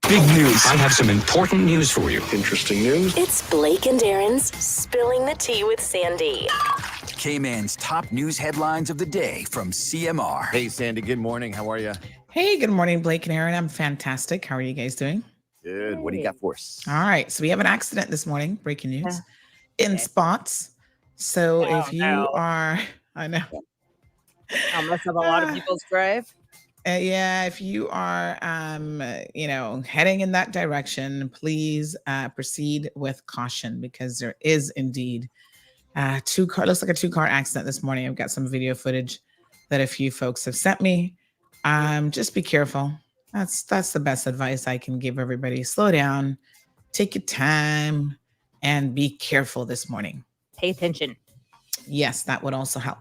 Big news. I have some important news for you. Interesting news. It's Blake and Aaron's Spilling the Tea with Sandy. K-Man's top news headlines of the day from CMR. Hey, Sandy, good morning. How are you? Hey, good morning, Blake and Aaron. I'm fantastic. How are you guys doing? Good. What do you got for us? All right. So we have an accident this morning, breaking news, in Spots. So if you are, I know. I'll mess up a lot of people's drive. Yeah, if you are, heading in that direction, please proceed with caution because there is indeed looks like a two-car accident this morning. I've got some video footage that a few folks have sent me. Just be careful. That's the best advice I can give everybody. Slow down, take your time, and be careful this morning. Pay attention. Yes, that would also help.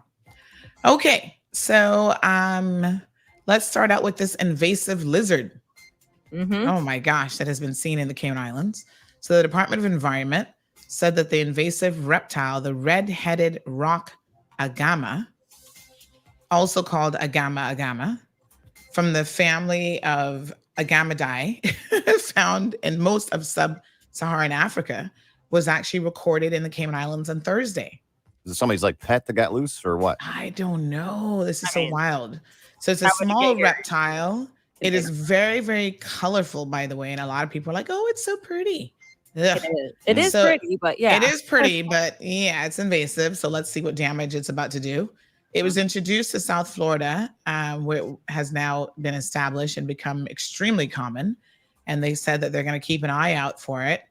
Okay, so let's start out with this invasive lizard. Oh my gosh, that has been seen in the Cayman Islands. So the Department of Environment said that the invasive reptile, the red-headed rock agama, also called agama, from the family of Agamidae, found in most of sub-Saharan Africa, was actually recorded in the Cayman Islands on Thursday. Is it somebody's pet that got loose or what? I don't know. This is so wild. So it's a small reptile. It is very, very colorful, by the way. And a lot of people are like, oh, it's so pretty. Ugh. It is pretty, but yeah. It is pretty, but yeah, it's invasive. So let's see what damage it's about to do. It was introduced to South Florida, where it has now been established and become extremely common. And they said that they're going to keep an eye out for it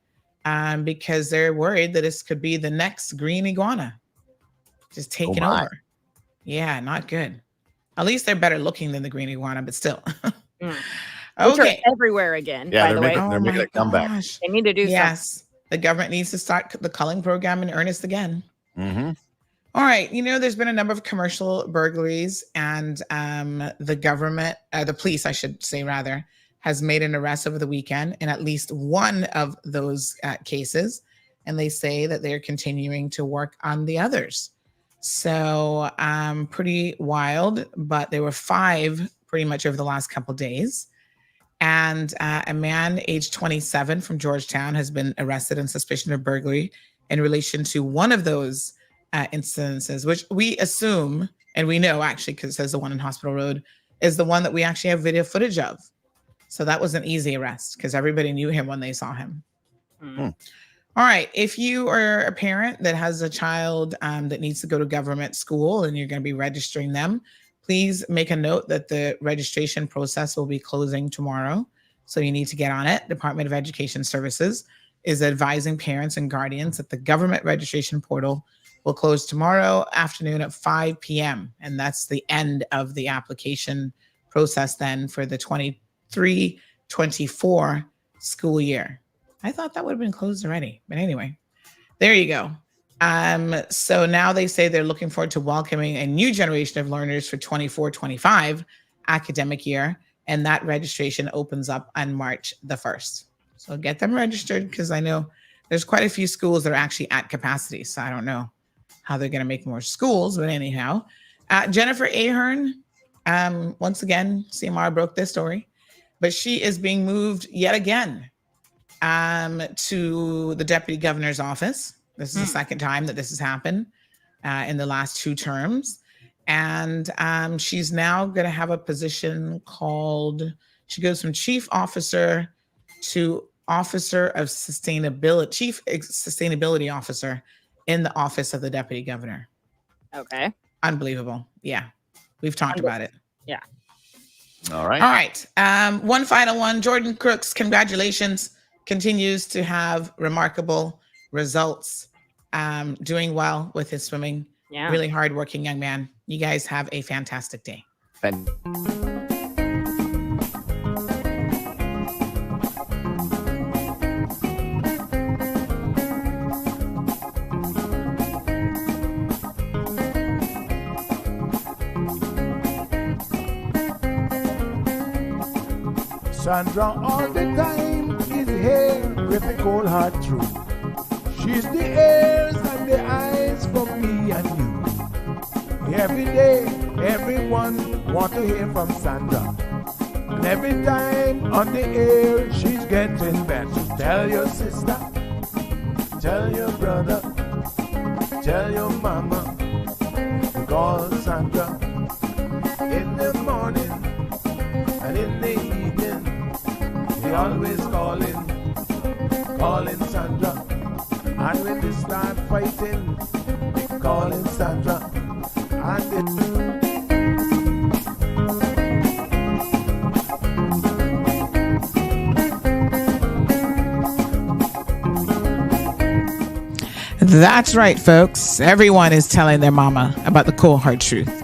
because they're worried that this could be the next green iguana. Just taking over. Yeah, not good. At least they're better looking than the green iguana, but still. Which are everywhere again, by the way. They're making a comeback. They need to do something. Yes, the government needs to start the culling program in earnest again. All right, there's been a number of commercial burglaries, and the government, the police, I should say rather, has made an arrest over the weekend in at least one of those cases, and they say that they're continuing to work on the others. So pretty wild, but there were 5 pretty much over the last couple of days. And a man aged 27 from Georgetown has been arrested on suspicion of burglary in relation to one of those incidences, which we assume, and we know actually, because it says the one in Hospital Road, is the one that we actually have video footage of. So that was an easy arrest because everybody knew him when they saw him. All right. If you are a parent that has a child that needs to go to government school and you're going to be registering them, please make a note that the registration process will be closing tomorrow. So you need to get on it. Department of Education Services is advising parents and guardians that the government registration portal will close tomorrow afternoon at 5 p.m. And that's the end of the application process then for the 23-24 school year. I thought that would have been closed already. But anyway, there you go. So now they say they're looking forward to welcoming a new generation of learners for 24-25 academic year. And that registration opens up on March the 1st. So get them registered because I know there's quite a few schools that are actually at capacity. So I don't know how they're going to make more schools. But anyhow, Jennifer Ahern, once again, CMR broke this story, but she is being moved yet again to the deputy governor's office. This is the second time that this has happened in the last 2 terms. And she's now going to have a position called, she goes from chief officer to officer of sustainability, chief sustainability officer in the office of the deputy governor. Okay. Unbelievable. Yeah. We've talked about it. Yeah. All right. All right. One final one. Jordan Crooks, congratulations. Continues to have remarkable results, doing well with his swimming. Yeah. Really hardworking young man. You guys have a fantastic day. Sandra all the time is here with a cold heart through. She's the ears and the eyes for me and you. Every day, everyone want to hear from Sandra. And every time on the air she's getting better. Tell your sister, tell your brother, tell your mama, call Sandra in the morning and in the evening. They always calling Sandra. And when they start fighting, they calling Sandra. And That's right, folks. Everyone is telling their mama about the cold hard truth.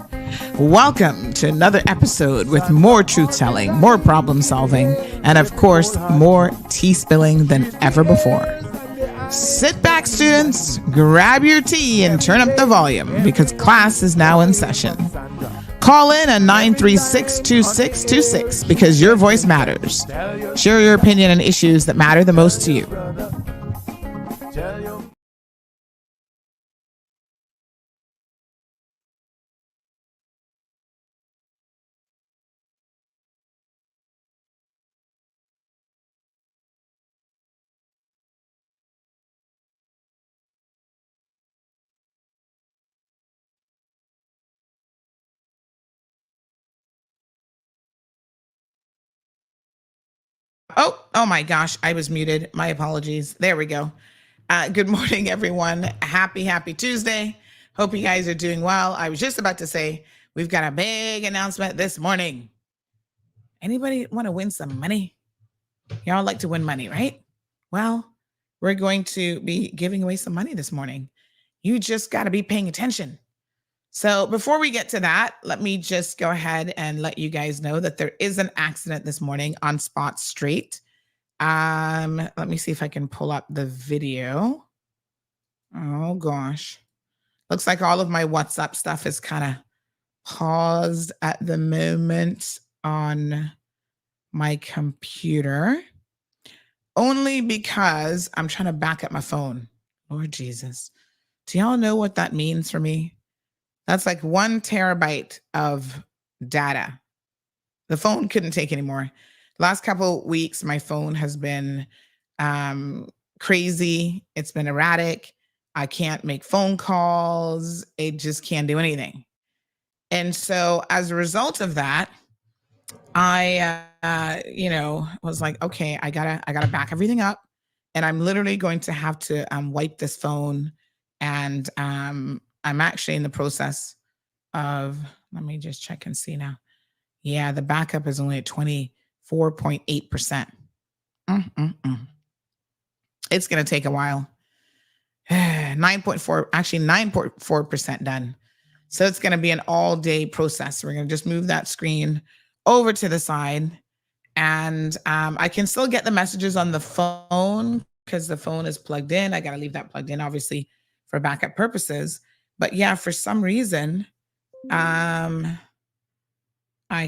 Welcome to another episode with more truth telling, more problem solving, and of course, more tea spilling than ever before. Sit back, students, grab your tea and turn up the volume because class is now in session. Call in at 936-2626 because your voice matters. Share your opinion on issues that matter the most to you. Oh my gosh, I was muted. My apologies. There we go. Good morning, everyone. Happy Tuesday. Hope you guys are doing well. I was just about to say, we've got a big announcement this morning. Anybody want to win some money? Y'all like to win money, right? Well, we're going to be giving away some money this morning. You just got to be paying attention. So before we get to that, let me just go ahead and let you guys know that there is an accident this morning on Spot Street. Let me see if I can pull up the video. Oh gosh. Looks like all of my WhatsApp stuff is kind of paused at the moment on my computer. Only because I'm trying to back up my phone. Lord Jesus. Do y'all know what that means for me? That's like 1 terabyte of data. The phone couldn't take anymore. Last couple weeks, my phone has been crazy. It's been erratic. I can't make phone calls. It just can't do anything. And so as a result of that, I, was like, okay, I gotta back everything up. And I'm literally going to have to wipe this phone. And I'm actually in the process of, let me just check and see now. Yeah, the backup is only at 24.8%. It's going to take a while. 9.4% done. So it's going to be an all day process. We're going to just move that screen over to the side. And I can still get the messages on the phone because the phone is plugged in. I got to leave that plugged in, obviously, for backup purposes. But yeah, for some reason, I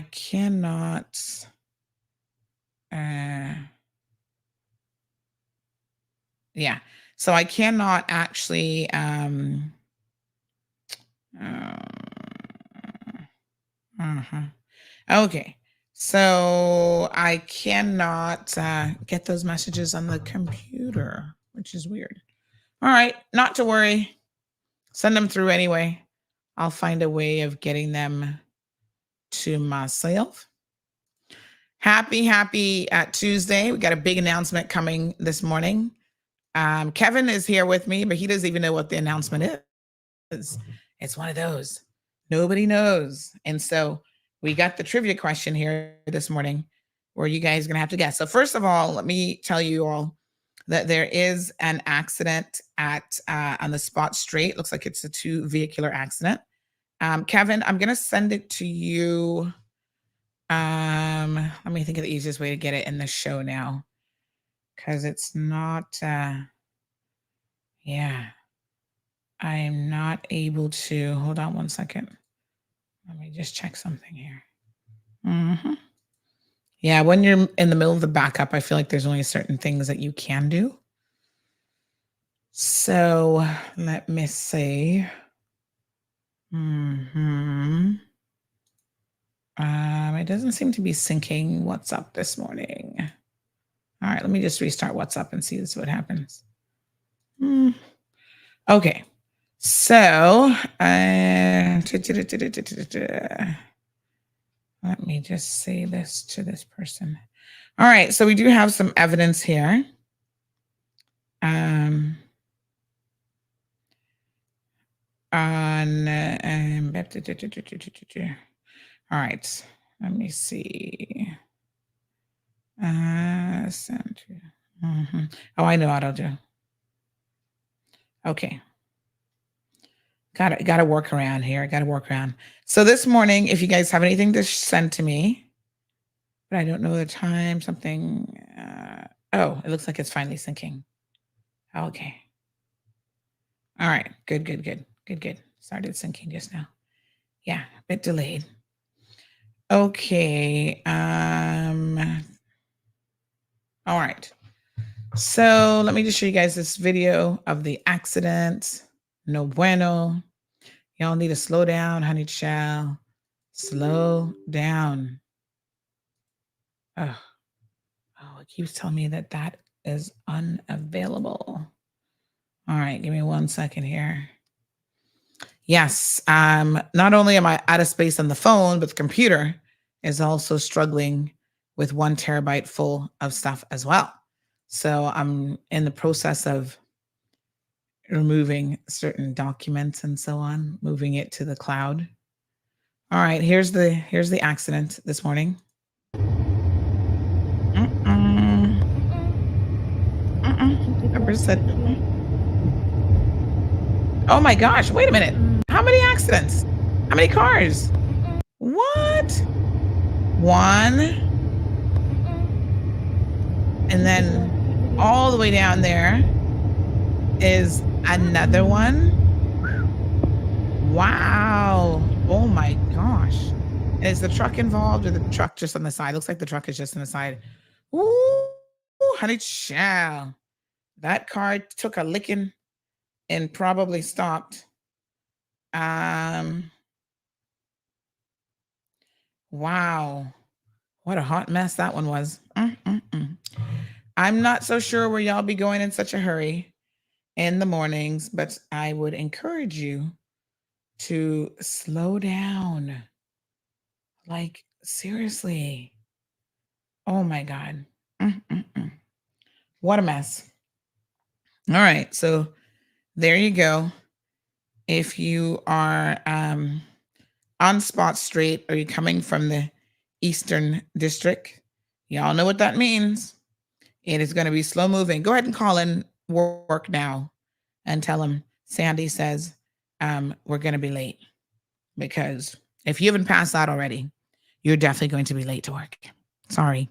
cannot. So I cannot actually. Okay. So I cannot get those messages on the computer, which is weird. All right, not to worry. Send them through anyway. I'll find a way of getting them to myself. Happy Tuesday. We got a big announcement coming this morning. Kevin is here with me, but he doesn't even know what the announcement is. It's one of those. Nobody knows. And so we got the trivia question here this morning where you guys are going to have to guess. So first of all, let me tell you all that there is an accident at on the Spot Street. Looks like it's a 2 vehicular accident. Kevin, I'm going to send it to you. Let me think of the easiest way to get it in the show now. Because it's not, yeah. I am not able to, hold on one second. Let me just check something here. Yeah, when you're in the middle of the backup, I feel like there's only certain things that you can do. So let me see. It doesn't seem to be syncing WhatsApp this morning. All right, let me just restart WhatsApp and see what happens. Okay, so let me just say this to this person. All right, so we do have some evidence here. All right, let me see. Oh, I know what I'll do. Okay. Got to work around here. Got to work around. So this morning, if you guys have anything to send to me, but I don't know the time, something. Oh, it looks like it's finally syncing. Okay. All right. Good. Started syncing just now. Yeah, a bit delayed. Okay. All right. So let me just show you guys this video of the accident. No bueno. Y'all need to slow down, honey child. Slow down. Oh, it keeps telling me that is unavailable. All right, give me 1 second here. Yes, not only am I out of space on the phone, but the computer is also struggling with 1 terabyte full of stuff as well. So I'm in the process of removing certain documents and so on, moving it to the cloud. All right, here's the accident this morning. Oh my gosh, wait a minute. How many accidents? How many cars? What? 1. And then all the way down there is another one. Wow. Oh my gosh. And is the truck involved or the truck just on the side? Looks like the truck is just on the side. Ooh, honey child. That car took a licking and probably stopped. Wow. What a hot mess that one was. I'm not so sure where y'all be going in such a hurry in the mornings, but I would encourage you to slow down. Like, seriously. Oh my God. What a mess. All right. So there you go. If you are on Spot Street or you're coming from the Eastern District, y'all know what that means. It is going to be slow moving. Go ahead and call in work now and tell them Sandy says we're going to be late, because if you haven't passed out already, you're definitely going to be late to work. Sorry.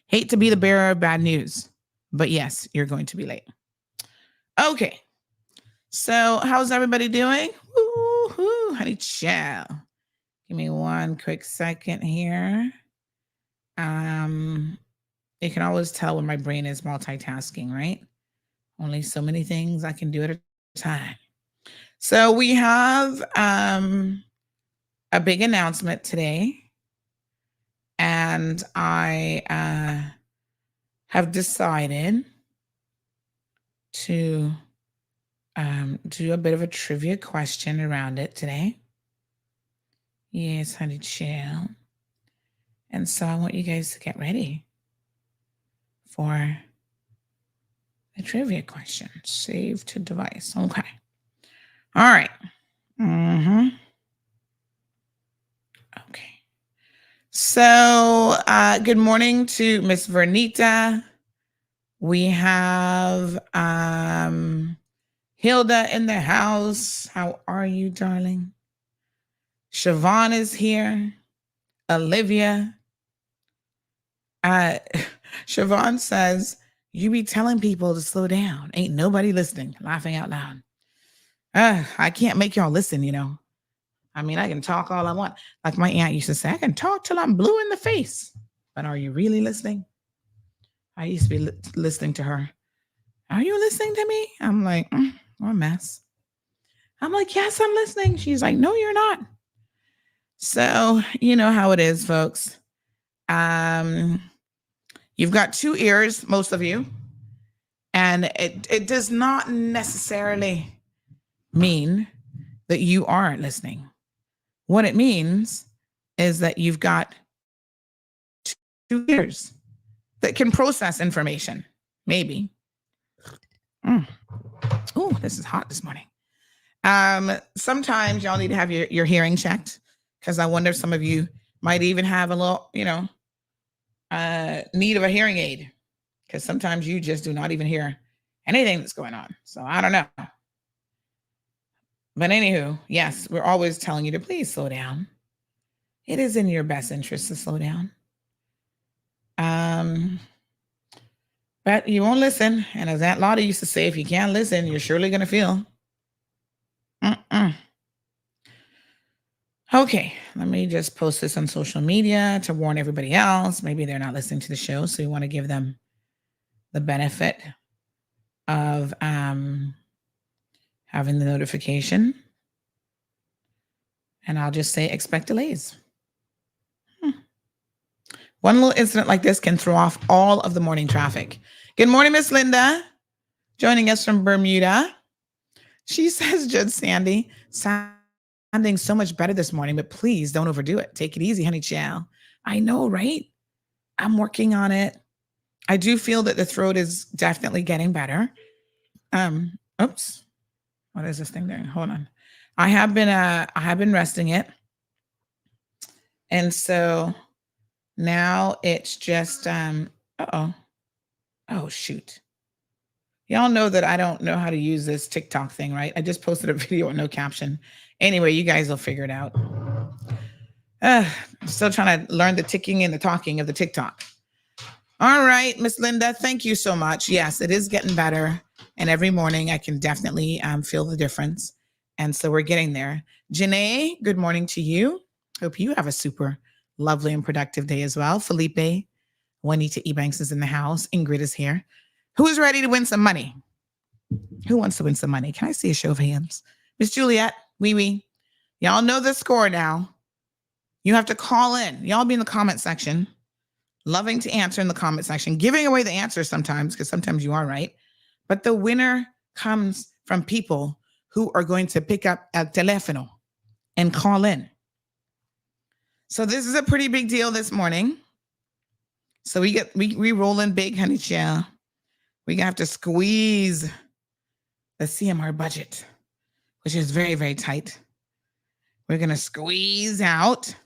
Hate to be the bearer of bad news, but yes, you're going to be late. Okay. So how's everybody doing? Woo-hoo, honey child. Give me 1 quick second here. You can always tell when my brain is multitasking, right? Only so many things I can do at a time. So we have a big announcement today. And I have decided to do a bit of a trivia question around it today. Yes, honey chill. And so I want you guys to get ready for the trivia question. Save to device. Okay. All right. Okay. So good morning to Miss Vernita. We have Hilda in the house. How are you, darling? Siobhan is here. Olivia. Siobhan says, you be telling people to slow down. Ain't nobody listening. Laughing out loud. I can't make y'all listen, you know. I mean, I can talk all I want. Like my aunt used to say, I can talk till I'm blue in the face. But are you really listening? I used to be listening to her. Are you listening to me? I'm like, what a mess. I'm like, yes, I'm listening. She's like, no, you're not. So you know how it is, folks. You've got 2 ears, most of you, and it does not necessarily mean that you aren't listening. What it means is that you've got 2 ears that can process information. Maybe. Oh, this is hot this morning. Sometimes y'all need to have your hearing checked, because I wonder if some of you might even have a little, need of a hearing aid, because sometimes you just do not even hear anything that's going on. So I don't know. But anywho, yes, we're always telling you to please slow down. It is in your best interest to slow down. But you won't listen. And as Aunt Lottie used to say, if you can't listen, you're surely going to feel. Okay, let me just post this on social media to warn everybody else. Maybe they're not listening to the show, so you want to give them the benefit of having the notification. And I'll just say expect delays. One little incident like this can throw off all of the morning traffic. Good morning, Miss Linda, joining us from Bermuda. She says, Judge Sandy, sounding so much better this morning, but please don't overdo it. Take it easy, honey chow. I know, right? I'm working on it. I do feel that the throat is definitely getting better. Oops. What is this thing doing? Hold on. I have been resting it. And so now it's just, oh, shoot. Y'all know that I don't know how to use this TikTok thing, right? I just posted a video with no caption. Anyway, you guys will figure it out. I'm still trying to learn the ticking and the talking of the TikTok. All right, Miss Linda, thank you so much. Yes, it is getting better. And every morning I can definitely feel the difference. And so we're getting there. Janae, good morning to you. Hope you have a super lovely and productive day as well. Felipe, Juanita Ebanks is in the house. Ingrid is here. Who is ready to win some money? Who wants to win some money? Can I see a show of hands? Miss Juliet, wee. Y'all know the score now. You have to call in. Y'all be in the comment section. Loving to answer in the comment section. Giving away the answers sometimes, because sometimes you are right. But the winner comes from people who are going to pick up el teléfono and call in. So this is a pretty big deal this morning. So we roll in big, honey child. We're gonna have to squeeze the CMR budget, which is very, very tight. We're gonna squeeze out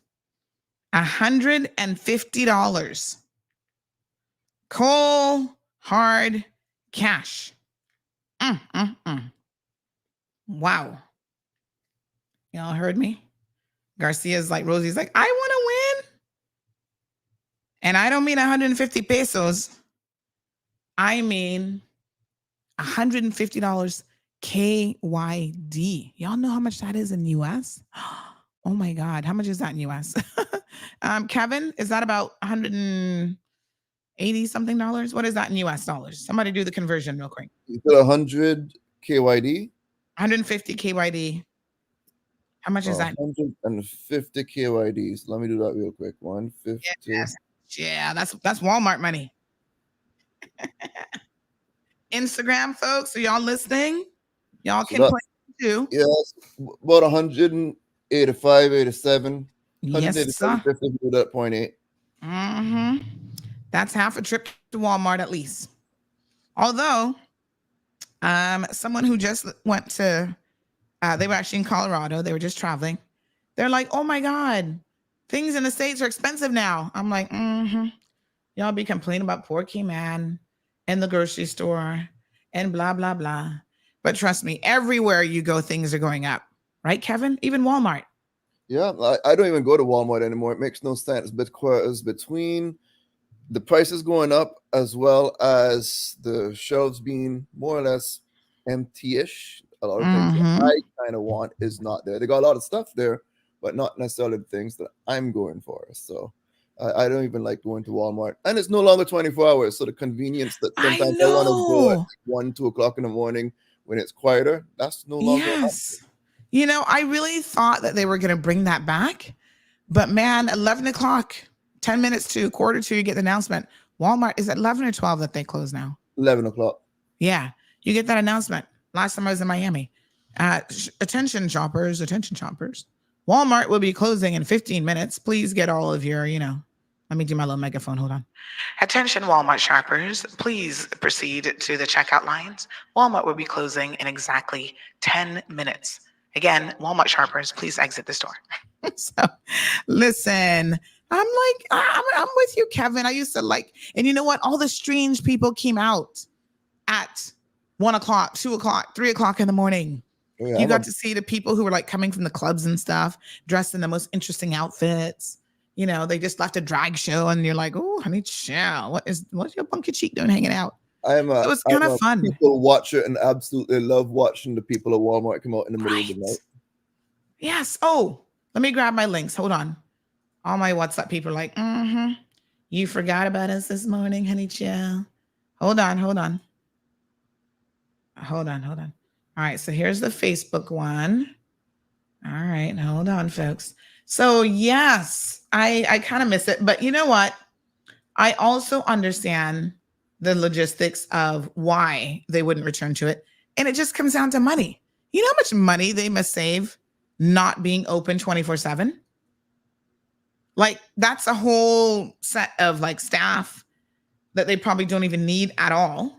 $150. Cold, hard cash. Wow. Y'all heard me? Garcia's like, Rosie's like, I want to win. And I don't mean 150 pesos. I mean $150 KYD. Y'all know how much that is in US? Oh my God. How much is that in US? Kevin, is that about 180 something dollars? What is that in US dollars? Somebody do the conversion real quick. You put 100 KYD? 150 KYD. How much is that? 150 KYDs. Let me do that real quick. 150. Yes. Yeah, that's Walmart money. Instagram, folks, are y'all listening? Y'all can play too. Yes, about 185, 87. Yes, sir. 50 do that 0.8. That's half a trip to Walmart at least. Although, someone who just went to, they were actually in Colorado. They were just traveling. They're like, oh my God, things in the States are expensive now. I'm like, y'all be complaining about poor key man in the grocery store and blah, blah, blah. But trust me, everywhere you go, things are going up. Right, Kevin? Even Walmart. Yeah, I don't even go to Walmart anymore. It makes no sense because between the prices going up as well as the shelves being more or less empty-ish, a lot of things that I kind of want is not there. They got a lot of stuff there, but not necessarily the things that I'm going for. So I don't even like going to Walmart. And it's no longer 24 hours. So the convenience that sometimes I want to go at 1, 2 o'clock in the morning when it's quieter, that's no longer happening. You know, I really thought that they were going to bring that back. But man, 11 o'clock, 10 minutes to quarter to, you get the announcement. Walmart is at 11 or 12 that they close now. 11 o'clock. Yeah, you get that announcement. Last time I was in Miami. Attention shoppers. Walmart will be closing in 15 minutes. Please get all of your, let me do my little megaphone. Hold on. Attention Walmart shoppers, please proceed to the checkout lines. Walmart will be closing in exactly 10 minutes. Again, Walmart shoppers, please exit the store. So listen, I'm with you, Kevin. I used to and you know what? All the strange people came out at 1 o'clock, 2 o'clock, 3 o'clock in the morning. Yeah, you got to see the people who were coming from the clubs and stuff, dressed in the most interesting outfits. They just left a drag show and you're like, oh, honey, chill. What's your bunky cheek doing hanging out? It was kind of fun. People watch it and absolutely love watching the people at Walmart come out in the middle of the night. Yes. Oh, let me grab my links. Hold on. All my WhatsApp people are like, you forgot about us this morning, honey, chill. Hold on. All right, so here's the Facebook one. All right, hold on, folks. So yes, I kind of miss it, but you know what? I also understand the logistics of why they wouldn't return to it. And it just comes down to money. You know how much money they must save not being open 24/7? That's a whole set of staff that they probably don't even need at all.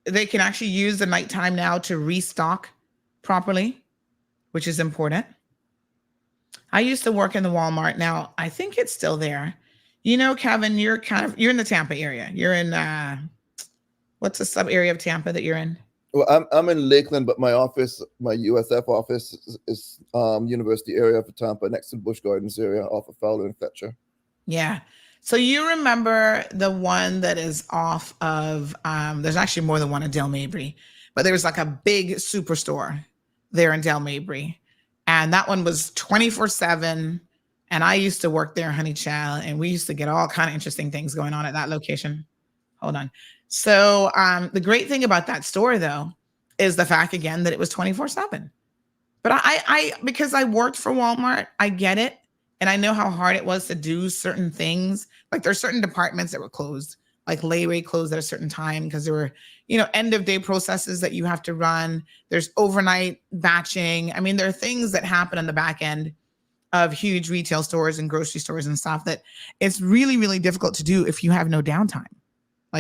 They can actually use the nighttime now to restock properly, which is important. I used to work in the Walmart. Now, I think it's still there. Kevin, you're in the Tampa area. You're in, what's the sub area of Tampa that you're in? Well, I'm in Lakeland, but my USF office is University area for Tampa, next to Busch Gardens area off of Fowler and Fletcher. Yeah. So you remember the one that is off of, there's actually more than one in Del Mabry, but there was a big superstore there in Del Mabry. And that one was 24/7. And I used to work there, honey child, and we used to get all kind of interesting things going on at that location. Hold on. So the great thing about that store, though, is the fact, again, that it was 24/7. But I because I worked for Walmart, I get it. And I know how hard it was to do certain things. There's certain departments that were closed, like layaway closed at a certain time because there were, end of day processes that you have to run. There's overnight batching. I mean, there are things that happen on the back end of huge retail stores and grocery stores and stuff that it's really, really difficult to do if you have no downtime.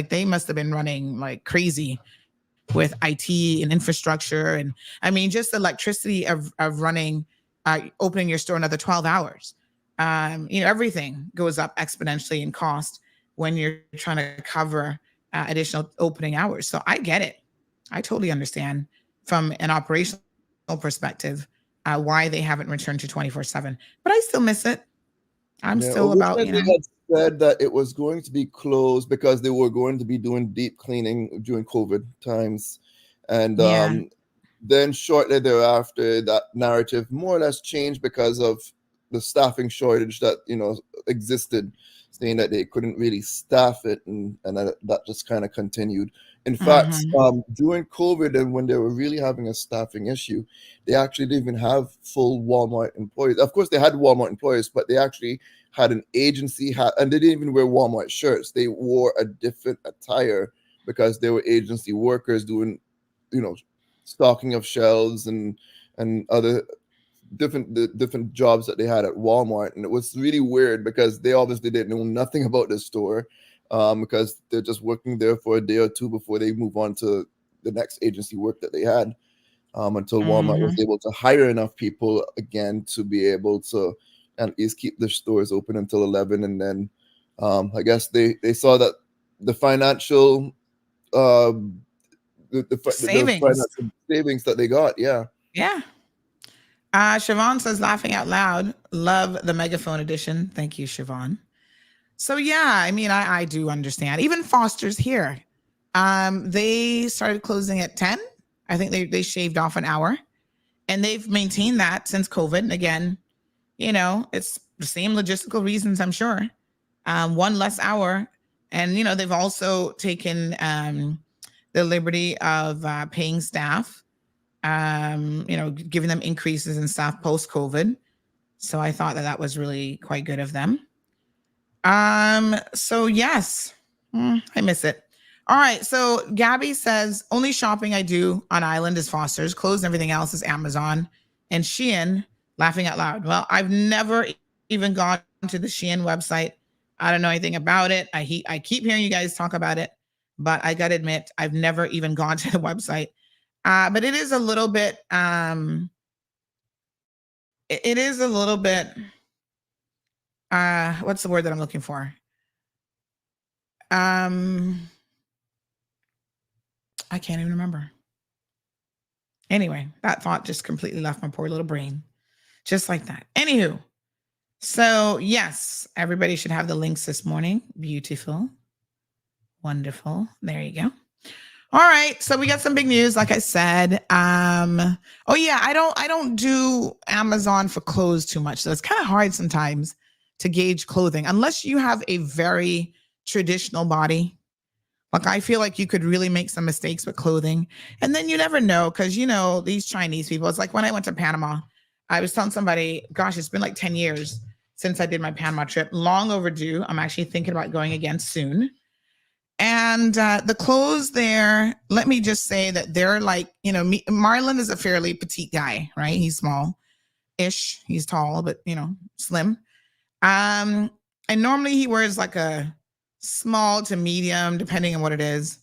They must have been running like crazy with IT and infrastructure. And I mean, just the electricity of running, opening your store another 12 hours. Everything goes up exponentially in cost when you're trying to cover additional opening hours. So I get it. I totally understand from an operational perspective why they haven't returned to 24/7. But I still miss it. I'm still about, They had said that it was going to be closed because they were going to be doing deep cleaning during COVID times. And then shortly thereafter, that narrative more or less changed because of the staffing shortage that existed, saying that they couldn't really staff it, and that just kind of continued. In fact, during COVID and when they were really having a staffing issue, they actually didn't even have full Walmart employees. Of course, they had Walmart employees, but they actually had an agency hat, and they didn't even wear Walmart shirts. They wore a different attire because they were agency workers doing, stocking of shelves and other different jobs that they had at Walmart. And it was really weird because they obviously didn't know nothing about this store because they're just working there for a day or two before they move on to the next agency work that they had until Walmart was able to hire enough people again to be able to at least keep the stores open until 11. And then I guess they saw that the financial the financial savings that they got. Yeah. Siobhan says, laughing out loud, love the megaphone edition. Thank you, Siobhan. So I mean, I do understand. Even Foster's here. They started closing at 10. I think they shaved off an hour, and they've maintained that since COVID. And again, it's the same logistical reasons, I'm sure. One less hour. And, they've also taken the liberty of paying staff giving them increases in staff post-COVID. So I thought that was really quite good of them. So yes, I miss it. All right. So Gabby says, only shopping I do on Island is Foster's. Clothes and everything else is Amazon. And Shein, laughing out loud. Well, I've never even gone to the Shein website. I don't know anything about it. I keep hearing you guys talk about it, but I got to admit, I've never even gone to the website. But it is a little bit, what's the word that I'm looking for? I can't even remember. Anyway, that thought just completely left my poor little brain. Just like that. Anywho, so yes, everybody should have the links this morning. Beautiful. Wonderful. There you go. All right. So we got some big news, like I said. Oh yeah, I don't do Amazon for clothes too much. So it's kind of hard sometimes to gauge clothing unless you have a very traditional body. Like I feel like you could really make some mistakes with clothing. And then you never know, because these Chinese people, it's like when I went to Panama, I was telling somebody, gosh, it's been like 10 years since I did my Panama trip. Long overdue. I'm actually thinking about going again soon. And the clothes there, let me just say that they're like, Marlon is a fairly petite guy, right? He's small-ish. He's tall, but, slim. And normally he wears like a small to medium, depending on what it is.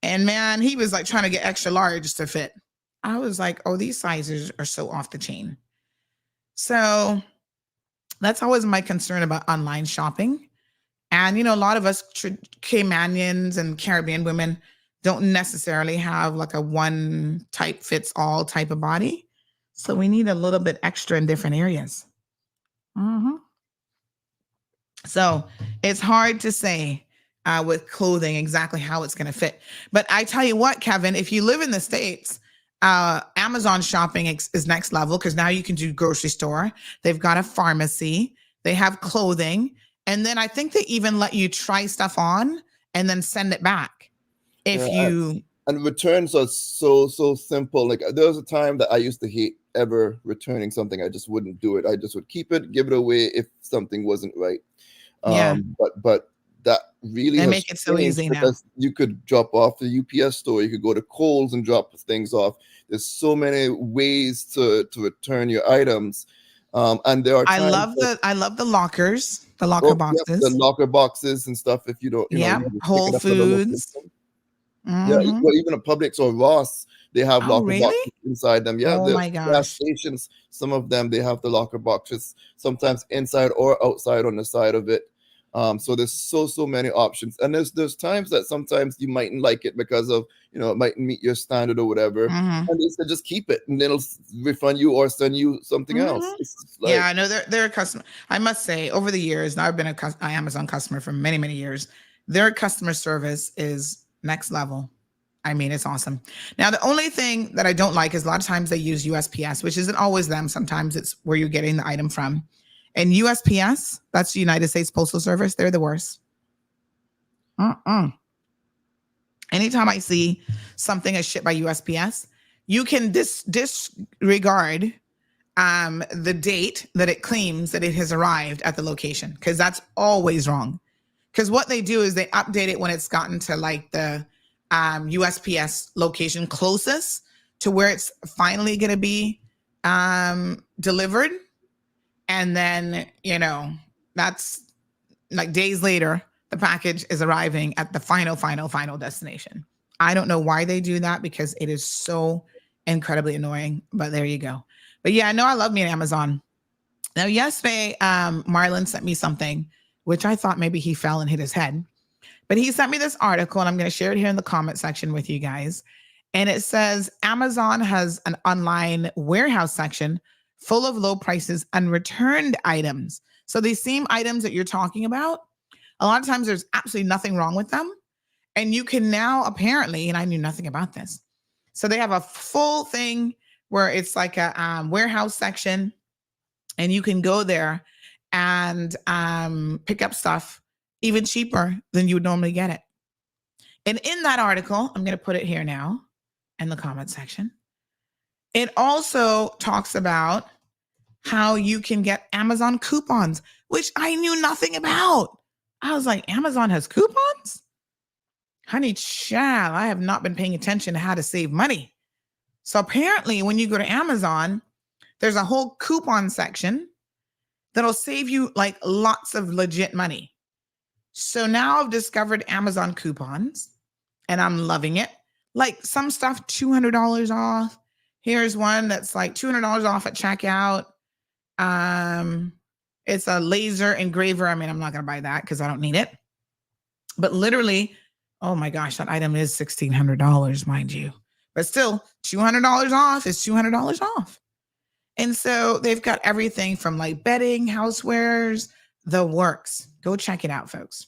And man, he was like trying to get extra large to fit. I was like, oh, these sizes are so off the chain. So that's always my concern about online shopping. And, a lot of us Caymanians and Caribbean women don't necessarily have like a one type fits all type of body. So we need a little bit extra in different areas. So it's hard to say with clothing exactly how it's going to fit. But I tell you what, Kevin, if you live in the States, Amazon shopping is next level, because now you can do grocery store. They've got a pharmacy. They have clothing. And then I think they even let you try stuff on and then send it back. And returns are so simple. Like there was a time that I used to hate ever returning something. I just wouldn't do it. I just would keep it, give it away if something wasn't right. But that really they make it so easy now. You could drop off the UPS store. You could go to Kohl's and drop things off. There's so many ways to return your items. And there are I love the lockers, the locker boxes. Yep, the locker boxes and stuff. If you don't, Whole Foods. Yeah, even a Publix or Ross, they have locker boxes inside them. Yeah, my gosh. Gas stations, some of them, they have the locker boxes, sometimes inside or outside on the side of it. So there's so many options. And there's times that sometimes you mightn't like it because of, it mightn't meet your standard or whatever. And they said, just keep it and it'll refund you or send you something else. I know they're a customer. I must say, over the years, now I've been an Amazon customer for many, many years. Their customer service is next level. I mean, it's awesome. Now, the only thing that I don't like is a lot of times they use USPS, which isn't always them. Sometimes it's where you're getting the item from. And USPS, that's the United States Postal Service, they're the worst. Anytime I see something is shipped by USPS, you can disregard the date that it claims that it has arrived at the location, because that's always wrong. Because what they do is they update it when it's gotten to like the USPS location closest to where it's finally going to be delivered. And then, that's like days later, the package is arriving at the final destination. I don't know why they do that, because it is so incredibly annoying, but there you go. But yeah, no, I love me an Amazon. Now, yesterday, Marlon sent me something, which I thought maybe he fell and hit his head. But he sent me this article, and I'm going to share it here in the comment section with you guys. And it says, Amazon has an online warehouse section full of low prices and returned items. So these same items that you're talking about, a lot of times there's absolutely nothing wrong with them. And you can now apparently, and I knew nothing about this, so they have a full thing where it's like a warehouse section, and you can go there and pick up stuff even cheaper than you would normally get it. And in that article, I'm going to put it here now in the comment section. It also talks about how you can get Amazon coupons, which I knew nothing about. I was like, Amazon has coupons? Honey, child, I have not been paying attention to how to save money. So apparently when you go to Amazon, there's a whole coupon section that'll save you like lots of legit money. So now I've discovered Amazon coupons and I'm loving it. Like some stuff, $200 off. Here's one that's like $200 off at checkout. It's a laser engraver. I mean, I'm not going to buy that because I don't need it. But literally, oh my gosh, that item is $1,600, mind you. But still, $200 off is $200 off. And so they've got everything from like bedding, housewares, the works. Go check it out, folks.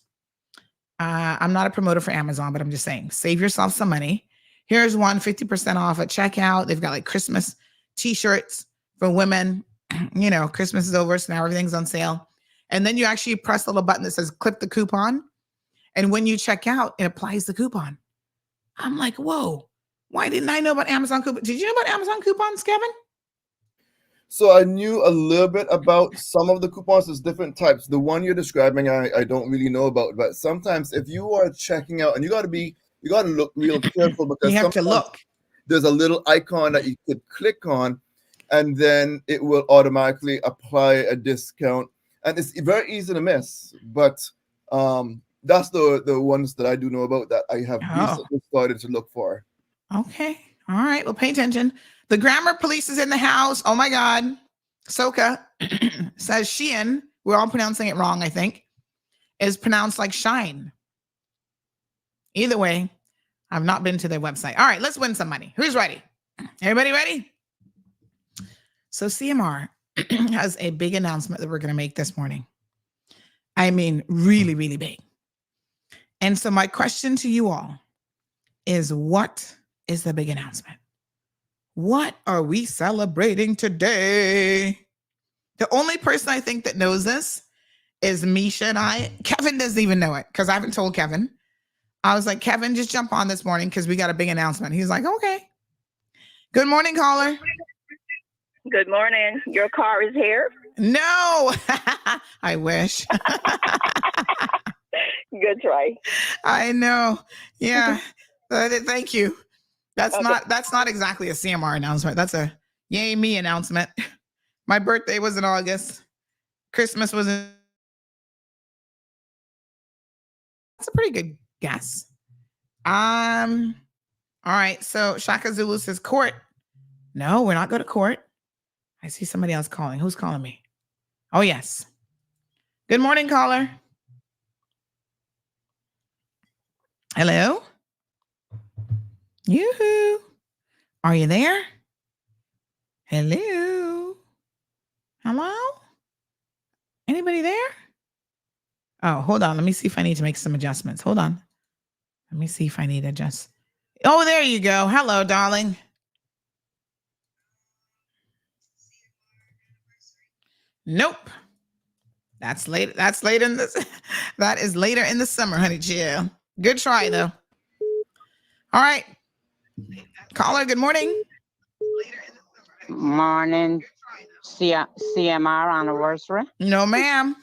I'm not a promoter for Amazon, but I'm just saying, save yourself some money. Here's one 50% off at checkout. They've got like Christmas t-shirts for women. You know, Christmas is over, so now everything's on sale. And then you actually press the little button that says click the coupon. And when you check out, it applies the coupon. I'm like, whoa, why didn't I know about Amazon coupons? Did you know about Amazon coupons, Kevin? So I knew a little bit about some of the coupons. There's different types. The one you're describing, I don't really know about. But sometimes if you are checking out, and you got to look real careful because you have to look. There's a little icon that you could click on, and then it will automatically apply a discount. And it's very easy to miss. But that's the ones that I do know about that I have recently started to look for. Okay. All right. Well, pay attention. The grammar police is in the house. Oh my God. Soka says Shein, we're all pronouncing it wrong, I think, is pronounced like shine. Either way, I've not been to their website. All right, let's win some money. Who's ready? Everybody ready? So CMR has a big announcement that we're going to make this morning. I mean, really, really big. And so my question to you all is, what is the big announcement? What are we celebrating today? The only person I think that knows this is Misha and I. Kevin doesn't even know it because I haven't told Kevin. I was like, Kevin, just jump on this morning because we got a big announcement. He's like, okay. Good morning, caller. Good morning. Your car is here? No. I wish. Good try. I know. Yeah. Thank you. That's not exactly a CMR announcement. That's a yay me announcement. My birthday was in August. Christmas was in. That's a pretty good guess. All right. So Shaka Zulu says court. No, we're not going to court. I see somebody else calling. Who's calling me? Oh, yes. Good morning, caller. Hello? Yoo-hoo. Are you there? Hello? Hello? Anybody there? Oh, hold on. Let me see if I need to make some adjustments. Hold on. Let me see if I need to adjust. Oh, there you go. Hello, darling. Nope. That's late. That's late in this. That is later in the summer, honey chill. Good try, though. All right. Caller, good morning. Morning, CMR anniversary. No, ma'am.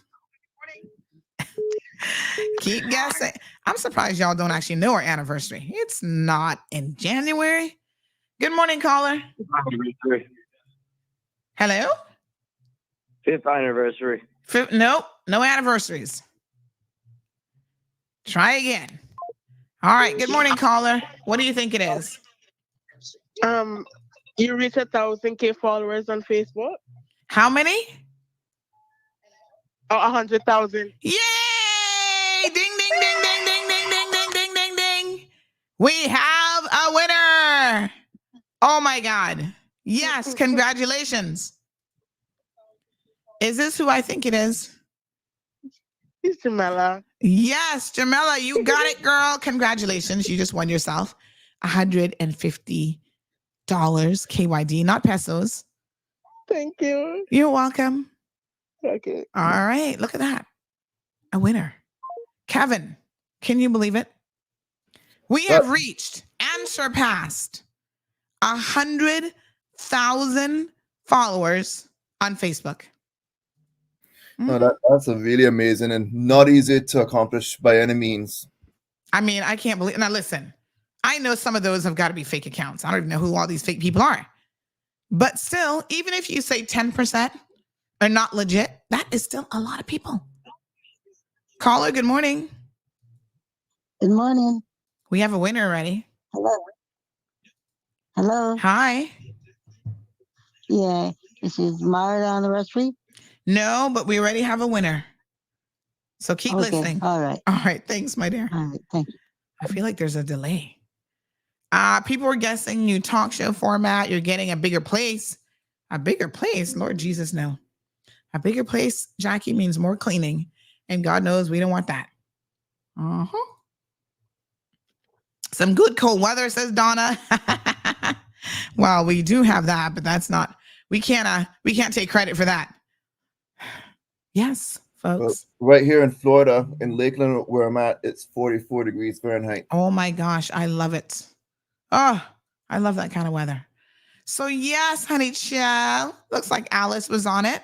Keep guessing. I'm surprised y'all don't actually know our anniversary. It's not in January. Good morning, caller. Hello? 5th anniversary. Nope, no anniversaries. Try again. All right. Good morning, caller. What do you think it is? You reach 1,000K followers on Facebook. How many? Oh, 100,000. Yay! Ding, ding, ding, ding, ding, ding, ding, ding, ding, ding, ding. We have a winner. Oh my God. Yes, congratulations. Is this who I think it is? It's Jamela. Yes, Jamela, you got it, girl. Congratulations. You just won yourself $150 KYD, not pesos. Thank you. You're welcome. Okay. All right. Look at that. A winner. Kevin, can you believe it? We have reached and surpassed 100,000 followers on Facebook. No, that's a really amazing and not easy to accomplish by any means. I mean, I can't believe. Now, listen, I know some of those have got to be fake accounts. I don't even know who all these fake people are. But still, even if you say 10% are not legit, that is still a lot of people. Caller, good morning. Good morning. We have a winner already. Hello. Hello. Hi. Yeah, this is Mara on the recipe. No, but we already have a winner. So keep listening. All right. All right. Thanks, my dear. All right. Thank you. I feel like there's a delay. People are guessing new talk show format. You're getting a bigger place. A bigger place? Lord Jesus, no. A bigger place, Jackie, means more cleaning. And God knows we don't want that. Uh-huh. Some good cold weather, says Donna. Well, we do have that, but that's not, we can't take credit for that. Yes, folks. Right here in Florida, in Lakeland, where I'm at, it's 44 degrees Fahrenheit. Oh my gosh, I love it. Oh, I love that kind of weather. So yes, honey child, looks like Alice was on it.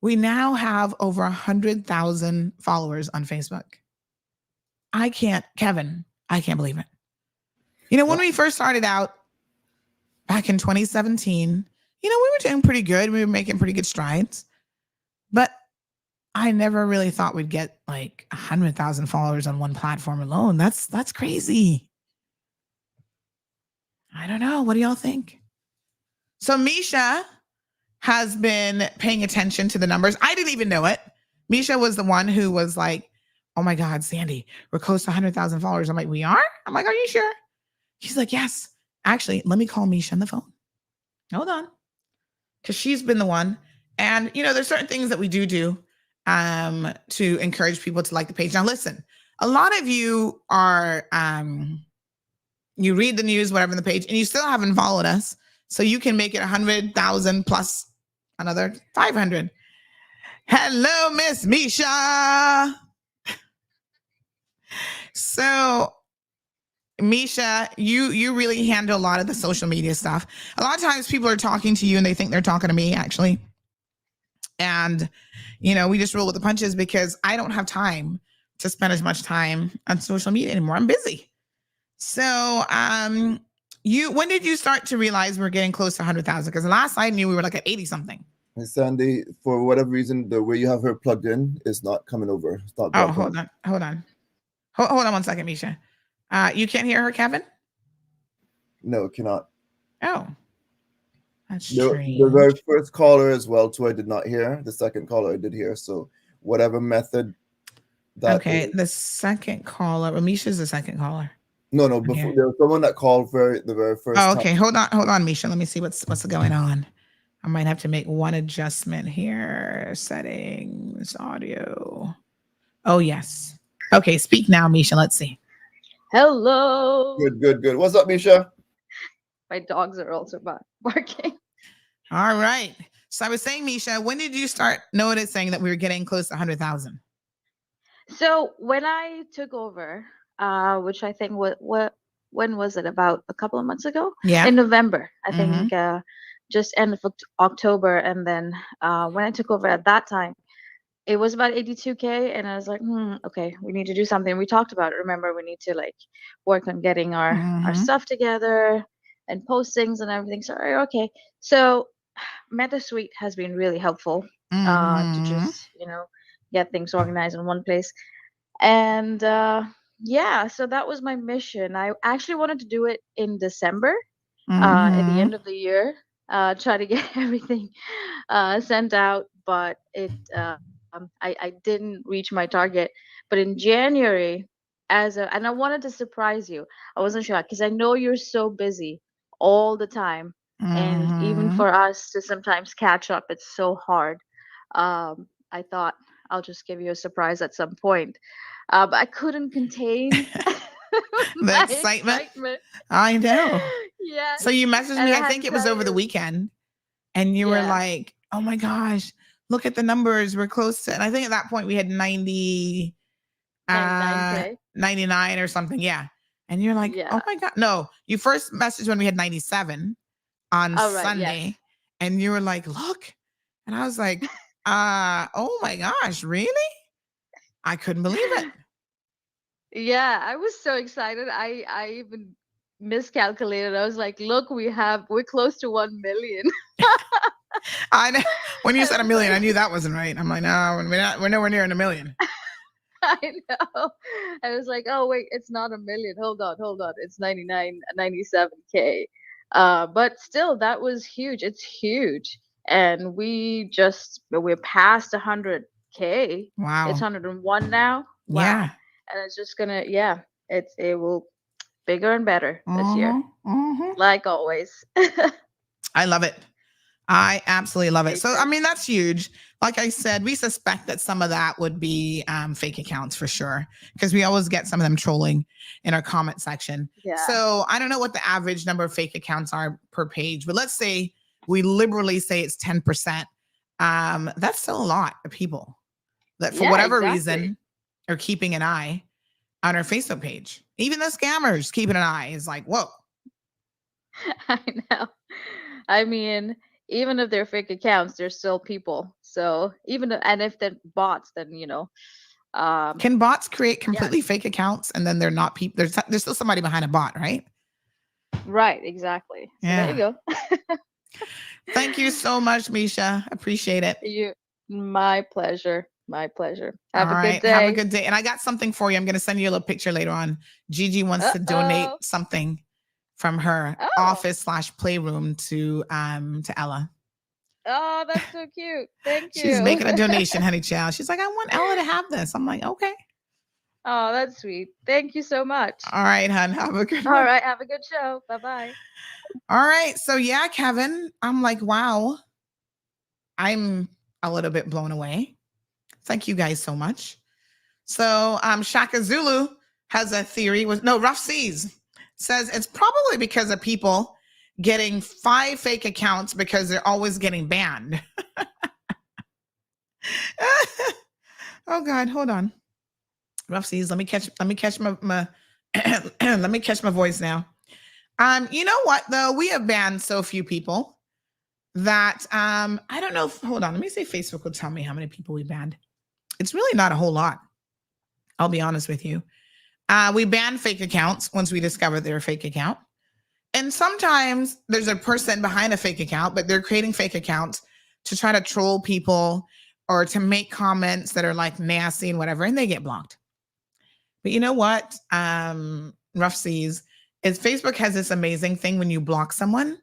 We now have over 100,000 followers on Facebook. Kevin, I can't believe it. You know, when we first started out back in 2017, you know, we were doing pretty good. We were making pretty good strides, but I never really thought we'd get like 100,000 followers on one platform alone. That's crazy. I don't know. What do y'all think? So Misha has been paying attention to the numbers. I didn't even know it. Misha was the one who was like, oh my God, Sandy, we're close to 100,000 followers. I'm like, we are? I'm like, are you sure? She's like, yes. Actually, let me call Misha on the phone. Hold on. Because she's been the one. And, you know, there's certain things that we do to encourage people to like the page. Now, listen, a lot of you are, you read the news, whatever, on the page, and you still haven't followed us. So you can make it 100,000 plus another 500. Hello, Miss Misha. So, Misha, you really handle a lot of the social media stuff. A lot of times people are talking to you and they think they're talking to me, actually. And, you know, we just roll with the punches because I don't have time to spend as much time on social media anymore. I'm busy. So, when did you start to realize we're getting close to 100,000? Because the last I knew we were like at 80 something. And Sandy, for whatever reason, the way you have her plugged in is not coming over. It's not. Oh, hold on one second, Misha. You can't hear her, Kevin? No, cannot. Oh, that's strange. The very first caller as well, too, I did not hear. The second caller I did hear. So whatever method that okay, is. the second caller. Misha's the second caller. No, before there was someone that called the very first Oh, okay. time. Hold on, Misha. Let me see what's going on. I might have to make one adjustment here. Settings, audio. Oh, yes. Okay, speak now, Misha. Let's see. Hello. Good. What's up, Misha? My dogs are also barking. All right. So I was saying, Misha, when did you start noticing that we were getting close to 100,000? So when I took over, which I think when was it? About a couple of months ago? Yeah. In November, I think, just end of October. And then when I took over at that time, it was about 82K, and I was like, okay, we need to do something. We talked about it. Remember, we need to like work on getting our stuff together and postings and everything. So okay. So MetaSuite has been really helpful to just, you know, get things organized in one place. And yeah, so that was my mission. I actually wanted to do it in December, at the end of the year, try to get everything sent out, but it I didn't reach my target. But in January, and I wanted to surprise you. I wasn't sure because I know you're so busy all the time, and even for us to sometimes catch up, it's so hard. I thought I'll just give you a surprise at some point. But I couldn't contain the excitement. I know. Yeah. So you messaged me, I think it was over the weekend, and you were like, oh my gosh, look at the numbers. We're close to, and I think at that point we had 99 or something. Yeah. And you're like, oh my God. No, you first messaged when we had 97. on Oh, right, Sunday, yes. and you were like, "Look," and I was like, "Oh my gosh, really?" I couldn't believe it. Yeah, I was so excited. I even miscalculated. I was like, "Look, we're close to 1 million." I know. When you I said a was million, I like, knew that wasn't right. I'm like, no, we're nowhere near in a million. I know. I was like, "Oh wait, it's not a million. Hold on. It's 97K." But still, that was huge. It's huge, and we're past 100K. It's Wow. 101 now. Wow. Yeah. And it's just gonna, yeah, it will bigger and better this year, Mm-hmm. like always. I love it. I absolutely love it. Me So, too. I mean, that's huge. Like I said, we suspect that some of that would be fake accounts for sure, because we always get some of them trolling in our comment section. Yeah. So I don't know what the average number of fake accounts are per page, but let's say we liberally say it's 10%. That's still a lot of people that for Yeah, whatever exactly. reason are keeping an eye on our Facebook page. Even the scammers keeping an eye is like, whoa. I know. I mean, even if they're fake accounts, they're still people. So and if they're bots, then Can bots create yeah, completely fake accounts and then they're not people? There's still somebody behind a bot, right? right, exactly. So there you Yeah. go. Thank you so much, Misha. Appreciate it. My pleasure. My pleasure. All Have a good right. Have a day. good day. And I got something for you. I'm going to send you a little picture later on. Gigi wants to donate Uh-oh. something from her Oh. office/playroom to Ella. Oh, that's so cute. Thank you. She's making a donation, honey child. She's like, I want Ella to have this. I'm like, okay. Oh, that's sweet. Thank you so much. All right, hon. Have a good All one. right. Have a good show. Bye-bye. All right. So yeah, Kevin, I'm like, wow. I'm a little bit blown away. Thank you guys so much. So Shaka Zulu has a theory Rough Seas says it's probably because of people getting 5 fake accounts because they're always getting banned. Oh God, hold on. Rough Seas, let me catch my let me catch my voice now. You know what though? We have banned so few people that I don't know hold on, let me see if Facebook will tell me how many people we banned. It's really not a whole lot. I'll be honest with you. We ban fake accounts once we discover they're a fake account. And sometimes there's a person behind a fake account, but they're creating fake accounts to try to troll people or to make comments that are like nasty and whatever, and they get blocked. But you know what? Rough Seas is Facebook has this amazing thing when you block someone,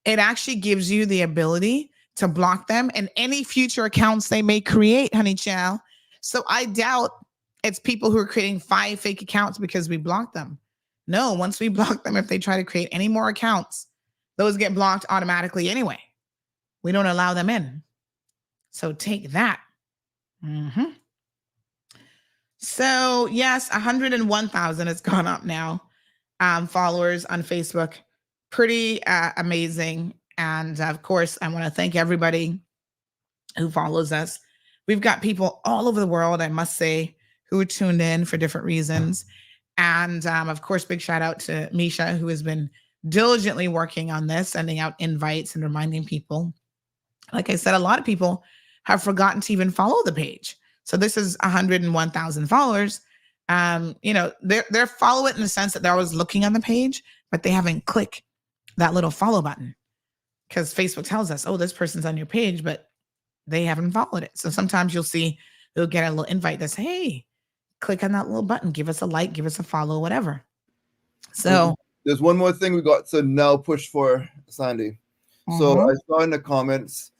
it actually gives you the ability to block them and any future accounts they may create, honey child. So I doubt it's people who are creating 5 fake accounts because we blocked them. No, once we block them, if they try to create any more accounts, those get blocked automatically anyway. We don't allow them in. So take that. Mm-hmm. So yes, 101,000 has gone up now. Followers on Facebook. Pretty amazing. And of course, I want to thank everybody who follows us. We've got people all over the world, I must say, who are tuned in for different reasons. And of course, big shout out to Misha, who has been diligently working on this, sending out invites and reminding people. Like I said, a lot of people have forgotten to even follow the page. So this is 101,000 followers. They're follow it in the sense that they're always looking on the page, but they haven't clicked that little follow button because Facebook tells us, oh, this person's on your page, but they haven't followed it. So sometimes you'll get a little invite that says, hey, click on that little button, give us a like, give us a follow, whatever. So there's one more thing we got to now push for, Sandy. So I saw in the comments,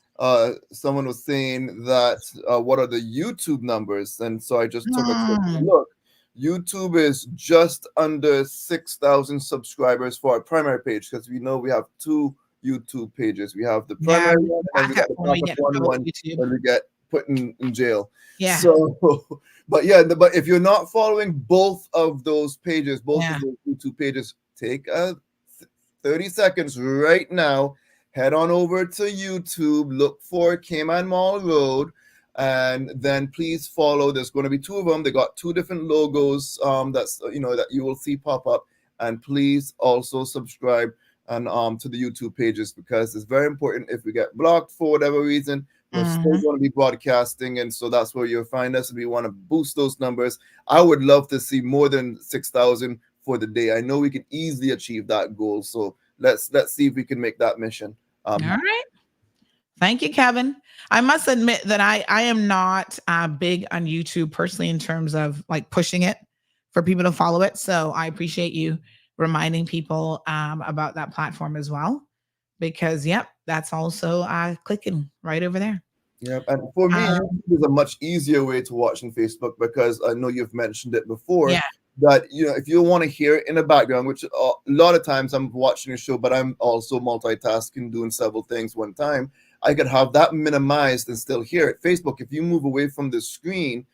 someone was saying that what are the YouTube numbers? And so I just took a quick look. YouTube is just under 6,000 subscribers for our primary page because we know we have 2 YouTube pages. We have the primary one and we got the backup one when we get put in jail. Yeah. So, but if you're not following both of those pages, both of those YouTube pages, take 30 seconds right now. Head on over to YouTube, look for Cayman Mall Road, and then please follow. There's going to be 2 of them. They got 2 different logos that you will see pop up. And please also subscribe and to the YouTube pages, because it's very important. If we get blocked for whatever reason, we're still going to be broadcasting, and so that's where you'll find us. If we want to boost those numbers, I would love to see more than 6,000 for the day. I know we can easily achieve that goal, so let's see if we can make that mission. All right. Thank you, Kevin. I must admit that I am not big on YouTube personally in terms of like pushing it for people to follow it. So I appreciate you reminding people about that platform as well, because that's also clicking right over there. Yeah, and for me, YouTube is a much easier way to watch on Facebook, because I know you've mentioned it before. Yeah. That if you want to hear it in the background, which a lot of times I'm watching a show, but I'm also multitasking, doing several things one time, I could have that minimized and still hear it. Facebook, if you move away from the screen,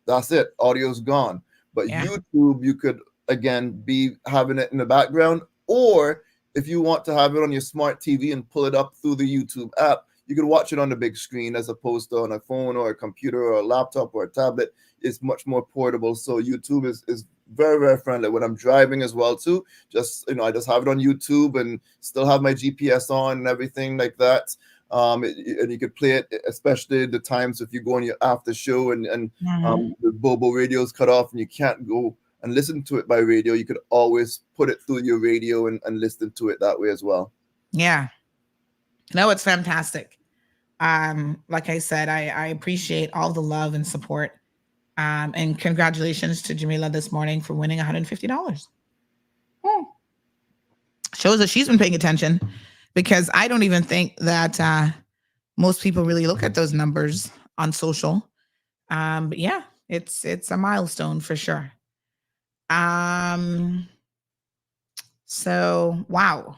that's it, audio's gone. But YouTube, you could again be having it in the background, or if you want to have it on your smart TV and pull it up through the YouTube app, you can watch it on the big screen as opposed to on a phone or a computer or a laptop or a tablet. It's much more portable. So YouTube is very, very friendly. When I'm driving as well too, I just have it on YouTube and still have my GPS on and everything like that. And you could play it, especially the times if you go on your after show and the Bobo radio is cut off and you can't go and listen to it by radio. You could always put it through your radio and listen to it that way as well. Yeah. No, it's fantastic. Like I said, I appreciate all the love and support. And congratulations to Jamila this morning for winning $150. Shows that she's been paying attention, because I don't even think that most people really look at those numbers on social. But yeah, it's a milestone for sure. So wow.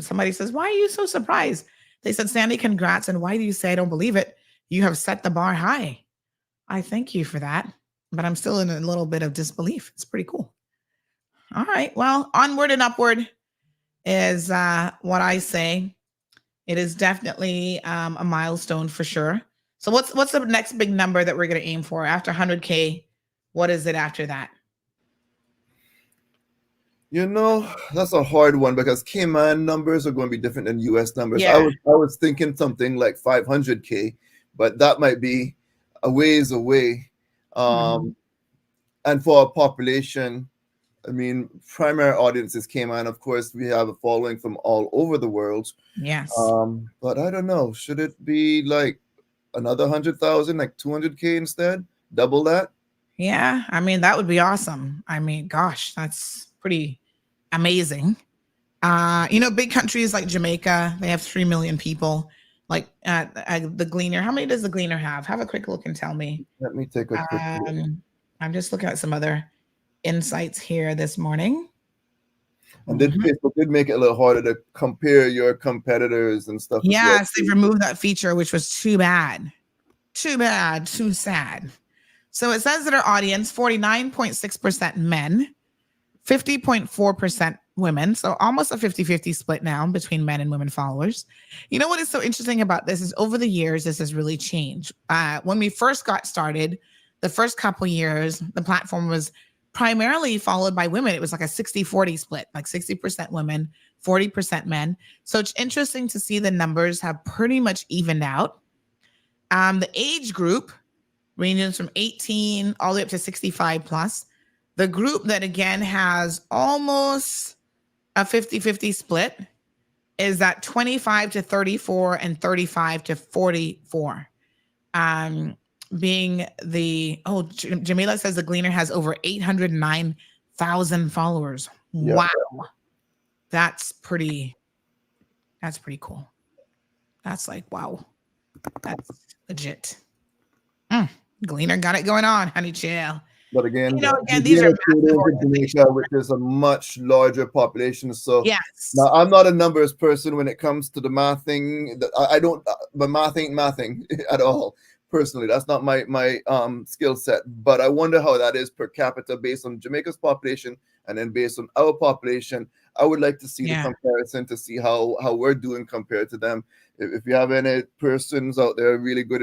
Somebody says, why are you so surprised? They said, Sandy, congrats. And why do you say I don't believe it? You have set the bar high. I thank you for that, but I'm still in a little bit of disbelief. It's pretty cool. All right. Well, onward and upward is what I say. It is definitely a milestone for sure. So what's the next big number that we're going to aim for after 100K? What is it after that? That's a hard one, because Cayman numbers are going to be different than US numbers. Yeah. I was thinking something like 500K, but that might be a ways away. And for our population, I mean, primary audience is Cayman. Of course, we have a following from all over the world. Yes. But I don't know. Should it be like another 100,000, like 200K instead? Double that? Yeah. I mean, that would be awesome. I mean, gosh, that's pretty amazing. Big countries like Jamaica, they have 3 million people. Like the Gleaner. How many does the Gleaner have? Have a quick look and tell me. Let me take a quick look. I'm just looking at some other insights here this morning. And then Facebook did make it a little harder to compare your competitors and stuff. Yes, they've removed that feature, which was too bad. Too bad, too sad. So it says that our audience, 49.6% men, 50.4% women. So almost a 50-50 split now between men and women followers. You know what is so interesting about this is over the years, this has really changed. When we first got started, the first couple years, the platform was primarily followed by women. It was like a 60-40 split, like 60% women, 40% men. So it's interesting to see the numbers have pretty much evened out. The age group ranges from 18 all the way up to 65 plus. The group that again has almost a 50-50 split is that 25 to 34 and 35 to 44. Being Jamila says the Gleaner has over 809,000 followers. Yeah. Wow. That's pretty cool. That's like, wow. That's legit. Gleaner got it going on, honey chill. But again, these are Jamaica, which is a much larger population. So yes. Now I'm not a numbers person when it comes to the math thing. I don't, but math ain't mathing at all. Personally, that's not my skill set. But I wonder how that is per capita based on Jamaica's population and then based on our population. I would like to see the comparison to see how we're doing compared to them. If you have any persons out there really good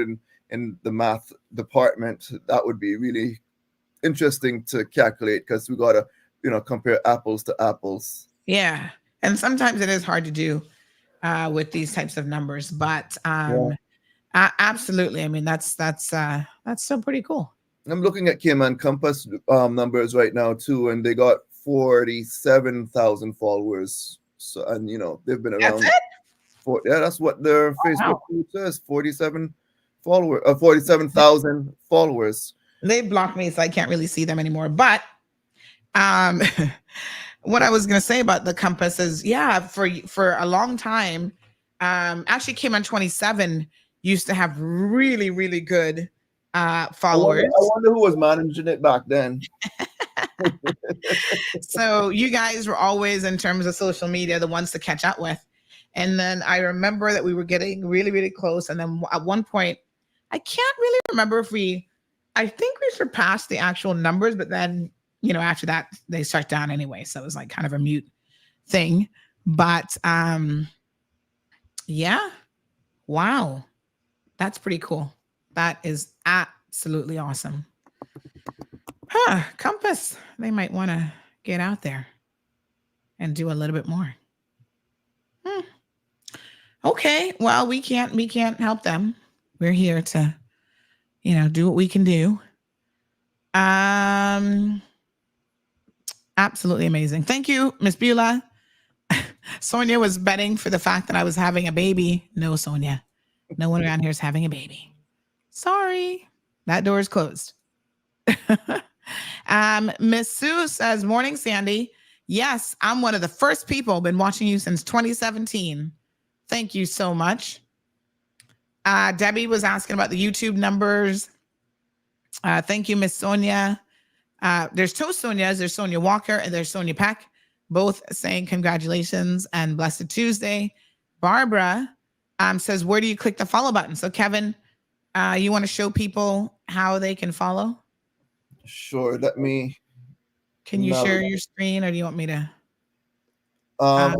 in the math department, that would be really interesting to calculate, because we gotta compare apples to apples. Yeah. And sometimes it is hard to do with these types of numbers, but absolutely. I mean, that's still pretty cool. I'm looking at Cayman Compass numbers right now too, and they got 47,000 followers. So, and they've been around. That's what their Facebook page says. 47,000 followers. They blocked me, so I can't really see them anymore. But what I was going to say about the Compass is, for a long time, actually Cayman 27 used to have really, really good followers. I wonder who was managing it back then. So you guys were always, in terms of social media, the ones to catch up with. And then I remember that we were getting really, really close. And then at one point, I can't really remember if I think we surpassed the actual numbers, but then, after that, they shut down anyway. So it was like kind of a mute thing. But yeah, wow. That's pretty cool. That is absolutely awesome. Compass, they might want to get out there and do a little bit more. Okay, well, we can't help them. We're here to, do what we can do. Absolutely amazing. Thank you, Miss Beulah. Sonia was betting for the fact that I was having a baby. No, Sonia. No one around here is having a baby. Sorry. That door is closed. Miss Sue says, morning, Sandy. Yes, I'm one of the first people. Been watching you since 2017. Thank you so much. Debbie was asking about the YouTube numbers. Thank you, Miss Sonia. There's two Sonias. There's Sonia Walker and there's Sonia Peck, both saying congratulations and blessed Tuesday. Barbara says, where do you click the follow button? So Kevin, you want to show people how they can follow? Sure. Can you share your screen, or do you want me to? I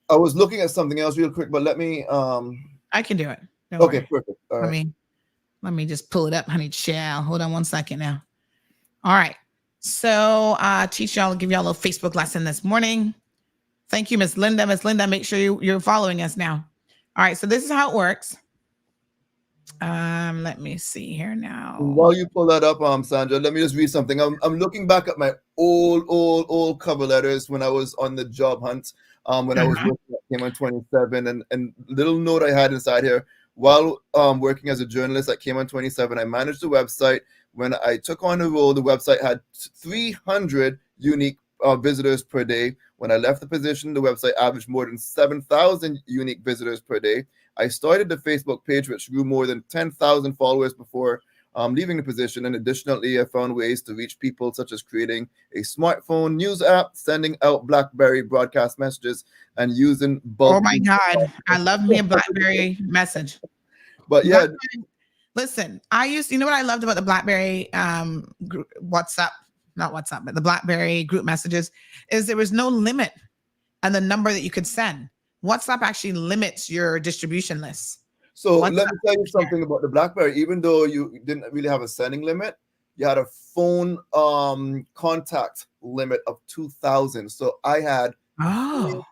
was looking at something else real quick, but let me. I can do it. Don't Okay, worry. perfect. All right. Let me just pull it up, honey. Child. Hold on one second now. All right. So teach y'all, give y'all a little Facebook lesson this morning. Thank you, Miss Linda. Miss Linda, make sure you're following us now. All right. So this is how it works. Let me see here now. While you pull that up, Sandra, let me just read something. I'm looking back at my old cover letters when I was on the job hunt. When I was working at Cayman 27, and little note I had inside here while working as a journalist at Cayman 27, I managed the website. When I took on the role, the website had 300 unique visitors per day. When I left the position, the website averaged more than 7,000 unique visitors per day. I started the Facebook page, which grew more than 10,000 followers before leaving the position. And additionally, I found ways to reach people, such as creating a smartphone news app, sending out BlackBerry broadcast messages, and using bulk. Oh my God, I love me a BlackBerry message. But yeah, listen, you know what I loved about the BlackBerry WhatsApp, not WhatsApp, but the BlackBerry group messages, is there was no limit on the number that you could send. WhatsApp actually limits your distribution lists. So let me tell you something about the BlackBerry. Even though you didn't really have a sending limit, you had a phone contact limit of 2,000. So I had I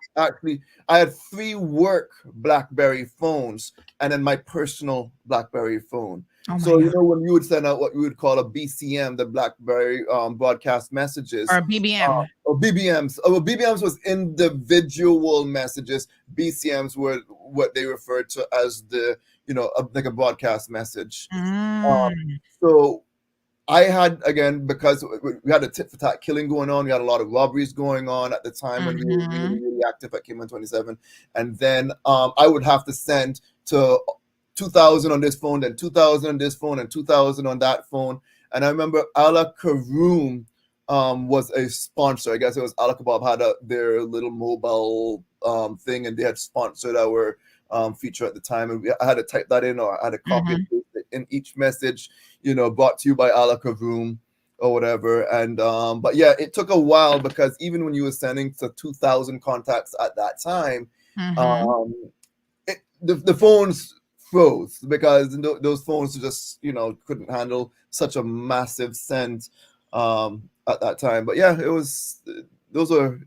had 3 work BlackBerry phones and then my personal BlackBerry phone. So when you would send out what you would call a BCM, the BlackBerry broadcast messages, or BBM, or BBMs. BBMs was individual messages. BCMs were what they referred to as the like a broadcast message. So I had, again, because we had a tit for tat killing going on, we had a lot of robberies going on at the time when we were really, really active at Cayman 27, and then I would have to send to 2,000 on this phone, then 2,000 on this phone, and 2,000 on that phone. And I remember Ala Karoom was a sponsor. I guess it was Ala Kebab had their little mobile thing, and they had sponsored our feature at the time. And I had to type that in, or I had to copy and paste it in each message, brought to you by Ala Karoom or whatever. And but yeah, it took a while, because even when you were sending to 2,000 contacts at that time, the phones froze, because those phones just couldn't handle such a massive send at that time. But yeah, it was those were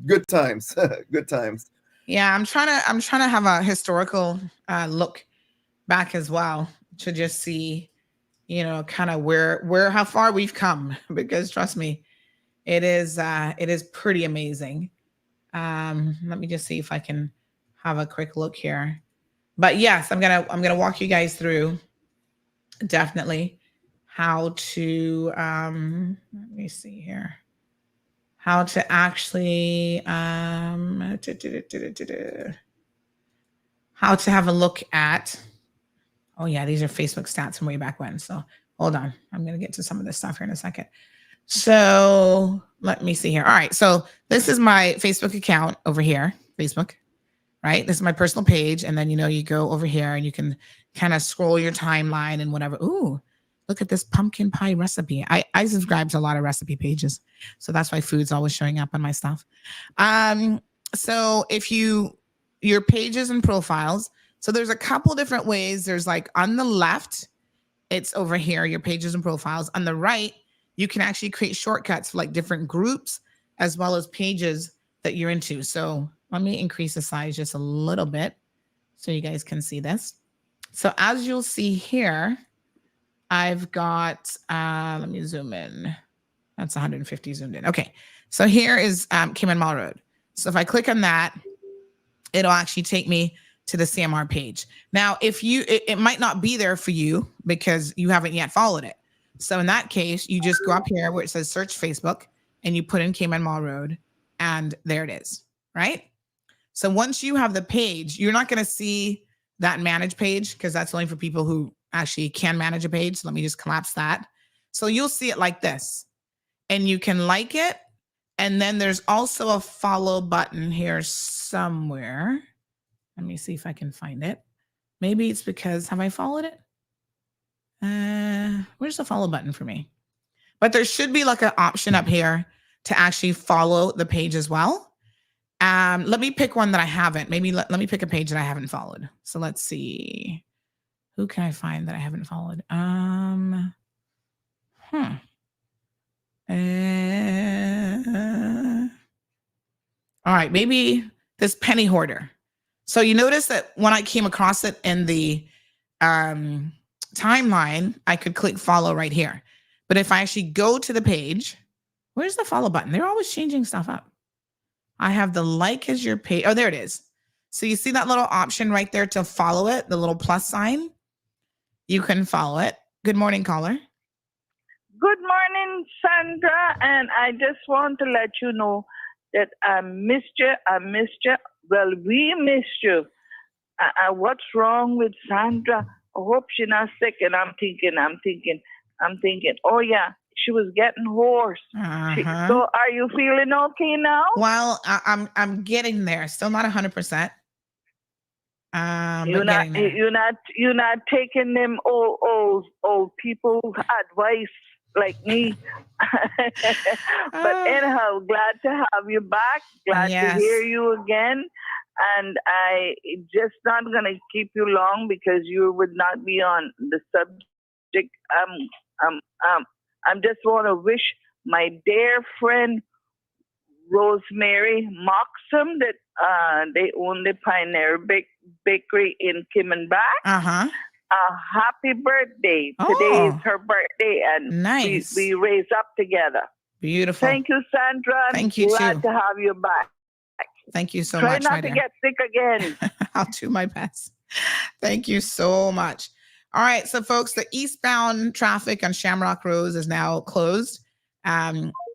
Good times. Good times. Yeah, I'm trying to have a historical look back as well to just see, kind of how far we've come, because trust me, it is pretty amazing. Let me just see if I can have a quick look here. But yes, I'm gonna walk you guys through definitely how to let me see here. How to actually how to have a look at, oh yeah, these are Facebook stats from way back when. So hold on. I'm gonna get to some of this stuff here in a second. So let me see here. All right. So this is my Facebook account over here, Facebook, right? This is my personal page. And then, you go over here and you can kind of scroll your timeline and whatever. Ooh, look at this pumpkin pie recipe. I subscribe to a lot of recipe pages. So that's why food's always showing up on my stuff. So if your pages and profiles, so there's a couple different ways. There's like on the left, it's over here, your pages and profiles. On the right, you can actually create shortcuts for like different groups as well as pages that you're into. So let me increase the size just a little bit so you guys can see this. So as you'll see here, I've got, let me zoom in. That's 150 zoomed in. Okay. So here is Cayman Mall Road. So if I click on that, it'll actually take me to the CMR page. Now, if it might not be there for you because you haven't yet followed it. So in that case, you just go up here where it says search Facebook and you put in Cayman Mall Road and there it is, right? So once you have the page, you're not going to see that manage page because that's only for people who actually can manage a page. So let me just collapse that. So you'll see it like this and you can like it. And then there's also a follow button here somewhere. Let me see if I can find it. Maybe it's because, have I followed it? Where's the follow button for me? But there should be like an option up here to actually follow the page as well. Let me pick one that I haven't. Maybe let me pick a page that I haven't followed. So let's see. Who can I find that I haven't followed? All right, maybe this penny hoarder. So you notice that when I came across it in the timeline, I could click follow right here. But if I actually go to the page, where's the follow button? They're always changing stuff up. I have the like as your page. Oh, there it is. So you see that little option right there to follow it, the little plus sign? You can follow it. Good morning, caller. Good morning, Sandra. And I just want to let you know that I missed you. Well, we missed you. What's wrong with Sandra? I hope she's not sick. And I'm thinking, oh yeah, she was getting hoarse. So are you feeling okay now? Well, I'm getting there. Still not 100%. You're not taking them old people's advice like me. But anyhow, glad to have you back. Glad to hear you again. And I just not gonna keep you long because you would not be on the subject. I'm just want to wish my dear friend Rosemary Moxham that they own the Pioneer Bakery in Kimmenbach. Happy birthday. Today is her birthday and nice. we raise up together. Beautiful. Thank you, Sandra. Thank you Glad too. to have you back. Thank you so Try much. not to get sick again. I'll do my best. Thank you so much. All right. So folks, the eastbound traffic on Shamrock Road is now closed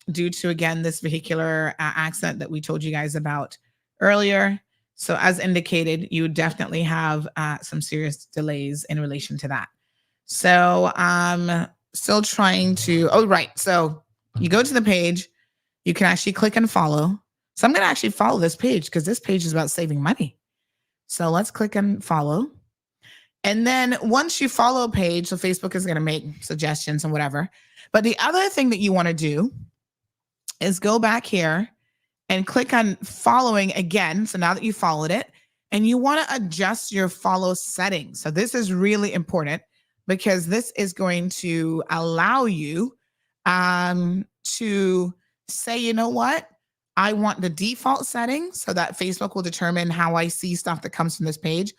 due to, again, this vehicular accident that we told you guys about earlier. So as indicated, you definitely have some serious delays in relation to that. So I'm still trying to, oh, right. So you go to the page, you can actually click and follow. So I'm going to actually follow this page because this page is about saving money. So let's click and follow. And then once you follow a page, so Facebook is going to make suggestions and whatever. But the other thing that you want to do is go back here and click on following again. So now that you followed it, and you want to adjust your follow settings. So this is really important because this is going to allow you to say, you know what? I want the default setting so that Facebook will determine how I see stuff that comes from this page,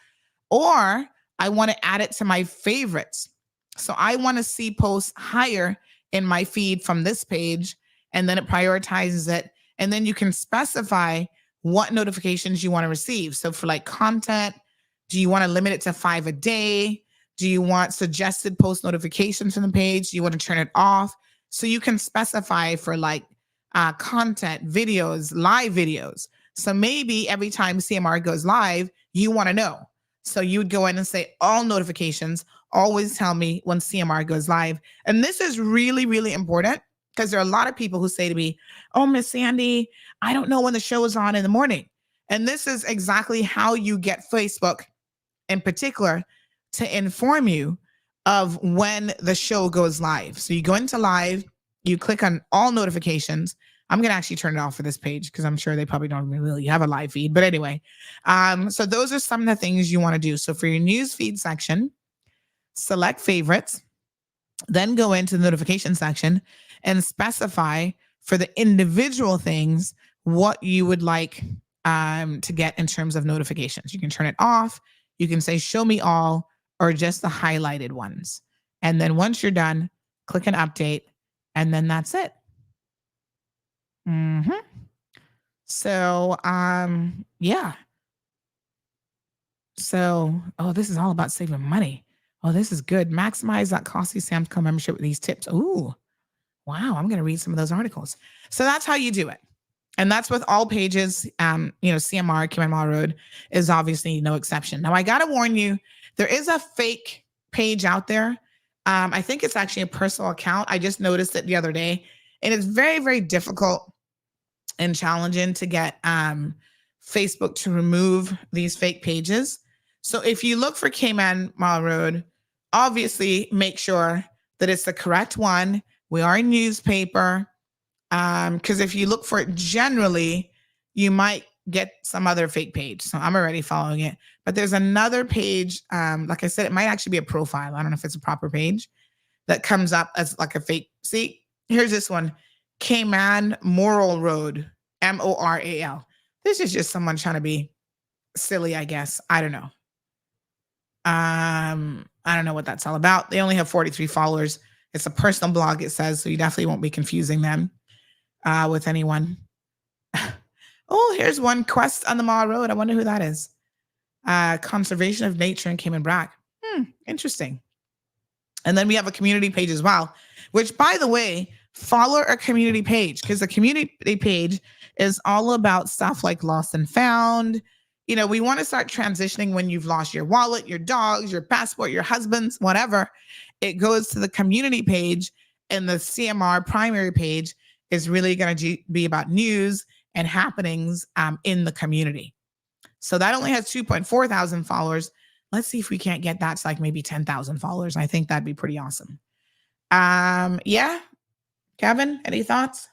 or I want to add it to my favorites. So I want to see posts higher in my feed from this page, and then it prioritizes it. And then you can specify what notifications you want to receive. So for like content, do you want to limit it to 5 a day? Do you want suggested post notifications from the page? Do you want to turn it off? So you can specify for like content, videos, live videos. So maybe every time CMR goes live, you want to know. So you would go in and say all notifications, always tell me when CMR goes live. And this is really, really important because there are a lot of people who say to me, oh, Miss Sandy, I don't know when the show is on in the morning. And this is exactly how you get Facebook in particular to inform you of when the show goes live. So you go into live, you click on all notifications. I'm going to actually turn it off for this page because I'm sure they probably don't really have a live feed. But anyway, so those are some of the things you want to do. So for your news feed section, select favorites, then go into the notification section and specify for the individual things what you would like to get in terms of notifications. You can turn it off. You can say, show me all, or just the highlighted ones. And then once you're done, click an update, and then that's it. So, yeah. So, oh, this is all about saving money. Oh, this is good. Maximize that costly Samco membership with these tips. Ooh, wow. I'm going to read some of those articles. So that's how you do it. And that's with all pages. CMR, Kim and Mall Road is obviously no exception. Now, I got to warn you, there is a fake page out there. I think it's actually a personal account. I just noticed it the other day. And it's very, very difficult and challenging to get Facebook to remove these fake pages. So if you look for Cayman Mall Road, obviously make sure that it's the correct one. We are a newspaper. Because if you look for it generally, you might get some other fake page. So I'm already following it. But there's another page. Like I said, it might actually be a profile. I don't know if it's a proper page that comes up as like a fake. See, here's this one. Cayman Moral Road, Moral. This is just someone trying to be silly, I guess. I don't know. I don't know what that's all about. They only have 43 followers. It's a personal blog, it says, so you definitely won't be confusing them with anyone. Oh, here's one. Quest on the Mall Road. I wonder who that is. Conservation of Nature in Cayman Brac. Interesting. And then we have a community page as well, which, by the way, follow our community page, because the community page is all about stuff like lost and found. You know, we want to start transitioning when you've lost your wallet, your dogs, your passport, your husband's, whatever. It goes to the community page, and the CMR primary page is really going to be about news and happenings in the community. So that only has 2.4 thousand followers. Let's see if we can't get that to like maybe 10,000 followers. I think that'd be pretty awesome. Yeah. Kevin, any thoughts?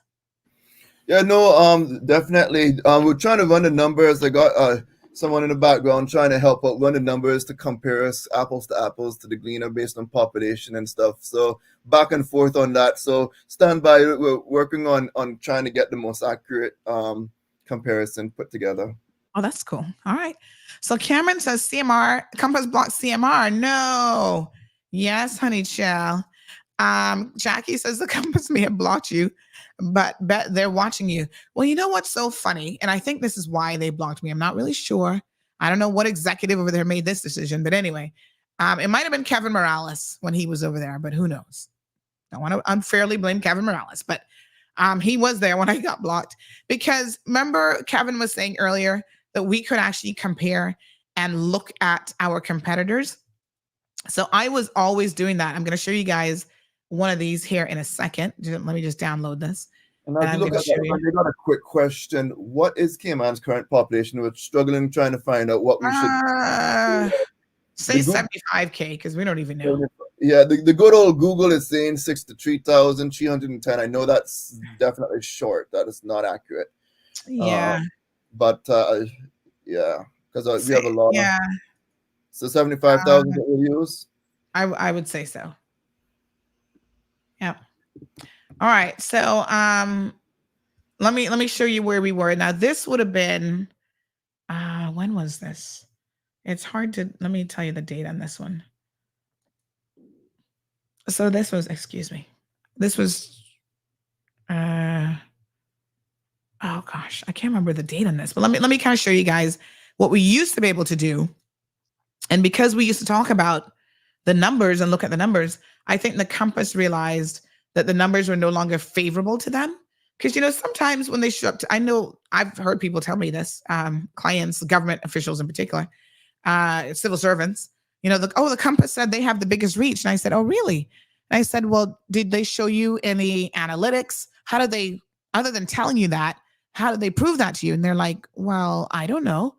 Yeah, no, definitely. We're trying to run the numbers. I got someone in the background trying to help out run the numbers to compare us apples to apples to the Gleaner based on population and stuff. So back and forth on that. So stand by. We're working on trying to get the most accurate comparison put together. Oh, that's cool. All right. So Cameron says CMR, Compass blocked CMR. No. Yes, honey child. Jackie says the Compass may have blocked you, but bet they're watching you. Well, you know what's so funny? And I think this is why they blocked me. I'm not really sure. I don't know what executive over there made this decision, but anyway, it might have been Kevin Morales when he was over there, but who knows? I don't want to unfairly blame Kevin Morales, but he was there when I got blocked, because remember Kevin was saying earlier that we could actually compare and look at our competitors. So I was always doing that. I'm going to show you guys one of these here in a second. Let me just download this. And I look at that, I got a quick question. What is Cayman's current population? We're struggling trying to find out what we should say 75K, because we don't even know. Yeah, the good old Google is saying 63,310. I know that's definitely short. That is not accurate. Yeah. But yeah, because we have a lot. Yeah. So 75,000 that we use. I would say so. Yeah. All right. So let me show you where we were. Now this would have been when was this? It's hard to, let me tell you the date on this one. So this was, excuse me. This was oh gosh, I can't remember the date on this, but let me kind of show you guys what we used to be able to do. And because we used to talk about the numbers and look at the numbers, I think the Compass realized that the numbers were no longer favorable to them. Because, you know, sometimes when they show up, I know I've heard people tell me this, clients, government officials in particular, civil servants, you know, the Compass said they have the biggest reach. And I said, oh, really? And I said, well, did they show you any analytics? How did they, other than telling you that, how did they prove that to you? And they're like, well, I don't know.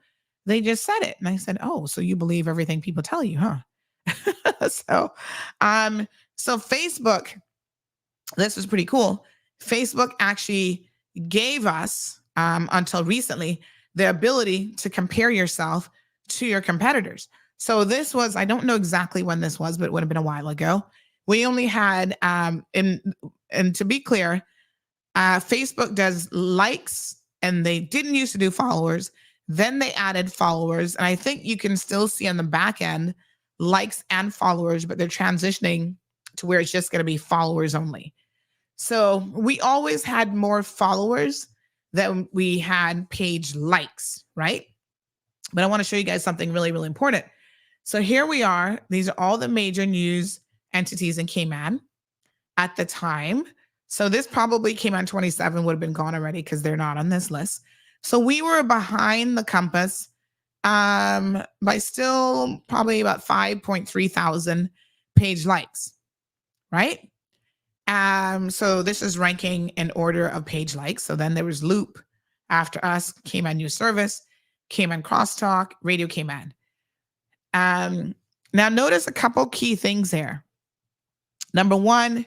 They just said it. And I said, oh, so you believe everything people tell you, huh? So Facebook, this was pretty cool. Facebook actually gave us, until recently, the ability to compare yourself to your competitors. So this was, I don't know exactly when this was, but it would have been a while ago. We only had, and to be clear, Facebook does likes, and they didn't used to do followers. Then they added followers. And I think you can still see on the back end likes and followers, but they're transitioning to where it's just going to be followers only. So we always had more followers than we had page likes, right? But I want to show you guys something really, really important. So here we are. These are all the major news entities in Cayman at the time. So this probably Cayman 27 would have been gone already because they're not on this list. So we were behind the Compass by still probably about 5.3 thousand page likes, right? So this is ranking in order of page likes. So then there was Loop after us, Cayman News Service, Cayman Crosstalk, Radio Cayman. Now notice a couple key things there. Number one,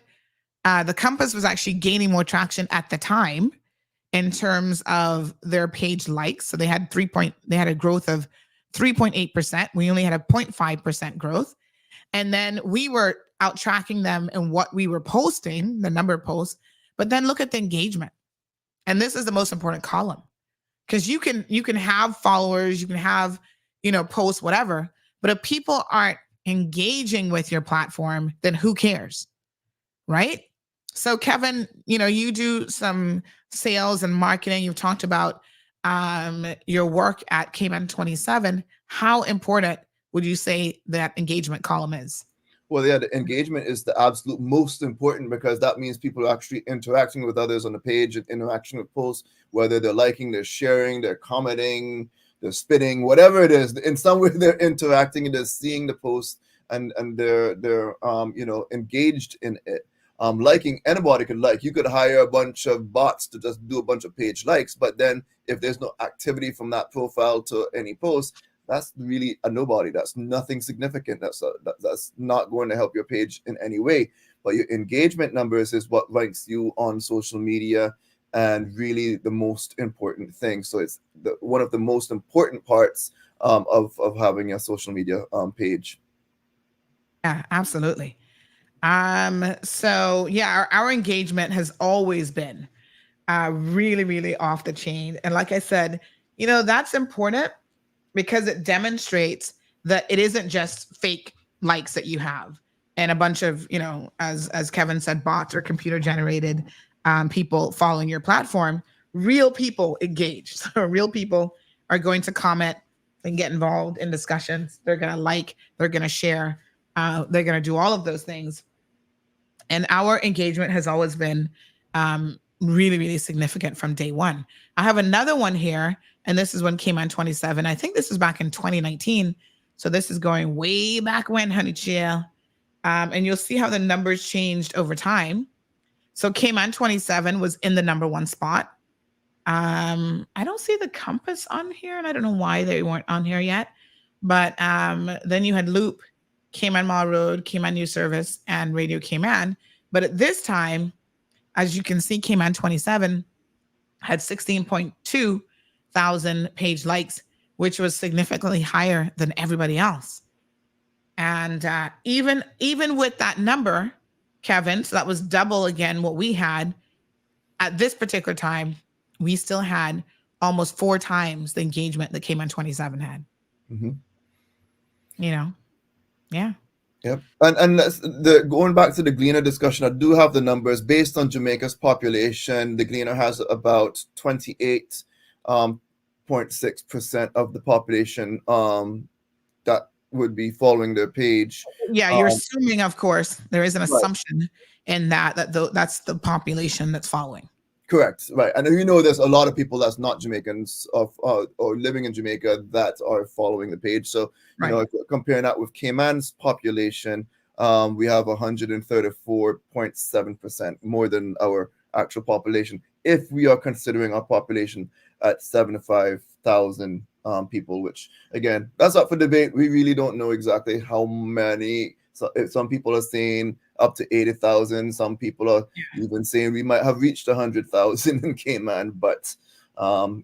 the Compass was actually gaining more traction at the time in terms of their page likes. So they had a growth of 3.8%. We only had a 0.5% growth. And then we were out tracking them in what we were posting, the number of posts, but then look at the engagement. And this is the most important column, because you can have followers, you can have, posts, whatever, but if people aren't engaging with your platform, then who cares? Right? So Kevin, you do some sales and marketing. You've talked about your work at Cayman 27. How important would you say that engagement column is? Well, yeah, the engagement is the absolute most important, because that means people are actually interacting with others on the page and interaction with posts, whether they're liking, they're sharing, they're commenting, they're spitting, whatever it is. In some way, they're interacting and they're seeing the post and they're engaged in it. Liking, anybody could like. You could hire a bunch of bots to just do a bunch of page likes, but then if there's no activity from that profile to any post, that's really a nobody. That's nothing significant. That's not going to help your page in any way. But your engagement numbers is what ranks you on social media, and really the most important thing. So it's one of the most important parts of having a social media page. Yeah, absolutely. So yeah, our engagement has always been really, really off the chain. And like I said, that's important, because it demonstrates that it isn't just fake likes that you have and a bunch of, as Kevin said, bots or computer generated people following your platform. Real people engage. So real people are going to comment and get involved in discussions. They're going to like, they're going to share, they're going to do all of those things. And our engagement has always been really, really significant from day one. I have another one here, and this is when Cayman 27. I think this is back in 2019. So this is going way back when, honey chill. And you'll see how the numbers changed over time. So Cayman 27 was in the number one spot. I don't see the Compass on here, and I don't know why they weren't on here yet. But then you had Loop, Cayman Mall Road, Cayman News Service, and Radio Cayman. But at this time, as you can see, Cayman 27 had 16.2 thousand page likes, which was significantly higher than everybody else. And even with that number, Kevin, so that was double again what we had at this particular time. we still had almost 4 times the engagement that Cayman 27 had. Mm-hmm. You know, yeah. Yep. And going back to the Gleaner discussion, I do have the numbers based on Jamaica's population. The Gleaner has about 28.6% of the population that would be following their page. Yeah, you're assuming, of course, there is an Right. assumption in that's the population that's following. Correct, right. And you know, there's a lot of people that's not Jamaicans or living in Jamaica that are following the page. So, you know, if you're comparing that with Cayman's population, we have 134.7% more than our actual population, if we are considering our population at 75,000 people, which, again, that's up for debate. We really don't know exactly how many. So some people are saying up to 80,000. Some people are even saying we might have reached 100,000 in Cayman. But,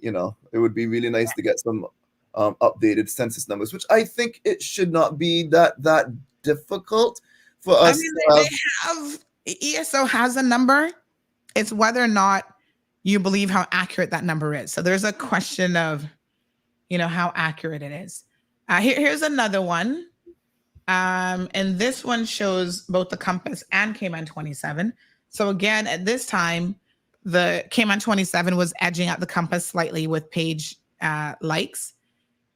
you know, it would be really nice to get some updated census numbers, which I think it should not be that difficult for us. They have ESO has a number. It's whether or not you believe how accurate that number is. So there's a question of, you know, how accurate it is. Here's another one. And this one shows both the Compass and Cayman 27. So again, at this time, the Cayman 27 was edging out the Compass slightly with page likes.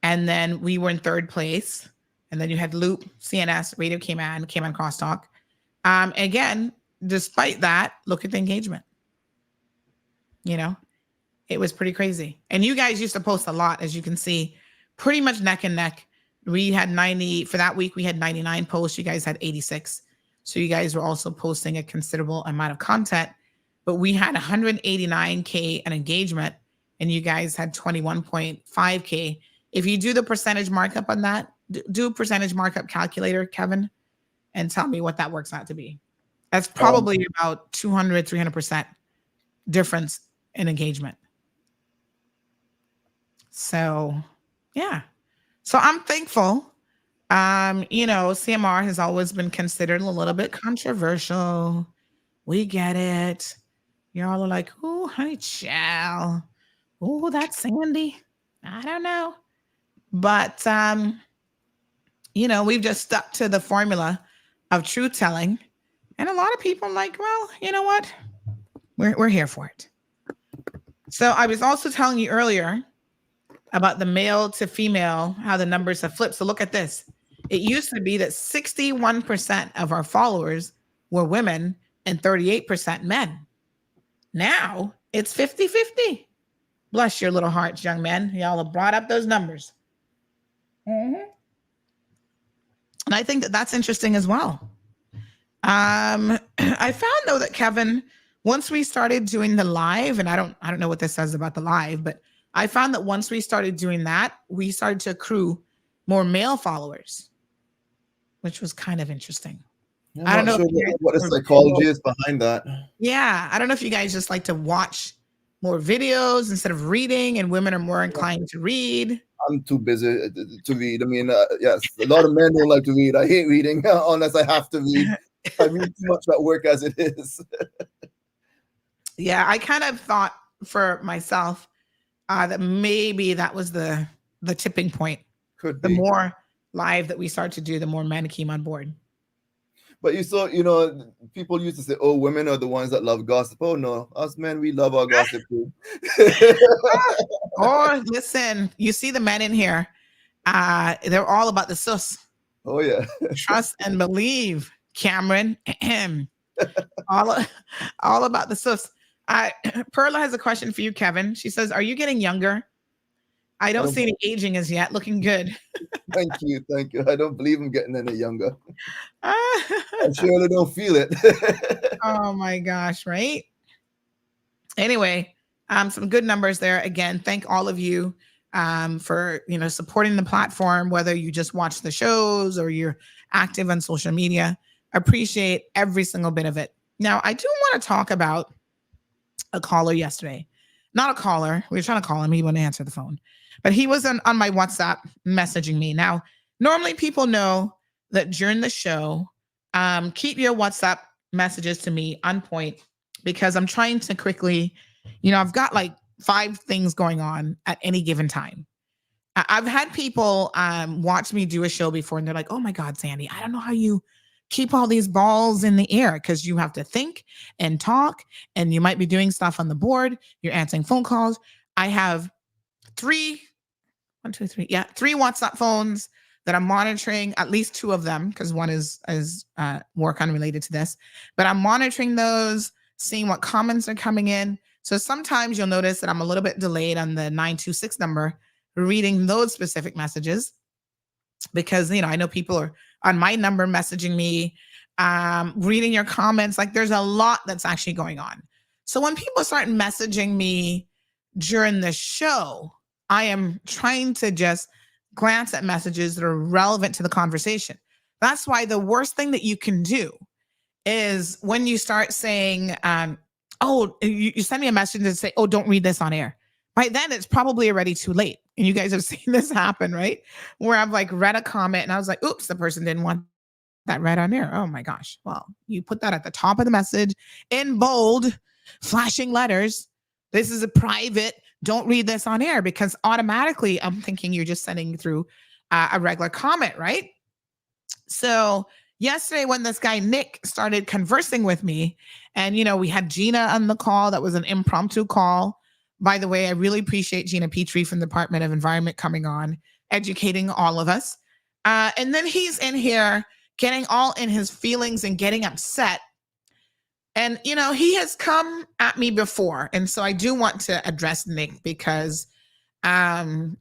And then we were in 3rd place. And then you had Loop, CNS, Radio Cayman, Cayman Crosstalk. Again, despite that, look at the engagement. You know, it was pretty crazy. And you guys used to post a lot, as you can see, pretty much neck and neck. We had 90 for that week. We had 99 posts. You guys had 86. So you guys were also posting a considerable amount of content, but we had 189K an engagement and you guys had 21.5K. If you do the percentage markup on that, do a percentage markup calculator, Kevin, and tell me what that works out to be. That's probably about 200, 300% difference in engagement. So, yeah. So I'm thankful. You know, CMR has always been considered a little bit controversial. We get it. Y'all are like, oh, honey child. Oh, that's Sandy. I don't know. But, you know, we've just stuck to the formula of truth telling. And a lot of people are like, well, you know what? We're here for it. So I was also telling you earlier about the male to female, how the numbers have flipped. So look at this. It used to be that 61% of our followers were women and 38% men. Now it's 50-50. Bless your little hearts, young men. Y'all have brought up those numbers. Mm-hmm. And I think that that's interesting as well. I found though that Kevin, once we started doing the live, and I don't know what this says about the live, but I found that once we started doing that, we started to accrue more male followers, which was kind of interesting. I don't know what the psychology is behind that. Yeah, I don't know if you guys just like to watch more videos instead of reading, and women are more inclined to read. I'm too busy to read. I mean, yes, a lot of men don't like to read. I hate reading unless I have to read. I read too much at work as it is. Yeah, I kind of thought for myself that maybe that was the tipping point. Could be. The more live that we start to do, the more men came on board. But you saw, you know, people used to say, oh, women are the ones that love gossip. Oh, no, us men, we love our gossip too. Or listen, you see the men in here. They're all about the sus. Oh, yeah. Trust and believe, Cameron. all about the sus. Perla has a question for you, Kevin. She says, are you getting younger? I don't see any aging as yet. Looking good. Thank you. I don't believe I'm getting any younger. I surely don't feel it. Oh my gosh, right? Anyway, some good numbers there. Again, thank all of you for supporting the platform, whether you just watch the shows or you're active on social media. Appreciate every single bit of it. Now, I do want to talk about a caller yesterday. Not a caller. We were trying to call him. He wouldn't answer the phone. But he was on my WhatsApp messaging me. Now, normally people know that during the show, keep your WhatsApp messages to me on point because I'm trying to quickly, I've got like 5 things going on at any given time. I've had people watch me do a show before and they're like, oh my God, Sandy, I don't know how you keep all these balls in the air, because you have to think and talk and you might be doing stuff on the board. You're answering phone calls. I have 3 WhatsApp phones that I'm monitoring, at least 2 of them, because one is work unrelated to this, but I'm monitoring those, seeing what comments are coming in. So sometimes you'll notice that I'm a little bit delayed on the 926 number, reading those specific messages, because, I know people are on my number messaging me, reading your comments. Like, there's a lot that's actually going on. So when people start messaging me during the show, I am trying to just glance at messages that are relevant to the conversation. That's why the worst thing that you can do is when you start saying, you send me a message and say, oh, don't read this on air. By then, it's probably already too late. And you guys have seen this happen, right? Where I've read a comment and I was like, oops, the person didn't want that read on air. Oh my gosh. Well, you put that at the top of the message in bold, flashing letters. This is a private, don't read this on air, because automatically I'm thinking you're just sending through a regular comment, right? So yesterday when this guy, Nick, started conversing with me, and, we had Gina on the call, that was an impromptu call. By the way, I really appreciate Gina Petrie from the Department of Environment coming on, educating all of us. And then he's in here getting all in his feelings and getting upset. And, he has come at me before. And so I do want to address Nick, because I,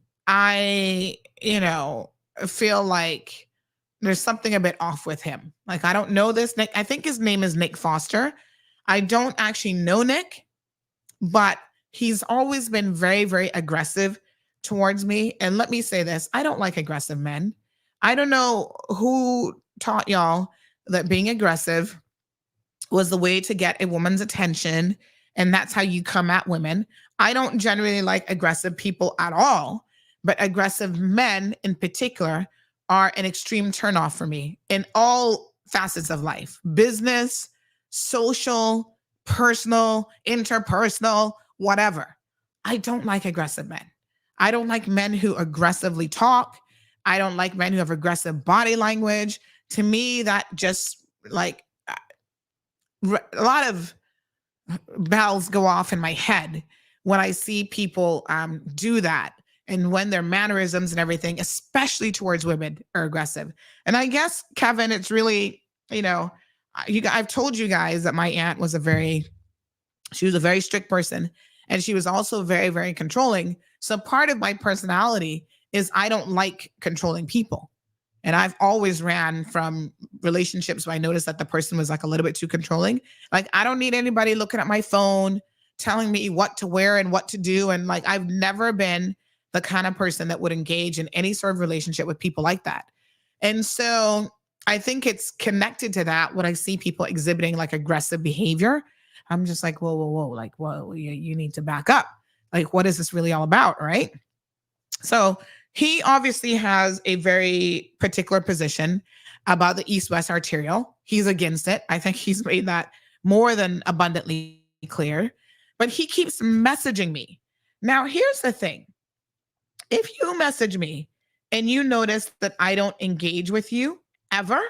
feel like there's something a bit off with him. Like, I don't know this Nick. I think his name is Nick Foster. I don't actually know Nick, but he's always been very, very aggressive towards me. And let me say this, I don't like aggressive men. I don't know who taught y'all that being aggressive was the way to get a woman's attention, and that's how you come at women. I don't generally like aggressive people at all, but aggressive men in particular are an extreme turnoff for me in all facets of life: business, social, personal, interpersonal, whatever. I don't like aggressive men. I don't like men who aggressively talk. I don't like men who have aggressive body language. To me, that just a lot of bells go off in my head when I see people do that, and when their mannerisms and everything, especially towards women, are aggressive. And I guess, Kevin, it's really, I've told you guys that my aunt was she was a very strict person, and she was also very, very controlling. So part of my personality is I don't like controlling people. And I've always ran from relationships where I noticed that the person was a little bit too controlling. I don't need anybody looking at my phone, telling me what to wear and what to do. And I've never been the kind of person that would engage in any sort of relationship with people like that. And so I think it's connected to that when I see people exhibiting aggressive behavior. I'm just like, whoa, you need to back up. What is this really all about, right? So he obviously has a very particular position about the East-West Arterial. He's against it. I think he's made that more than abundantly clear. But he keeps messaging me. Now, here's the thing. If you message me and you notice that I don't engage with you ever,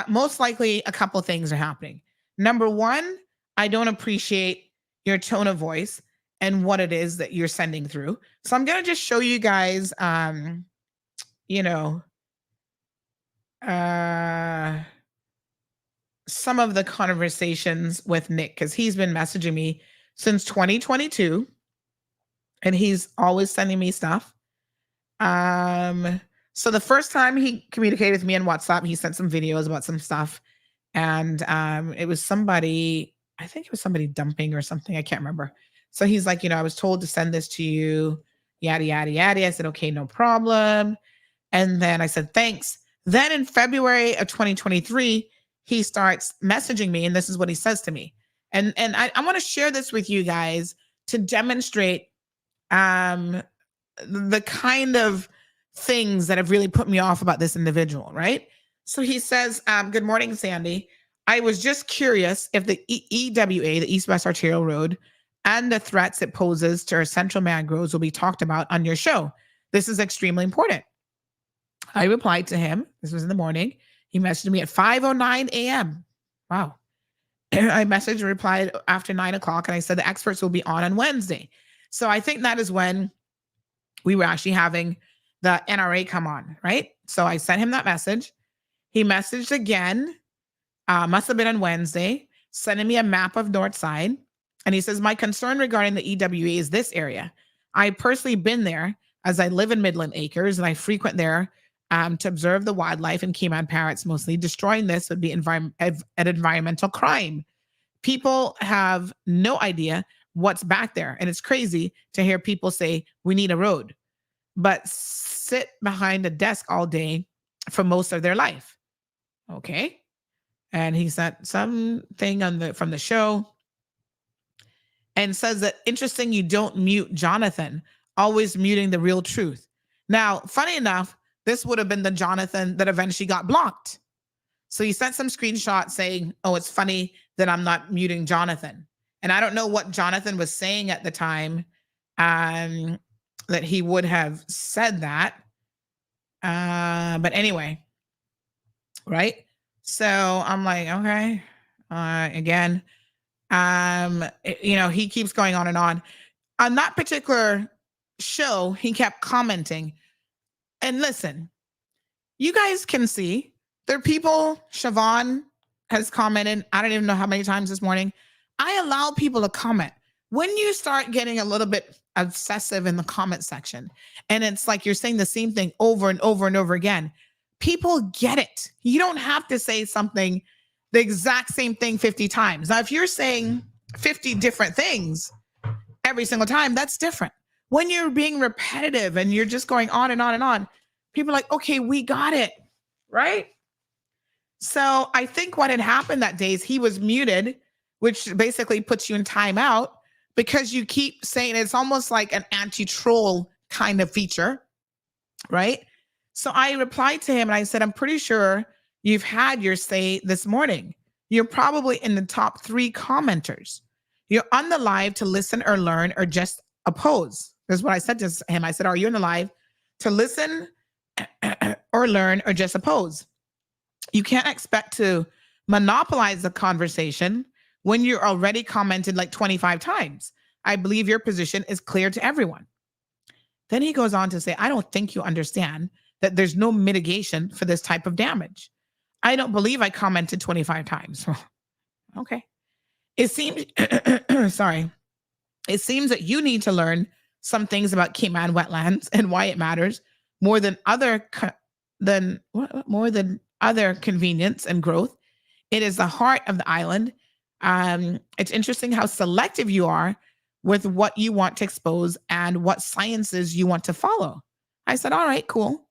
most likely a couple of things are happening. Number one, I don't appreciate your tone of voice and what it is that you're sending through. So I'm going to just show you guys, some of the conversations with Nick, because he's been messaging me since 2022, and he's always sending me stuff. So the first time he communicated with me on WhatsApp, he sent some videos about some stuff, and it was somebody, I think it was somebody dumping or something. I can't remember. So he's like, I was told to send this to you, yada, yada, yada. I said, okay, no problem. And then I said, thanks. Then in February of 2023, he starts messaging me, and this is what he says to me. And I want to share this with you guys to demonstrate the kind of things that have really put me off about this individual, right? So he says, good morning, Sandy. I was just curious if the EWA, the East-West Arterial Road, and the threats it poses to our central mangroves will be talked about on your show. This is extremely important. I replied to him. This was in the morning. He messaged me at 5:09 a.m. Wow. I messaged and replied after 9 o'clock, and I said the experts will be on Wednesday. So I think that is when we were actually having the NRA come on, right? So I sent him that message. He messaged again, must have been on Wednesday, sending me a map of Northside. And he says, my concern regarding the EWA is this area. I personally been there as I live in Midland Acres, and I frequent there to observe the wildlife and Cayman parrots mostly. Destroying this would be an environmental crime. People have no idea what's back there. And it's crazy to hear people say, we need a road, but sit behind a desk all day for most of their life. Okay. And he sent something from the show and says that interesting, you don't mute Jonathan, always muting the real truth. Now, funny enough, this would have been the Jonathan that eventually got blocked. So he sent some screenshots saying, oh, it's funny that I'm not muting Jonathan. And I don't know what Jonathan was saying at the time that he would have said that. But anyway, right? So I'm like, okay. Again, he keeps going on and on. On that particular show, he kept commenting. And listen, you guys can see there are people, Siobhan has commented, I don't even know how many times this morning. I allow people to comment. When you start getting a little bit obsessive in the comment section, and it's like you're saying the same thing over and over and over again, people get it. You don't have to say something, the exact same thing 50 times. Now, if you're saying 50 different things every single time, that's different. When you're being repetitive and you're just going on and on and on, people are like, okay, we got it, right? So I think what had happened that day is he was muted, which basically puts you in timeout because you keep saying it's almost like an anti-troll kind of feature, right? So I replied to him and I said, I'm pretty sure you've had your say this morning. You're probably in the top 3 commenters. You're on the live to listen or learn or just oppose. That's what I said to him. I said, are you in the live to listen or learn or just oppose? You can't expect to monopolize the conversation when you're already commented like 25 times. I believe your position is clear to everyone. Then he goes on to say, I don't think you understand that there's no mitigation for this type of damage. I don't believe I commented 25 times. Okay. It seems, sorry. It seems that you need to learn some things about Cayman wetlands and why it matters more than other convenience and growth. It is the heart of the island. It's interesting how selective you are with what you want to expose and what sciences you want to follow. I said, all right, cool.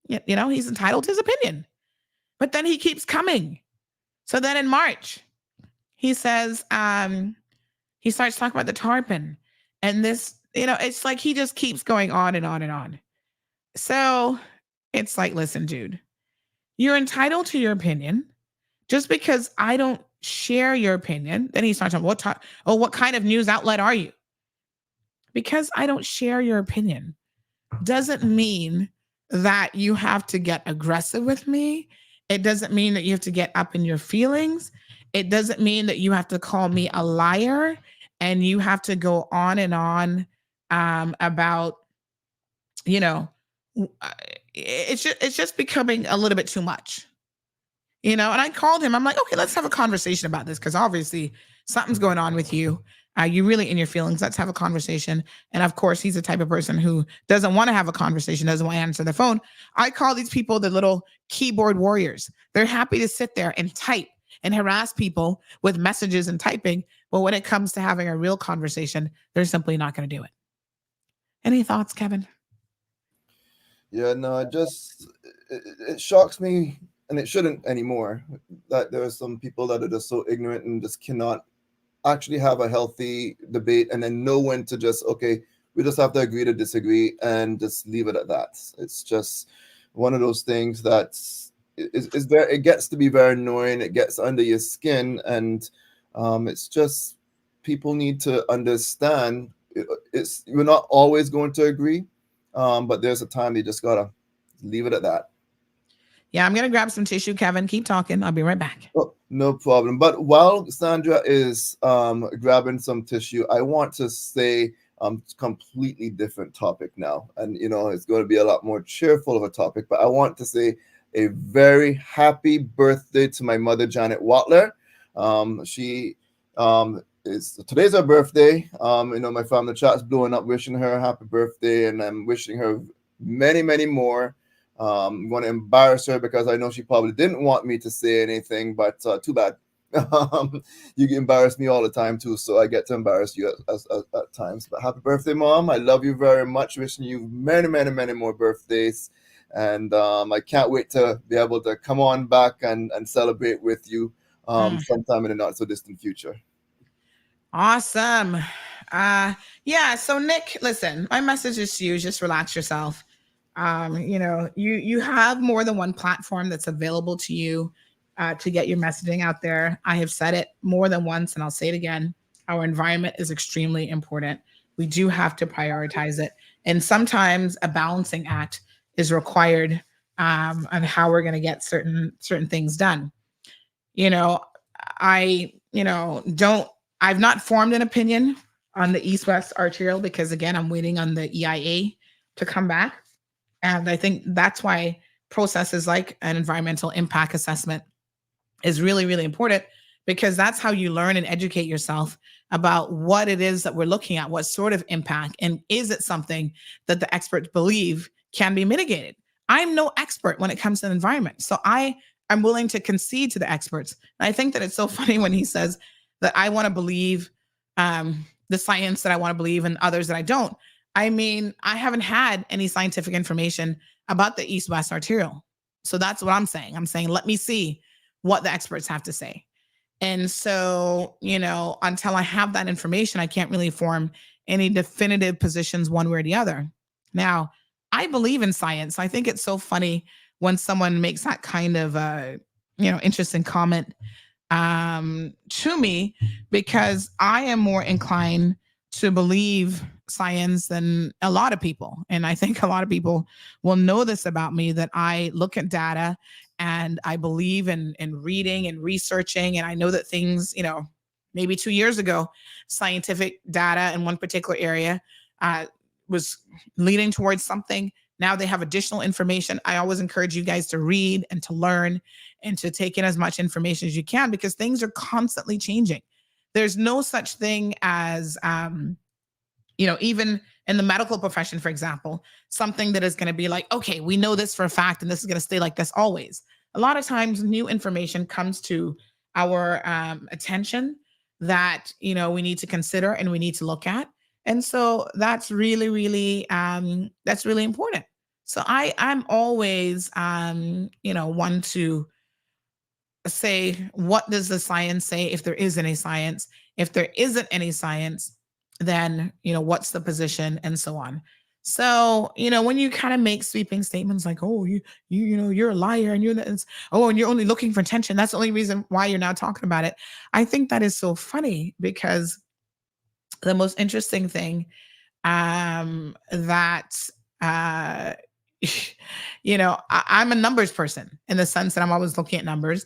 He's entitled to his opinion. But then he keeps coming. So then in March, he says, he starts talking about the tarpon. And this, it's like he just keeps going on and on and on. So it's like, listen, dude, you're entitled to your opinion. Just because I don't share your opinion, then he starts on what kind of news outlet are you? Because I don't share your opinion doesn't mean that you have to get aggressive with me. It doesn't mean that you have to get up in your feelings. It doesn't mean that you have to call me a liar and you have to go on and on about, it's just becoming a little bit too much. And I called him. I'm like, okay, let's have a conversation about this because obviously something's going on with you. You're really in your feelings. Let's have a conversation. And of course, he's the type of person who doesn't want to have a conversation, doesn't want to answer the phone. I call these people the little keyboard warriors. They're happy to sit there and type and harass people with messages and typing. But when it comes to having a real conversation, they're simply not going to do it. Any thoughts, Kevin? Yeah, no, it shocks me, and it shouldn't anymore, that there are some people that are just so ignorant and just cannot actually have a healthy debate and then know when to just, okay, we just have to agree to disagree and just leave it at that. It's just one of those things that is very, it gets to be very annoying. It gets under your skin, and it's just people need to understand it's we're not always going to agree, but there's a time you just gotta leave it at that. Yeah, I'm gonna grab some tissue, Kevin. Keep talking. I'll be right back. Oh, no problem. But while Sandra is grabbing some tissue, I want to say completely different topic now, and it's going to be a lot more cheerful of a topic. But I want to say a very happy birthday to my mother, Janet Watler. She today's her birthday. My family chat's blowing up, wishing her a happy birthday, and I'm wishing her many, many more. I'm going to embarrass her because I know she probably didn't want me to say anything, but too bad. You embarrass me all the time too, so I get to embarrass you at times. But happy birthday, Mom. I love you very much. Wishing you many, many, many more birthdays. And I can't wait to be able to come on back and celebrate with you sometime in the not so distant future. Awesome. Yeah, so Nick, listen, my message is to you, just relax yourself. You have more than one platform that's available to you to get your messaging out there. I have said it more than once, and I'll say it again. Our environment is extremely important. We do have to prioritize it. And sometimes a balancing act is required on how we're going to get certain things done. I've not formed an opinion on the East-West arterial because, again, I'm waiting on the EIA to come back. And I think that's why processes like an environmental impact assessment is really, really important, because that's how you learn and educate yourself about what it is that we're looking at, what sort of impact, and is it something that the experts believe can be mitigated. I'm no expert when it comes to the environment, so I'm willing to concede to the experts. And I think that it's so funny when he says that I want to believe the science that I want to believe and others that I don't. I mean, I haven't had any scientific information about the East-West arterial. So that's what I'm saying. I'm saying, let me see what the experts have to say. And so, until I have that information, I can't really form any definitive positions one way or the other. Now, I believe in science. I think it's so funny when someone makes that kind of, interesting comment to me, because I am more inclined to believe science than a lot of people. And I think a lot of people will know this about me, that I look at data and I believe in reading and researching. And I know that things, maybe 2 years ago, scientific data in one particular area was leading towards something. Now they have additional information. I always encourage you guys to read and to learn and to take in as much information as you can, because things are constantly changing. There's no such thing as, even in the medical profession, for example, something that is going to be like, okay, we know this for a fact, and this is going to stay like this always. A lot of times new information comes to our attention that, we need to consider and we need to look at. And so that's really, really, that's really important. So I'm always, one to say, what does the science say, if there is any science? If there isn't any science, then, what's the position, and so on. So, when you kind of make sweeping statements like, oh, you're a liar, and and you're only looking for attention, that's the only reason why you're now talking about it. I think that is so funny, because the most interesting thing that I'm a numbers person, in the sense that I'm always looking at numbers,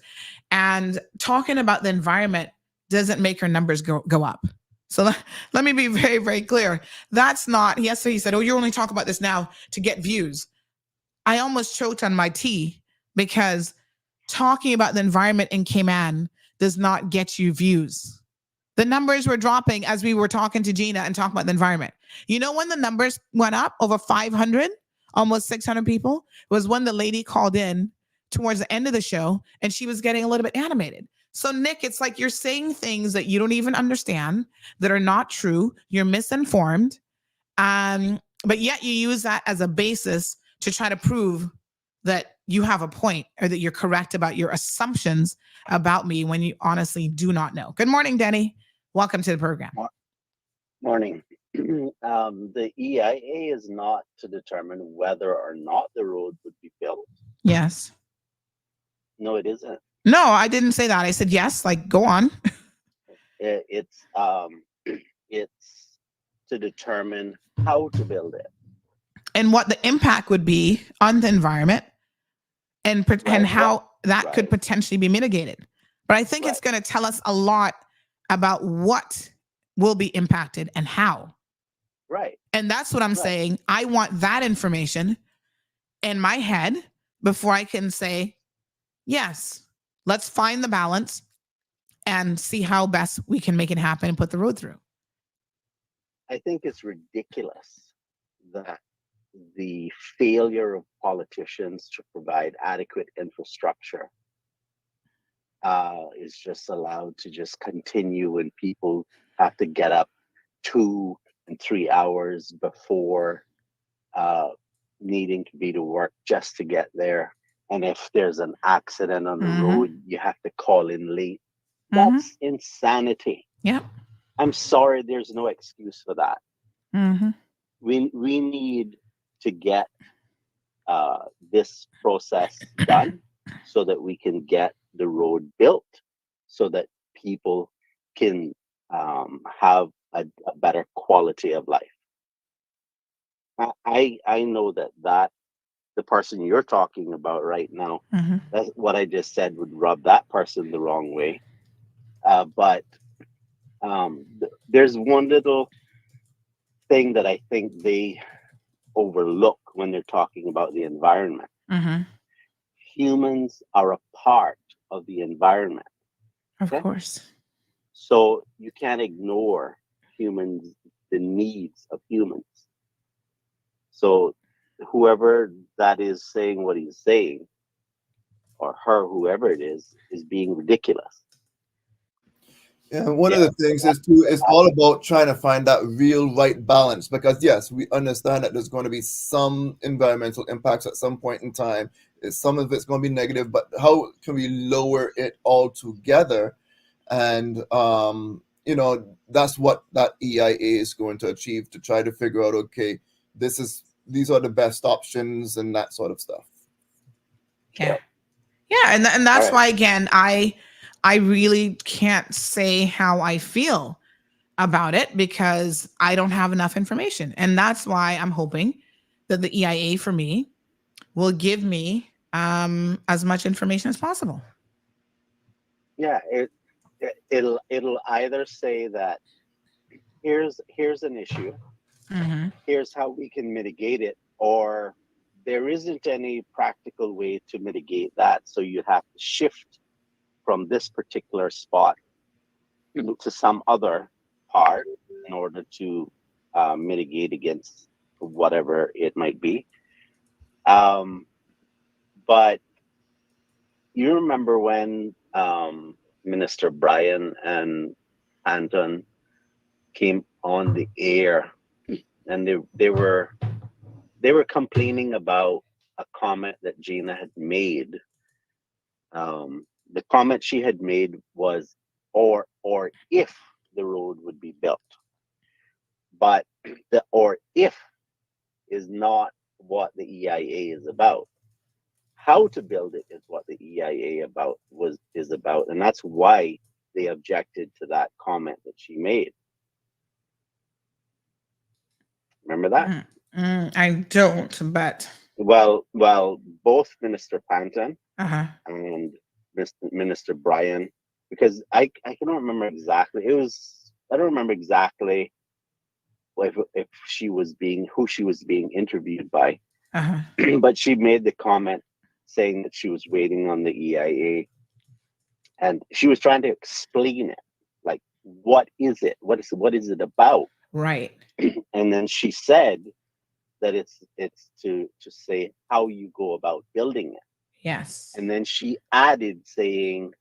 and talking about the environment doesn't make your numbers go up. So let me be very, very clear. That's not, he said, oh, you're only talking about this now to get views. I almost choked on my tea, because talking about the environment in Cayman does not get you views. The numbers were dropping as we were talking to Gina and talking about the environment. When the numbers went up over 500, almost 600 people, was when the lady called in towards the end of the show, and she was getting a little bit animated. So Nick, it's like you're saying things that you don't even understand, that are not true. You're misinformed. But yet you use that as a basis to try to prove that you have a point, or that you're correct about your assumptions about me, when you honestly do not know. Good morning, Denny. Welcome to the program. Morning. The EIA is not to determine whether or not the road would be built. Yes. No, it isn't. No, I didn't say that. I said yes. Like, go on. It's It's to determine how to build it. And what the impact would be on the environment and how that could potentially be mitigated. But I think it's going to tell us a lot about what will be impacted and how. Right. And that's what I'm saying. I want that information in my head before I can say, yes, let's find the balance and see how best we can make it happen and put the road through. I think it's ridiculous that the failure of politicians to provide adequate infrastructure is just allowed to just continue, and people have to get up 2 and 3 hours before needing to be to work just to get there. And if there's an accident on the road, you have to call in late. That's insanity. Yeah. I'm sorry, there's no excuse for that. We need to get this process done so that we can get the road built, so that people can have a better quality of life. I know that the person you're talking about right now, that's what I just said would rub that person the wrong way. But there's one little thing that I think they overlook when they're talking about the environment. Humans are a part of the environment. Of course. So you can't ignore humans, the needs of humans. So whoever that is saying what he's saying, or her, whoever it is being ridiculous. Yeah, one of the things is too, it's all about trying to find that real right balance, because yes, we understand that there's going to be some environmental impacts at some point in time. Some of it's going to be negative, but how can we lower it all together? And that's what that EIA is going to achieve, to try to figure out, okay, these are the best options and that sort of stuff. Yeah. Yeah. And that's why, again, I really can't say how I feel about it, because I don't have enough information. And that's why I'm hoping that the EIA for me will give me as much information as possible. Yeah, it'll either say that here's an issue, here's how we can mitigate it, or there isn't any practical way to mitigate that, so you have to shift from this particular spot to some other part in order to mitigate against whatever it might be. But you remember when Minister Brian and Anton came on the air, and they were complaining about a comment that Gina had made. The comment she had made was, or if the road would be built. But the or if is not what the EIA is about. How to build it is what the EIA is about, and that's why they objected to that comment that she made. Remember that? I don't, but well, both Minister Panton and Minister Brian, because I cannot remember exactly. I don't remember exactly if she was who she was being interviewed by, but she made the comment saying that she was waiting on the EIA, and she was trying to explain it, like, what is it? What is it about? Right. And then she said that it's to say how you go about building it. Yes. And then she added saying,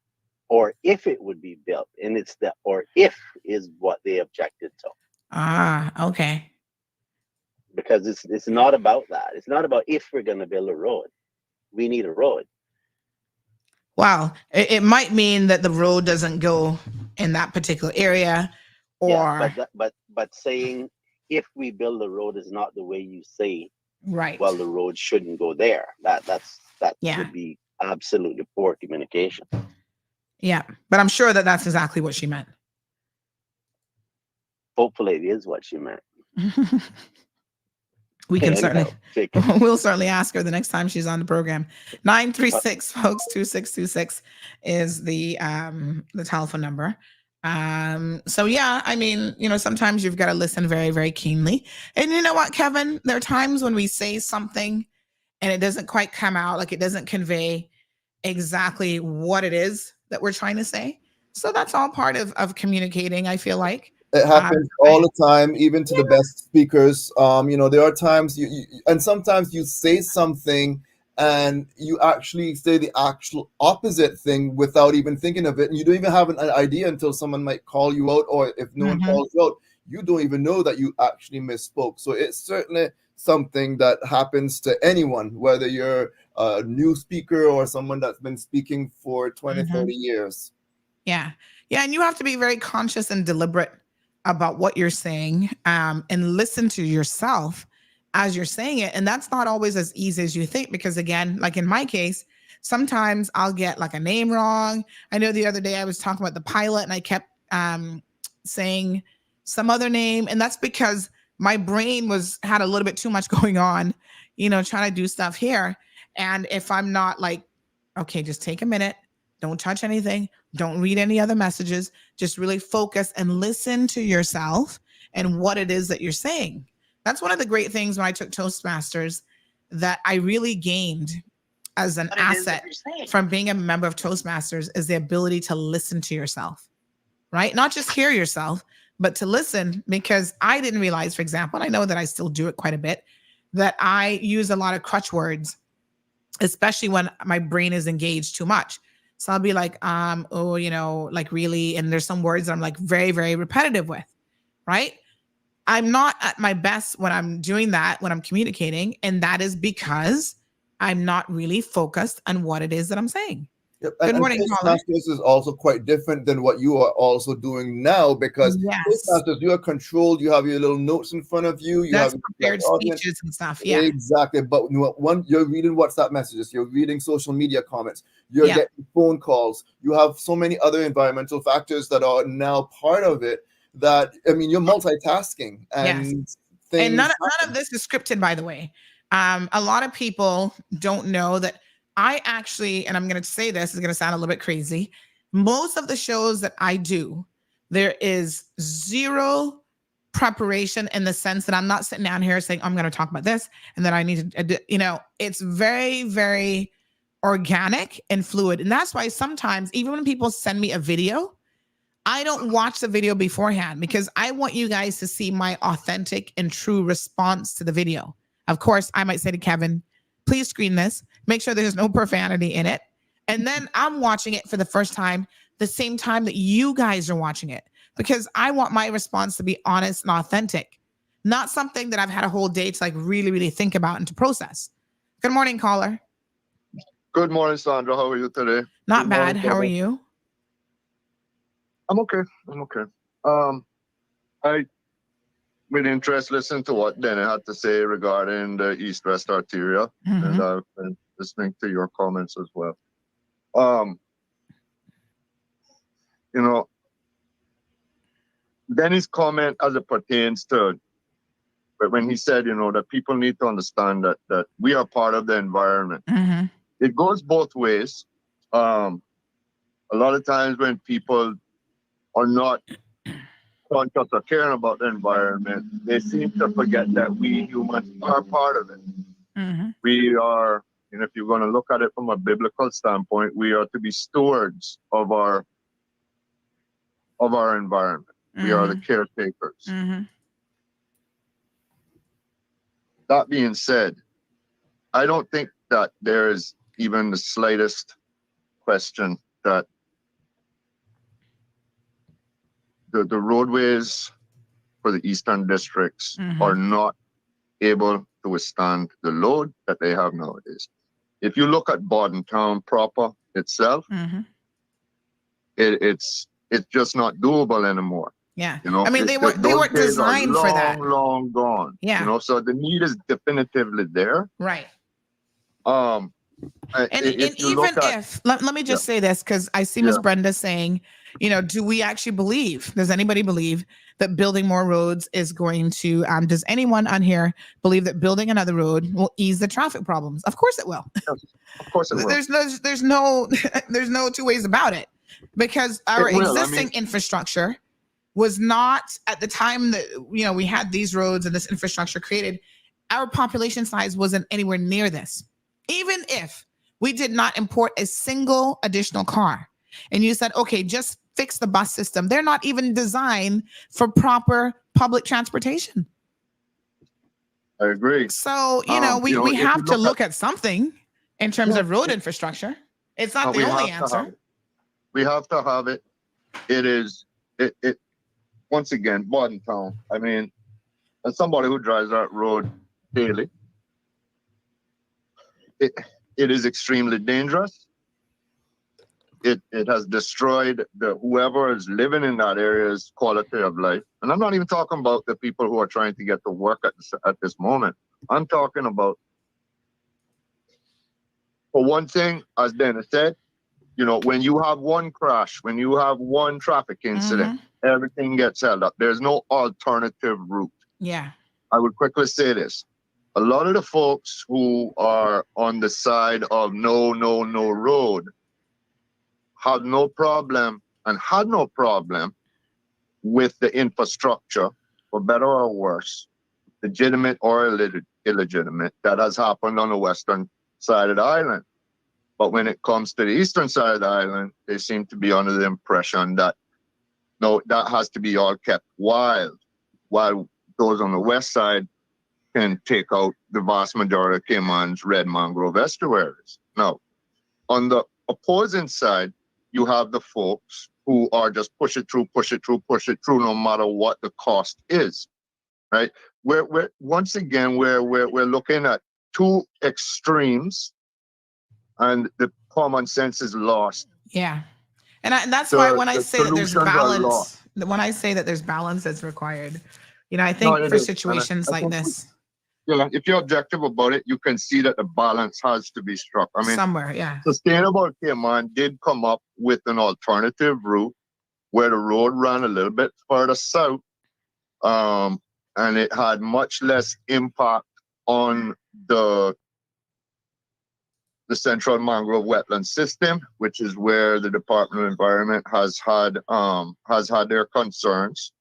or if it would be built, and it's the or if is what they objected to. Okay. Because it's not about that. It's not about if we're going to build a road. We need a road. Wow. It might mean that the road doesn't go in that particular area, or yeah, but saying if we build a road is not the way you say. Right. Well, the road shouldn't go there. That would be absolutely poor communication. Yeah, but I'm sure that that's exactly what she meant. Hopefully, it is what she meant. We can Anyhow, we'll certainly ask her the next time she's on the program. 936 folks 2626 is the telephone number. So yeah, I mean, sometimes you've got to listen very, very keenly. And you know what, Kevin? There are times when we say something and it doesn't quite come out, like it doesn't convey exactly what it is that we're trying to say. So that's all part of communicating, I feel like. It happens all the time, even to the best speakers. There are times and sometimes you say something and you actually say the actual opposite thing without even thinking of it. And you don't even have an idea until someone might call you out, or if no one calls you out, you don't even know that you actually misspoke. So it's certainly something that happens to anyone, whether you're a new speaker or someone that's been speaking for 20, 30 years. Yeah. Yeah. And you have to be very conscious and deliberate about what you're saying, and listen to yourself as you're saying it. And that's not always as easy as you think, because again, like in my case, sometimes I'll get like a name wrong. I know the other day I was talking about the pilot and I kept saying some other name. And that's because my brain had a little bit too much going on, trying to do stuff here. And if I'm not like, okay, just take a minute, don't touch anything, don't read any other messages, just really focus and listen to yourself and what it is that you're saying. That's one of the great things when I took Toastmasters that I really gained as an asset from being a member of Toastmasters, is the ability to listen to yourself, right? Not just hear yourself, but to listen, because I didn't realize, for example, and I know that I still do it quite a bit, that I use a lot of crutch words, especially when my brain is engaged too much. So I'll be like, like really, and there's some words that I'm like very, very repetitive with, right? I'm not at my best when I'm doing that, when I'm communicating. And that is because I'm not really focused on what it is that I'm saying. Yep. Good morning, caller. Toastmasters is also quite different than what you are also doing now, because Toastmasters, you are controlled. You have your little notes in front of you. You have prepared speeches and stuff. Yeah, exactly. But you're reading WhatsApp messages. You're reading social media comments. You're getting phone calls. You have so many other environmental factors that are now part of it. That, I mean, you're multitasking, and none of this is scripted, by the way. A lot of people don't know that I actually, and I'm going to say this, is going to sound a little bit crazy. Most of the shows that I do, there is zero preparation, in the sense that I'm not sitting down here saying, I'm going to talk about this, and then I need to, it's very, very organic and fluid. And that's why sometimes, even when people send me a video, I don't watch the video beforehand, because I want you guys to see my authentic and true response to the video. Of course, I might say to Kevin, please screen this, make sure there's no profanity in it. And then I'm watching it for the first time, the same time that you guys are watching it, because I want my response to be honest and authentic, not something that I've had a whole day to like really, really think about and to process. Good morning, caller. Good morning, Sandra. How are you today? Not bad. How are you? I'm okay. I with interest listened to what Denny had to say regarding the east-west arteria, and I've been listening to your comments as well. Denny's comment as it pertains to, but when he said, that people need to understand that we are part of the environment. It goes both ways. A lot of times when people are not conscious or caring about the environment, they seem to forget that we humans are part of it. We are, if you're going to look at it from a biblical standpoint, we are to be stewards of our environment. We are the caretakers. That being said, I don't think that there is even the slightest question that the roadways for the eastern districts are not able to withstand the load that they have nowadays. If you look at Bordentown proper itself, it's just not doable anymore. Yeah, I mean, they weren't designed for that. Long gone. Yeah. So the need is definitively there. Right. And even if, let me just say this, because I see Miss Brenda saying, do we actually believe, does anybody believe that building more roads is going to, does anyone on here believe that building another road will ease the traffic problems? Of course it will. Yes, of course it will. There's no two ways about it, because our existing infrastructure was not, at the time that, we had these roads and this infrastructure created, our population size wasn't anywhere near this. Even if we did not import a single additional car, and you said, okay, just fix the bus system, they're not even designed for proper public transportation. I agree. So, we have to look at something in terms of road infrastructure. It's not the only answer. We have to have it. It is, once again, Bordentown. I mean, as somebody who drives that road daily, it is extremely dangerous. It has destroyed whoever is living in that area's quality of life. And I'm not even talking about the people who are trying to get to work at this moment. I'm talking about, for one thing, as Dennis said, when you have one crash, when you have one traffic incident, everything gets held up. There's no alternative route. Yeah. I would quickly say this. A lot of the folks who are on the side of no road have no problem and had no problem with the infrastructure, for better or worse, legitimate or illegitimate, that has happened on the western side of the island. But when it comes to the eastern side of the island, they seem to be under the impression that, no, that has to be all kept wild, while those on the west side can take out the vast majority of Cayman's red mangrove estuaries. Now, on the opposing side, you have the folks who are just push it through, no matter what the cost is, right? We're once again, we're looking at two extremes, and the common sense is lost. Yeah. And that's why when I say that there's balance, when I say that there's balance that's required, I think for situations like this. If you're objective about it, you can see that the balance has to be struck. I mean, somewhere, yeah. Sustainable Cayman did come up with an alternative route where the road ran a little bit further south, and it had much less impact on the central mangrove wetland system, which is where the Department of Environment has had their concerns.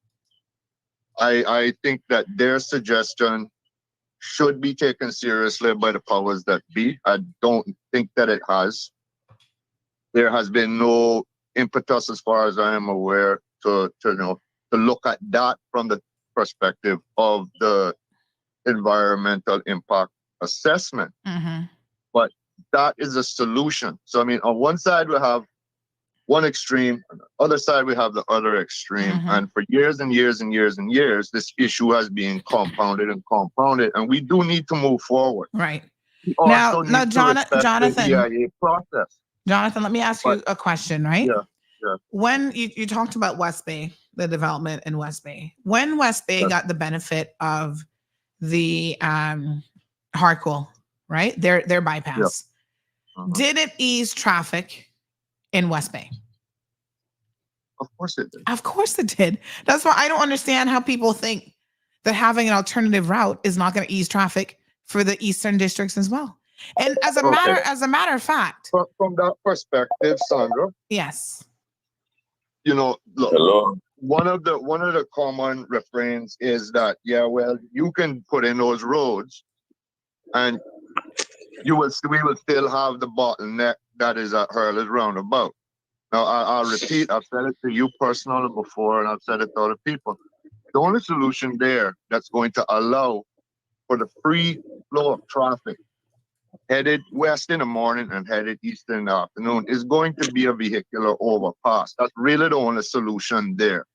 I think that their suggestion should be taken seriously by the powers that be. I don't think that it has. There has been no impetus, as far as I am aware, to look at that from the perspective of the environmental impact assessment. But that is a solution. So, I mean, on one side we have one extreme, on the other side we have the other extreme. And for years and years and years and years, this issue has been compounded, and we do need to move forward. Right. Now, Jonathan, the EIA process. Jonathan, let me ask you a question, right? Yeah. When you talked about West Bay, the development in West Bay, when West Bay got the benefit of the Harcool, right? Their bypass, did it ease traffic in West Bay? Of course it did. Of course it did. That's why I don't understand how people think that having an alternative route is not going to ease traffic for the eastern districts as well. And as a matter of fact, from that perspective, Sandra. Yes. Look, one of the common refrains is that, you can put in those roads, and we will still have the bottleneck that is at Hurley's roundabout. Now, I'll repeat, I've said it to you personally before, and I've said it to other people. The only solution there that's going to allow for the free flow of traffic headed west in the morning and headed east in the afternoon is going to be a vehicular overpass. That's really the only solution there.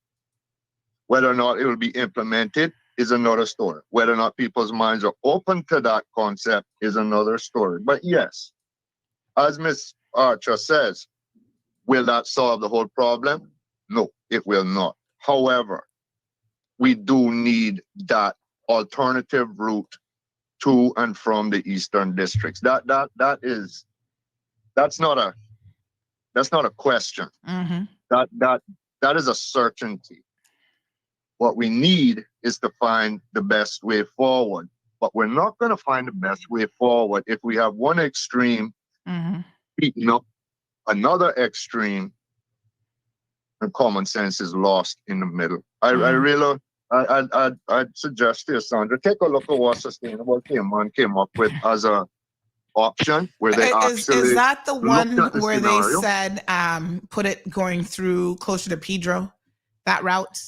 Whether or not it will be implemented is another story. Whether or not people's minds are open to that concept is another story. But yes, as Ms. Archer says, will that solve the whole problem? No, it will not. However, we do need that alternative route to and from the eastern districts. That is that's not a question. That is a certainty. What we need is to find the best way forward. But we're not going to find the best way forward if we have one extreme beating up another extreme, and common sense is lost in the middle. I'd suggest to you, Sandra, take a look at what Sustainable came up with as a option where they is that the one where scenario. they said put it going through closer to Pedro, that route?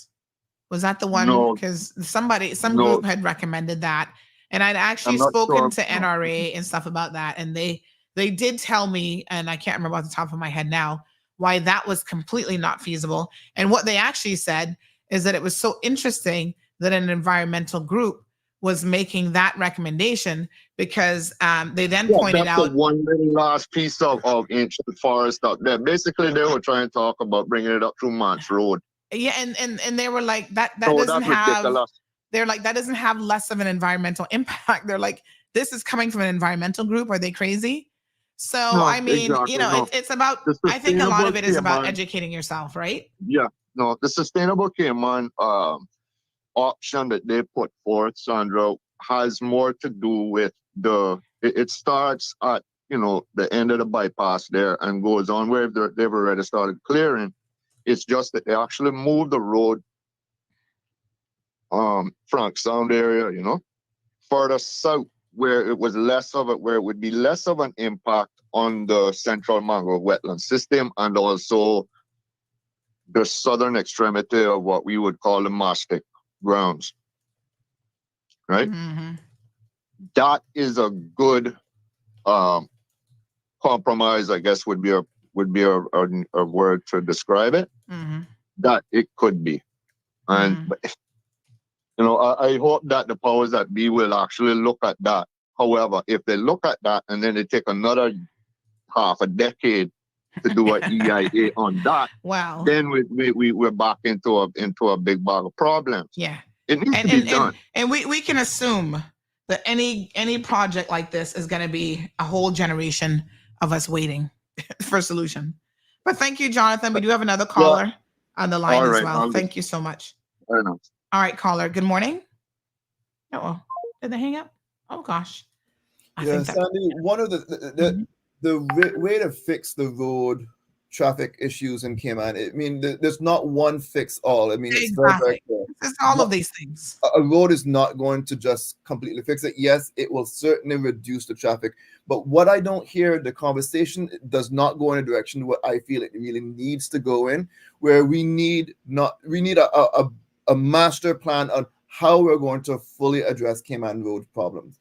Was that the one? No. Because some group had recommended that, and I'd actually spoken to NRA and stuff about that, and they did tell me, and I can't remember off the top of my head now, why that was completely not feasible. And what they actually said is that it was so interesting that an environmental group was making that recommendation because they then pointed out the one little last piece of ancient forest up there. Basically, they were trying to talk about bringing it up through March Road. Yeah, and they were like that doesn't have. They're like that doesn't have less of an environmental impact. They're like, this is coming from an environmental group. Are they crazy? So I mean, it's about. I think a lot of it is about educating yourself, right? Yeah. No, the Sustainable Cayman option that they put forth, Sandra, has more to do with it starts at the end of the bypass there and goes on where they've already started clearing. It's just that they actually moved the road Frank Sound area, further south where it was where it would be less of an impact on the central mangrove wetland system and also the southern extremity of what we would call the mastic grounds, right? That is a good compromise, I guess would be a word to describe it. That it could be, and I hope that the powers that be will actually look at that. However, if they look at that and then they take another half a decade to do an EIA on that, wow, then we're back into a big bag of problems. Yeah, it needs to be done. And we can assume that any project like this is going to be a whole generation of us waiting for a solution. But thank you, Jonathan. We do have another caller on the line as well. Thank you so much. All right, caller. Good morning. Oh, did they hang up? Oh gosh. Sandy, one of the way to fix the road traffic issues in Cayman, there's not one fix all. It's very clear. It's all of these things. A road is not going to just completely fix it. Yes, it will certainly reduce the traffic. But what I don't hear, the conversation does not go in a direction what I feel it really needs to go in, where we need a master plan on how we're going to fully address Cayman Road problems,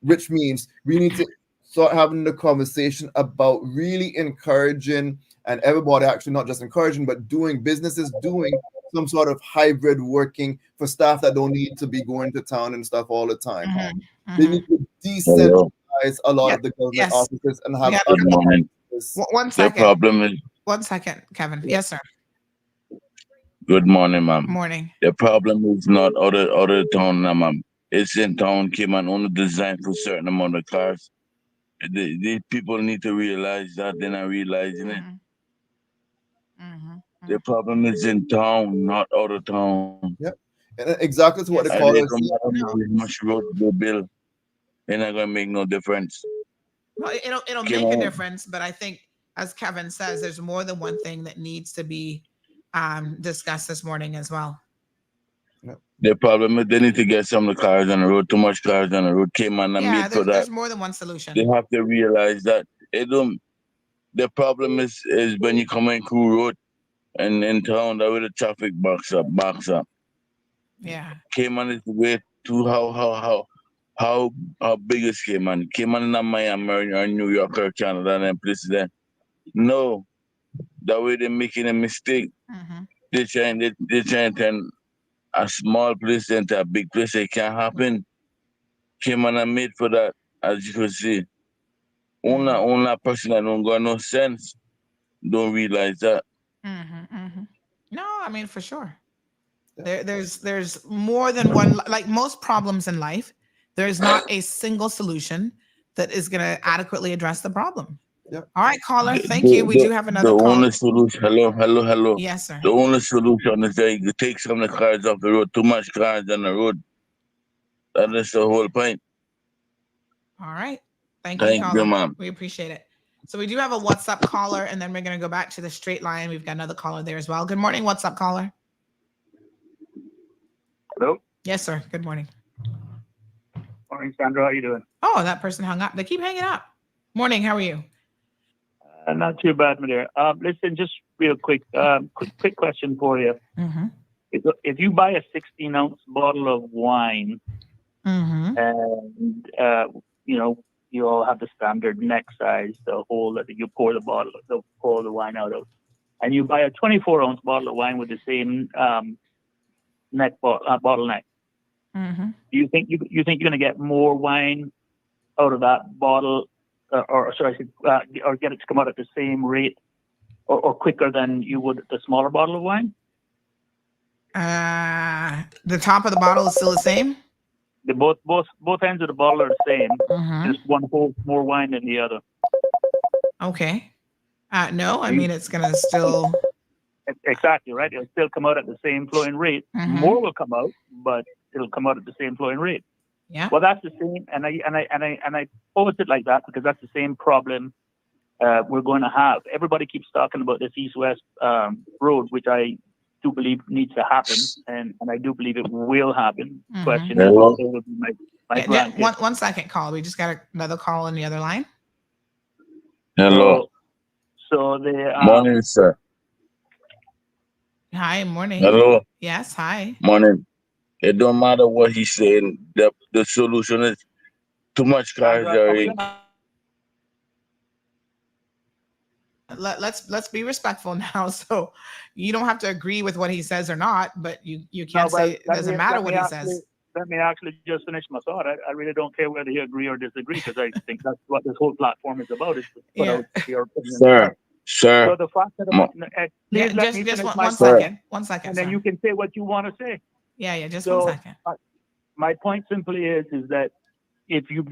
which means we need to start having the conversation about really encouraging, and everybody actually not just encouraging, but businesses doing some sort of hybrid working for staff that don't need to be going to town and stuff all the time. They need to decentralize a lot of the government offices and have. One second. The problem is. 1 second, Kevin. Yes, sir. Good morning, ma'am. Morning. The problem is not other town, ma'am. It's in town. Cayman only designed for a certain amount of cars. The people need to realize that they're not realizing it. The problem is in town, not out of town. Yep. And exactly what the caller said. Much road they build, they're not gonna make no difference. Well, it'll make a difference, but I think, as Kevin says, there's more than one thing that needs to be discussed this morning as well. The problem is they need to get some of the cars on the road. Too much cars on the road came on and made for that. There's more than one solution. They have to realize that the problem is when you come in Crew Road and in town, that way the traffic backs up. Yeah. Cayman is way too how big is Cayman? Cayman is not Miami or New York or Canada and them places there. No. That way they're making a mistake. They're trying to turn a small place into a big place. It can't happen. Cayman are made for that, as you can see. Only a person that don't got no sense don't realize that. No, for sure. There's more than one. Like most problems in life, there's not a single solution that is going to adequately address the problem. Yeah. All right, caller. Thank you. We do have another the call. only solution. Hello. Yes, sir. The only solution is that you take some of the cars off the road. Too much cars on the road. That is the whole point. All right. Thank Thank you, you, caller. ma'am. We appreciate it. So we do have a What's Up caller, and then we're going to go back to the straight line. We've got another caller there as well. Good morning. What's up, caller? Hello. Yes, sir. Good morning. Morning, Sandra. How you doing? Oh, that person hung up. They keep hanging up. Morning. How are you? Not too bad, my dear. Listen, just real quick, quick question for you. Mm-hmm. If you buy a 16-ounce bottle of wine, Mm-hmm. and you all have the standard neck size, the hole that you pour the wine out of, and you buy a 24-ounce bottle of wine with the same bottleneck. Mm-hmm. Do you think you're going to get more wine out of that bottle, or get it to come out at the same rate, or quicker than you would the smaller bottle of wine? The top of the bottle is still the same. Both ends of the bottle are the same. Mm-hmm. Just one holds more wine than the other. Okay. No, I mean it's gonna still. Exactly right. It'll still come out at the same flowing rate. Mm-hmm. More will come out, but it'll come out at the same flowing rate. Yeah. Well, that's the same, and I pose it like that because that's the same problem we're going to have. Everybody keeps talking about this east-west road, which I do believe needs to happen, and I do believe it will happen. Mm-hmm. Question is, what will be my grandkids? One second, call. We just got another call on the other line. Hello. So the Morning, sir. Hi, morning. Hello. Yes, hi. Morning. It don't matter what he's saying. The solution is too much cars are. Let's be respectful now. So you don't have to agree with what he says or not, but you can't say it doesn't matter what he says. Let me actually just finish my thought. I really don't care whether you agree or disagree because I think that's what this whole platform is about. Is to put out your opinion. Sir. So the fact that please let me finish my one second, and then you can say what you want to say. Yeah, just 1 second. My point simply is that if you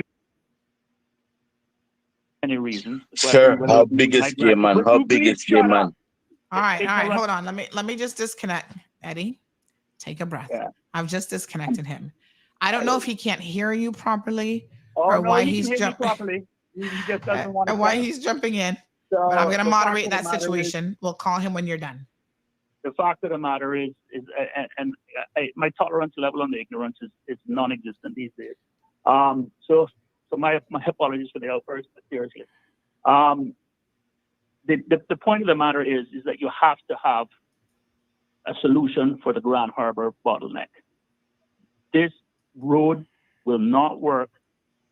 any reasons, sir, how big is game man? How big is game man? All right, hold on. Let me just disconnect. Eddie, take a breath. Yeah. I've just disconnected him. I don't know if he can't hear you properly why he's jumping. He just doesn't want to. Or why he's jumping in. So but I'm going to moderate that situation. We'll call him when you're done. The fact of the matter is my tolerance level on the ignorance is non-existent these days. So my apologies for the outburst, but seriously, the point of the matter is that you have to have a solution for the Grand Harbor bottleneck. This road will not work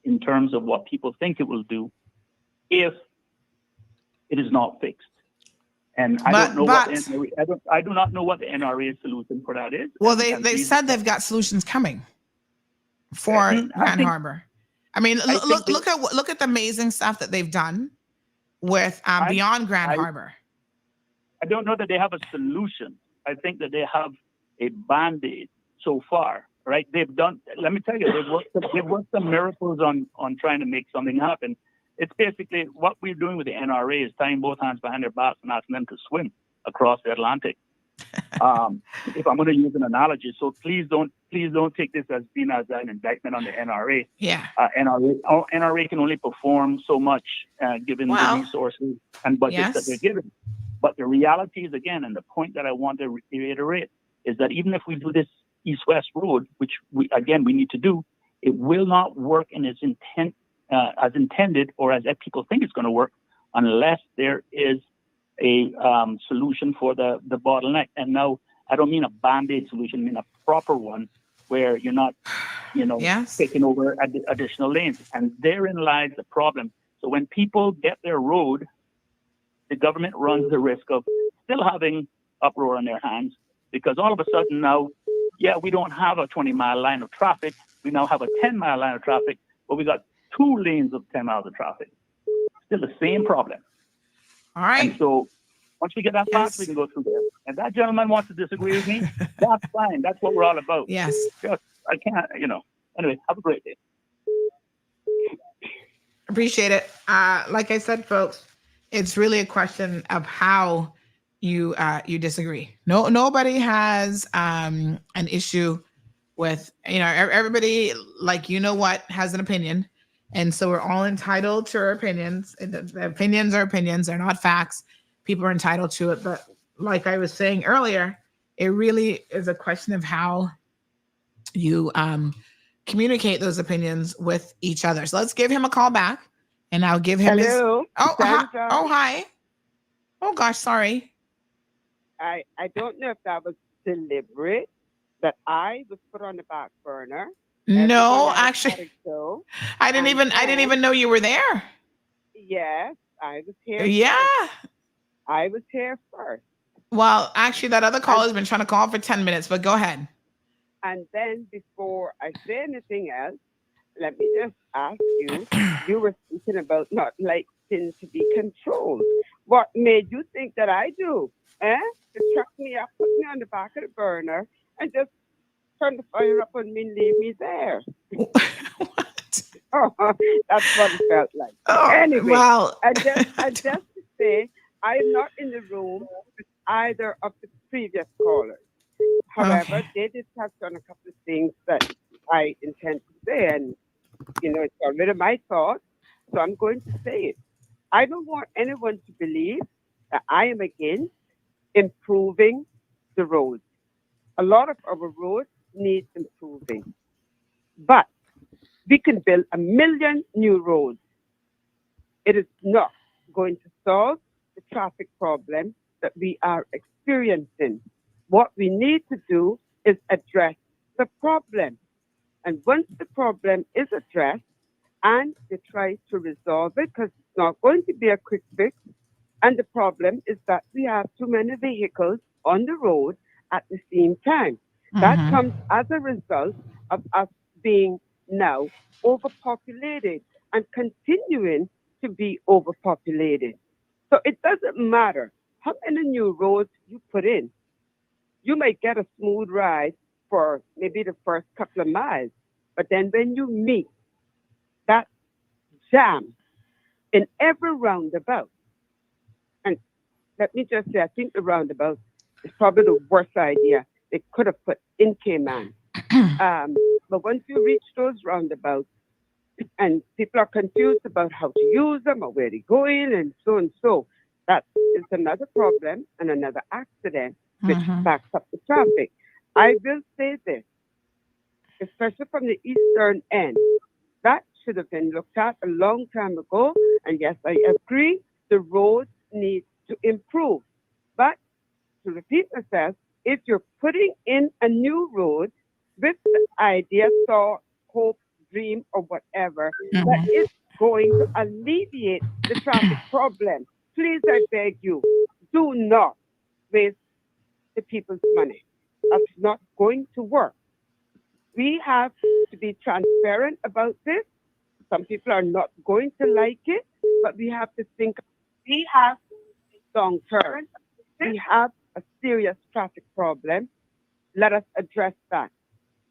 in terms of what people think it will do if it is not fixed. And I do not know what the NRA solution for that is. Well, they said they've got solutions coming for Grand Harbor. I mean, look at the amazing stuff that they've done with beyond Grand Harbor. I don't know that they have a solution. I think that they have a band-aid so far, right? Let me tell you, they've worked some miracles on trying to make something happen. It's basically what we're doing with the NRA is tying both hands behind their backs and asking them to swim across the Atlantic. If I'm going to use an analogy, so please don't take this as being as an indictment on the NRA. Yeah. NRA can only perform so much given the resources and budgets that they're given. But the reality is, again, and the point that I want to reiterate is that even if we do this east-west road, which we need to do, it will not work in its intent as intended or as people think it's going to work unless there is a solution for the bottleneck. And now I don't mean a band-aid solution, I mean a proper one where you're not, taking over additional lanes. And therein lies the problem. So when people get their road, the government runs the risk of still having uproar on their hands because all of a sudden now, we don't have a 20-mile line of traffic. We now have a 10-mile line of traffic, but we got 2 lanes of 10 miles of traffic. Still the same problem. All right. And so once we get that past, we can go through there. And that gentleman wants to disagree with me. That's fine. That's what we're all about. Yes. I can't, Anyway, have a great day. Appreciate it. Like I said, folks, it's really a question of how you disagree. Nobody has an issue with, everybody, like, has an opinion. And so we're all entitled to our opinions. The opinions are opinions. They're not facts. People are entitled to it. But like I was saying earlier, it really is a question of how you communicate those opinions with each other. So let's give him a call back, and I'll give him Hello, Sandra. Hi. Oh gosh, sorry. I don't know if that was deliberate, that I was put on the back burner. No, actually, I didn't even know you were there. Yes, I was here. Yeah. First. I was here first. Well, actually, that other caller has been trying to call for 10 minutes, but go ahead. And then before I say anything else, let me just ask you, you were speaking about not liking to be controlled. What made you think that I do? To chuck me up, put me on the back of the burner, and just turn the fire up on me and leave me there? What? Oh, that's what it felt like. Oh, anyway, well. and just to say, I am not in the room with either of the previous callers. However, they did touch on a couple of things that I intend to say, and it's already my thoughts, so I'm going to say it. I don't want anyone to believe that I am against improving the roads. A lot of our roads need improving, but we can build 1 million new roads. It is not going to solve the traffic problem that we are experiencing. What we need to do is address the problem. And once the problem is addressed and they try to resolve it, because it's not going to be a quick fix, and the problem is that we have too many vehicles on the road at the same time. That comes as a result of us being now overpopulated and continuing to be overpopulated. So it doesn't matter how many new roads you put in. You might get a smooth ride for maybe the first couple of miles, but then when you meet that jam in every roundabout, and let me just say, I think the roundabout is probably the worst idea they could have put in Cayman. But once you reach those roundabouts, and people are confused about how to use them or where they're going and so, that is another problem and another accident which backs up the traffic. I will say this, especially from the eastern end, that should have been looked at a long time ago. And yes, I agree, the roads need to improve. But to repeat myself, if you're putting in a new road with the idea, thought, hope, dream, or whatever, that is going to alleviate the traffic problem, please, I beg you, do not waste the people's money. That's not going to work. We have to be transparent about this. Some people are not going to like it, but we have to think we have long term. We have a serious traffic problem. Let us address that.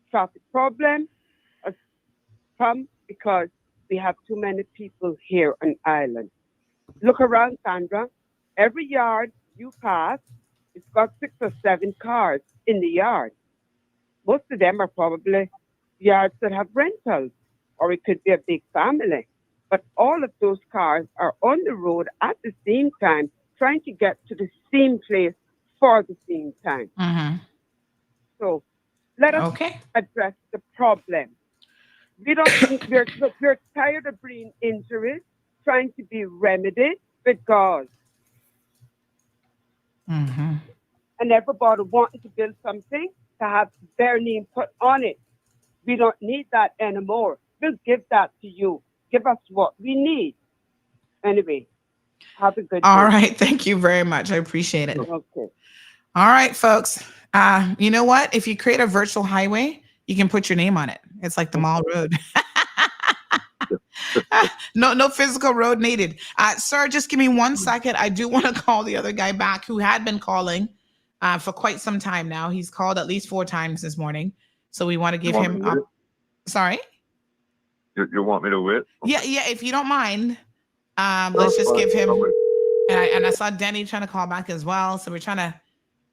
Traffic problem has come because we have too many people here on island. Look around, Sandra. Every yard you pass, it's got 6 or 7 cars in the yard. Most of them are probably yards that have rentals, or it could be a big family. But all of those cars are on the road at the same time, trying to get to the same place for the same time. So let us address the problem. We're tired of brain injuries trying to be remedied with gauze. And everybody wanting to build something to have their name put on it. We don't need that anymore. We'll give that to you. Give us what we need. Anyway, have a good day. All right. Thank you very much. I appreciate it. Okay. All right, folks. You know what? If you create a virtual highway, you can put your name on it. It's like the Mall Road. No physical road needed. Sir, just give me 1 second. I do want to call the other guy back who had been calling for quite some time now. He's called at least 4 times this morning. So we want to give him... Sorry? You want me to wait? Yeah, if you don't mind. Let's just give him... And I saw Denny trying to call back as well. So we're trying to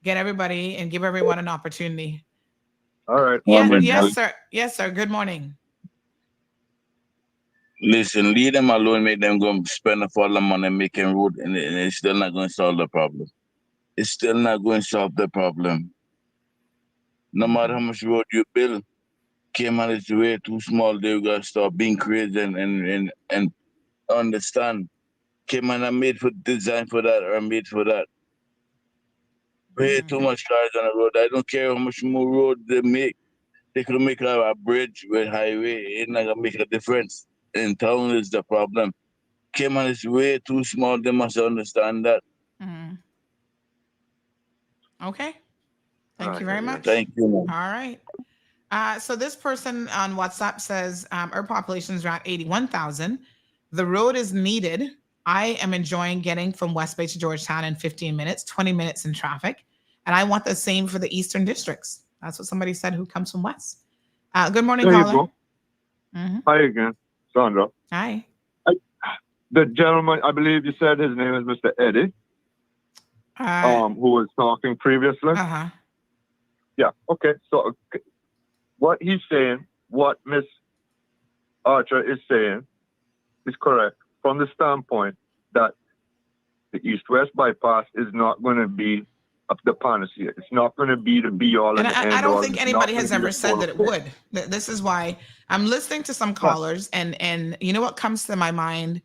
get everybody and give everyone an opportunity. All right. Yes, sir. Yes, sir. Good morning. Listen, leave them alone, make them go spend all the money making road, and it's still not going to solve the problem. It's still not going to solve the problem. No matter how much road you build, Cayman is way too small. They got to stop being crazy and understand. Cayman are made for design for that or made for that. Way too much cars on the road. I don't care how much more road they make. They could make a bridge with highway. It's not gonna make a difference. In town is the problem. Cayman is way too small. They must understand that. Okay. Thank you very much. Thank you. All right. So this person on WhatsApp says our population is around 81,000. The road is needed. I am enjoying getting from West Bay to Georgetown in 15 minutes, 20 minutes in traffic. And I want the same for the Eastern districts. That's what somebody said who comes from West. Good morning, There you caller. go. Hi again, Sandra. Hi. The gentleman, I believe you said his name is Mr. Eddie, who was talking previously. Yeah, okay. So what he's saying, what Miss Archer is saying is correct from the standpoint that the East-West bypass is not going to be the panacea. It's not going to be the be-all and the end-all. I don't think anybody has ever said that it would. This is why I'm listening to some callers, and you know what comes to my mind,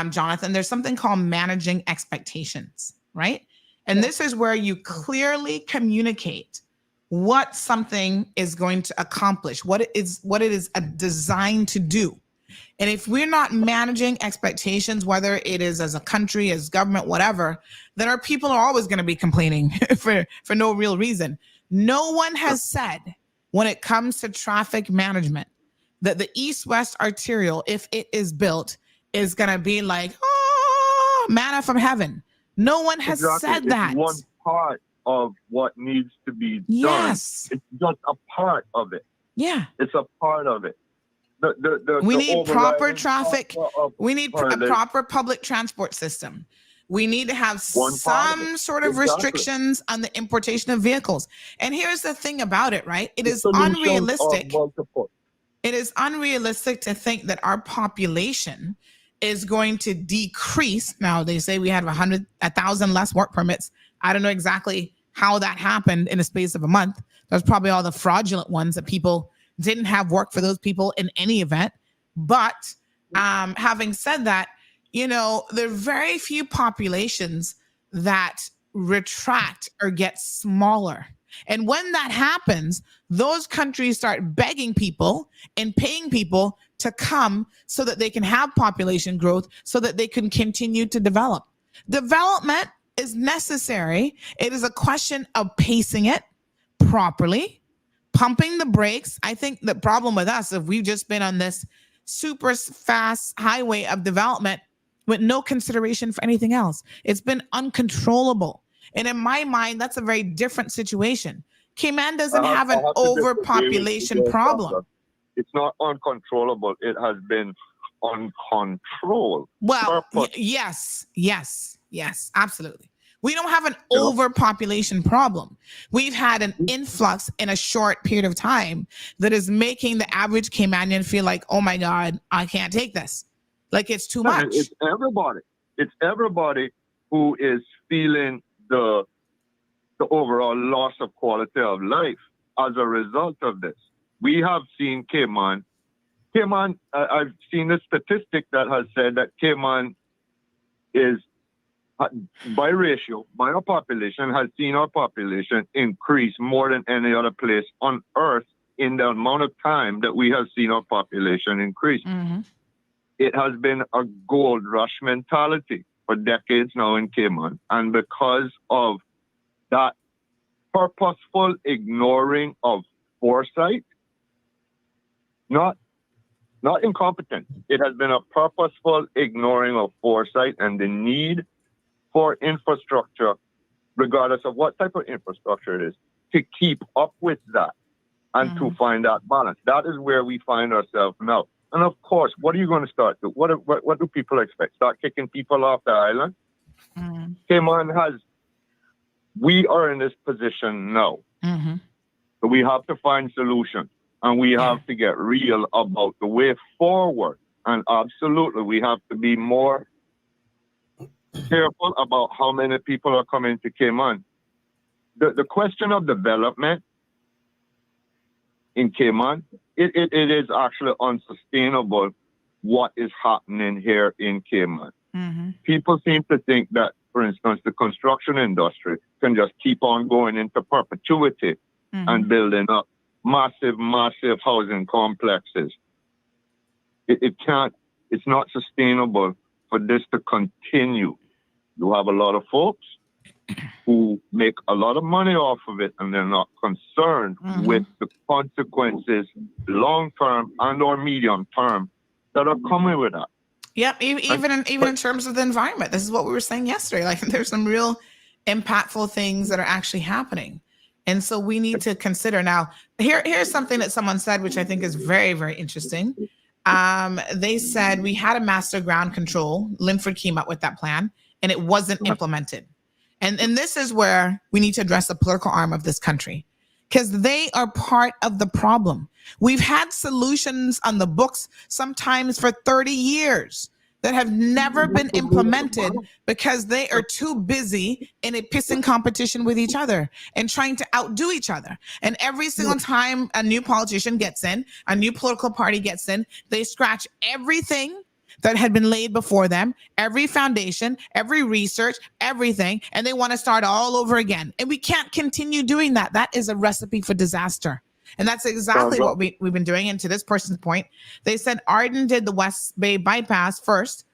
Jonathan? There's something called managing expectations, right? And this is where you clearly communicate what something is going to accomplish, what it is designed to do. And if we're not managing expectations, whether it is as a country, as government, whatever, then our people are always going to be complaining for no real reason. No one has said when it comes to traffic management that the East-West arterial, if it is built, is going to be like, oh, manna from heaven. No one has said that. It's one part of what needs to be done. Yes. It's just a part of it. Yeah. It's a part of it. We need proper traffic. We need a proper public transport system. We need to have some sort of restrictions on the importation of vehicles. And here's the thing about it, right? It is unrealistic. It is unrealistic to think that our population is going to decrease. Now, they say we had 1,000 less work permits. I don't know exactly how that happened in a space of a month. That's probably all the fraudulent ones that people didn't have work for those people in any event. But having said that, you know, there are very few populations that retract or get smaller. And when that happens, those countries start begging people and paying people to come so that they can have population growth, so that they can continue to develop. Development is necessary. It is a question of pacing it properly, pumping the brakes. I think the problem with us, if we've just been on this super fast highway of development with no consideration for anything else, it's been uncontrollable. And in my mind, that's a very different situation. Cayman doesn't have an overpopulation problem. It's not uncontrollable. It has been uncontrolled. Well, yes, absolutely. We don't have an overpopulation problem. We've had an influx in a short period of time that is making the average Caymanian feel like, oh my God, I can't take this. Like it's too much. It's everybody. It's everybody who is feeling the overall loss of quality of life as a result of this. We have seen Cayman, I've seen a statistic that has said that Cayman is, by ratio, by our population, has seen our population increase more than any other place on earth in the amount of time that we have seen our population increase. Mm-hmm. It has been a gold rush mentality for decades now in Cayman. And because of that purposeful ignoring of foresight, not incompetent, it has been a purposeful ignoring of foresight and the need for infrastructure, regardless of what type of infrastructure it is, to keep up with that and to find that balance. That is where we find ourselves now. And of course, what are you going to start to? What do people expect? Start kicking people off the island? Cayman we are in this position now. So we have to find solutions, and we have to get real about the way forward. And absolutely, we have to be more careful about how many people are coming to Cayman. The question of development in Cayman, it is actually unsustainable what is happening here in Cayman. People seem to think that, for instance, the construction industry can just keep on going into perpetuity and building up massive, massive housing complexes. It can't, it's not sustainable for this to continue. You have a lot of folks who make a lot of money off of it, and they're not concerned with the consequences, long-term and or medium-term, that are coming with that. Yep, even in terms of the environment. This is what we were saying yesterday. Like, there's some real impactful things that are actually happening. And so we need to consider. Now, here's something that someone said, which I think is very, very interesting. They said we had a master ground control. Linford came up with that plan, and it wasn't implemented. And this is where we need to address the political arm of this country, because they are part of the problem. We've had solutions on the books sometimes for 30 years that have never been implemented because they are too busy in a pissing competition with each other and trying to outdo each other. And every single time a new politician gets in, a new political party gets in, they scratch everything that had been laid before them, every foundation, every research, everything, and they want to start all over again. And we can't continue doing that. That is a recipe for disaster. And that's exactly what we've been doing. And to this person's point, they said Arden did the West Bay bypass first,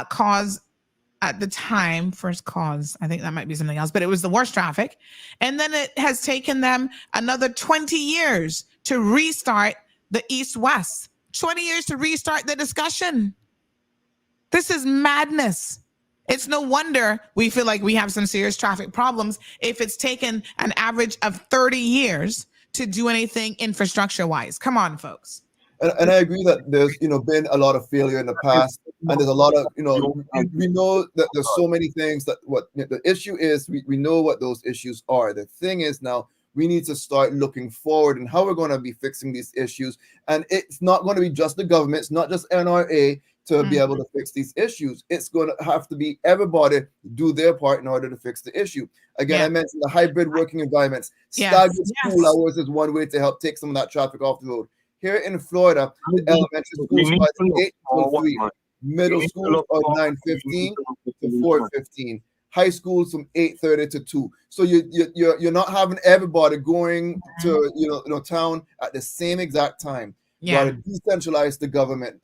cause at the time, first cause, I think that might be something else, but it was the worst traffic. And then it has taken them another 20 years to restart the East-West, 20 years to restart the discussion. This is madness. It's no wonder we feel like we have some serious traffic problems if it's taken an average of 30 years to do anything infrastructure-wise. Come on, folks. And I agree that there's, been a lot of failure in the past, and there's a lot of, we know that there's so many things that what the issue is, we know what those issues are. The thing is now we need to start looking forward and how we're going to be fixing these issues. And it's not going to be just the government, it's not just NRA to be able to fix these issues. It's going to have to be everybody do their part in order to fix the issue. Again, I mentioned the hybrid working environments. Staggered school hours is one way to help take some of that traffic off the road. Here in Florida, the elementary schools start at 8 to 3, middle schools are 9:15 to 4:15, high schools from 8:30 to 2. So you're not having everybody going to town at the same exact time. You got to decentralize the government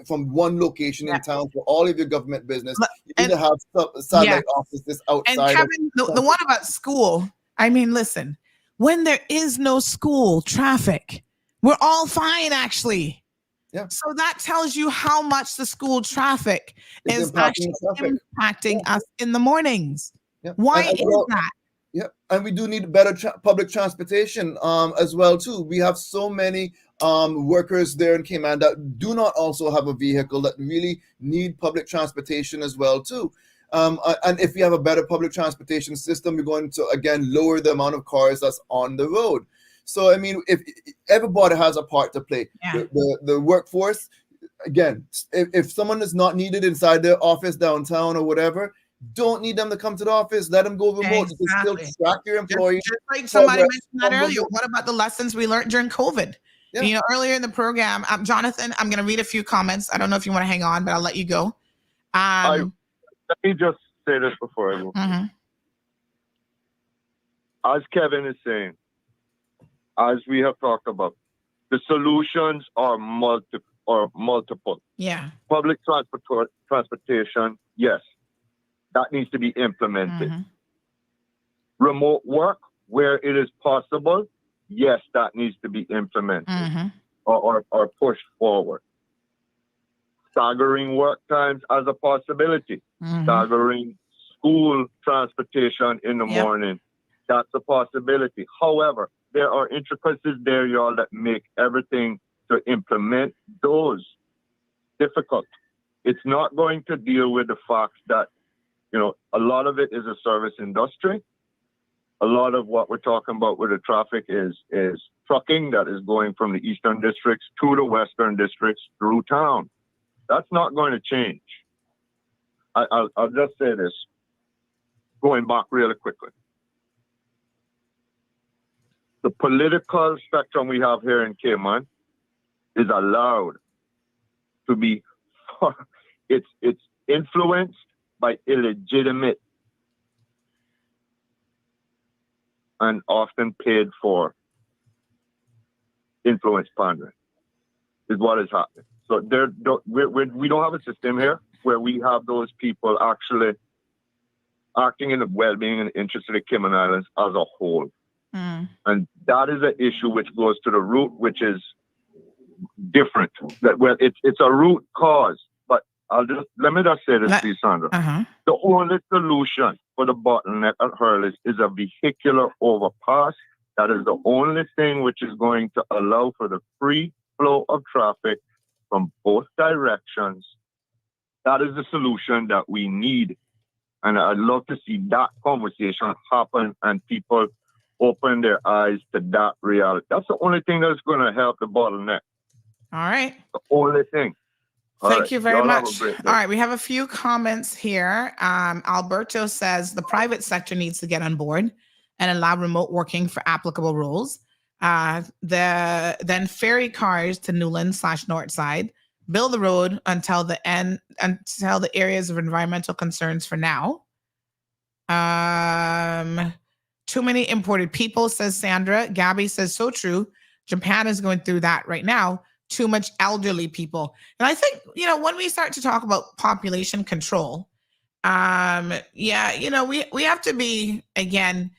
from one location in town for all of your government business. You need to have satellite offices outside. And Kevin, the one about school, I mean, listen, when there is no school traffic, we're all fine, actually. Yeah. So that tells you how much the school traffic is actually impacting us in the mornings. Yeah. Why is that? Yeah, and we do need better public transportation as well too. We have so many workers there in Cayman that do not also have a vehicle that really need public transportation as well too. And if we have a better public transportation system, we're going to again lower the amount of cars that's on the road. So I mean, if everybody has a part to play, the workforce, again, if someone is not needed inside their office downtown or whatever, don't need them to come to the office. Let them go remote. You can still track your employees. Just like somebody mentioned that earlier. What about the lessons we learned during COVID? Yeah. Earlier in the program, Jonathan, I'm going to read a few comments. I don't know if you want to hang on, but I'll let you go. Let me just say this before I go. As Kevin is saying, as we have talked about, the solutions are multiple. Yeah. Public transportation, yes, that needs to be implemented. Remote work, where it is possible, yes, that needs to be implemented or pushed forward. Staggering work times as a possibility. Staggering school transportation in the morning, that's a possibility. However, there are intricacies there, y'all, that make everything to implement those difficult. It's not going to deal with the fact that a lot of it is a service industry. A lot of what we're talking about with the traffic is trucking that is going from the eastern districts to the western districts through town. That's not going to change. I'll just say this, going back really quickly. The political spectrum we have here in Cayman is allowed to be, it's influenced by illegitimate and often paid for influence pandering is what is happening. So we don't have a system here where we have those people actually acting in the well-being and interest of the Cayman Islands as a whole. And that is an issue which goes to the root, which is different. It's a root cause, but let me just say this, please, Sandra. The only solution for the bottleneck at Hurley is a vehicular overpass. That is the only thing which is going to allow for the free flow of traffic from both directions. That is the solution that we need. And I'd love to see that conversation happen and people open their eyes to that reality. That's the only thing that's going to help the bottleneck. All right. The only thing. Thank you very much. All right, we have a few comments here. Alberto says the private sector needs to get on board and allow remote working for applicable roles. Then ferry cars to Newland/North Side. Build the road until the areas of environmental concerns for now. Too many imported people, says Sandra. Gabby says, so true. Japan is going through that right now. Too much elderly people. And I think, when we start to talk about population control, we have to be, again,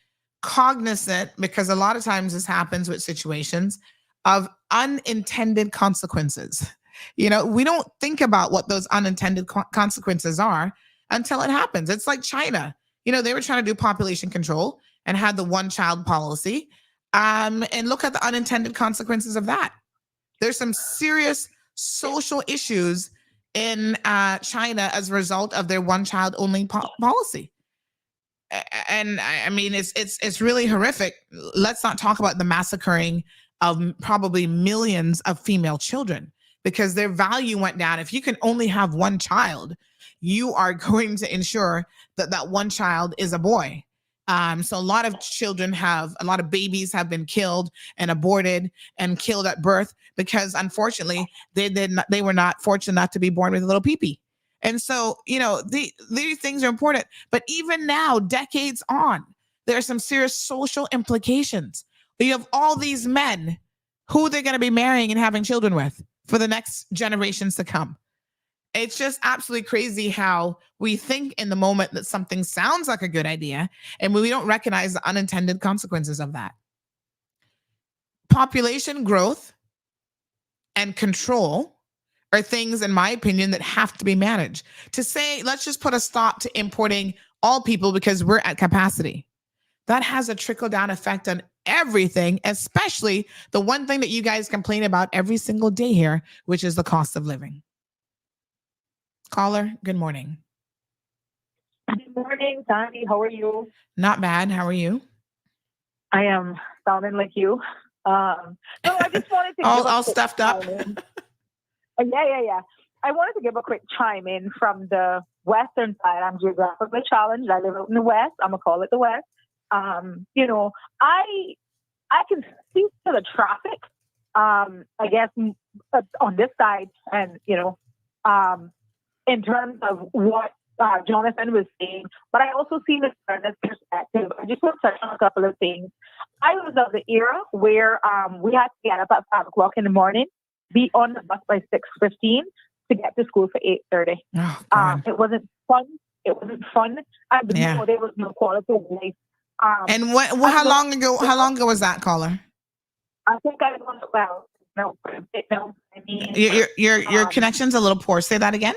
cognizant, because a lot of times this happens with situations of unintended consequences. We don't think about what those unintended consequences are until it happens. It's like China. They were trying to do population control and had the one-child policy. And look at the unintended consequences of that. There's some serious social issues in China as a result of their one-child-only policy. And I mean, it's really horrific. Let's not talk about the massacring of probably millions of female children, because their value went down. If you can only have one child, you are going to ensure that one child is a boy. So a lot of babies have been killed and aborted and killed at birth because, unfortunately, they were not fortunate enough to be born with a little pee-pee. And so, these things are important. But even now, decades on, there are some serious social implications. You have all these men who they're going to be marrying and having children with for the next generations to come. It's just absolutely crazy how we think in the moment that something sounds like a good idea, and we don't recognize the unintended consequences of that. Population growth and control are things, in my opinion, that have to be managed. To say, let's just put a stop to importing all people because we're at capacity, that has a trickle-down effect on everything, especially the one thing that you guys complain about every single day here, which is the cost of living. Caller, good morning. Good morning, Sandy. How are you? Not bad. How are you? I am sounding like you. No, I just wanted to all stuffed up. Yeah. I wanted to give a quick chime in from the western side. I'm geographically challenged. I live out in the west. I'm gonna call it the west. I can speak to the traffic. I guess on this side, and in terms of what Jonathan was saying, but I also see this perspective. I just want to touch on a couple of things. I was of the era where we had to get up at 5 o'clock in the morning, be on the bus by 6:15 to get to school for 8:30. It wasn't fun. And there was no quality of life. And how long ago was that, caller? I think I was your connection's a little poor. Say that again.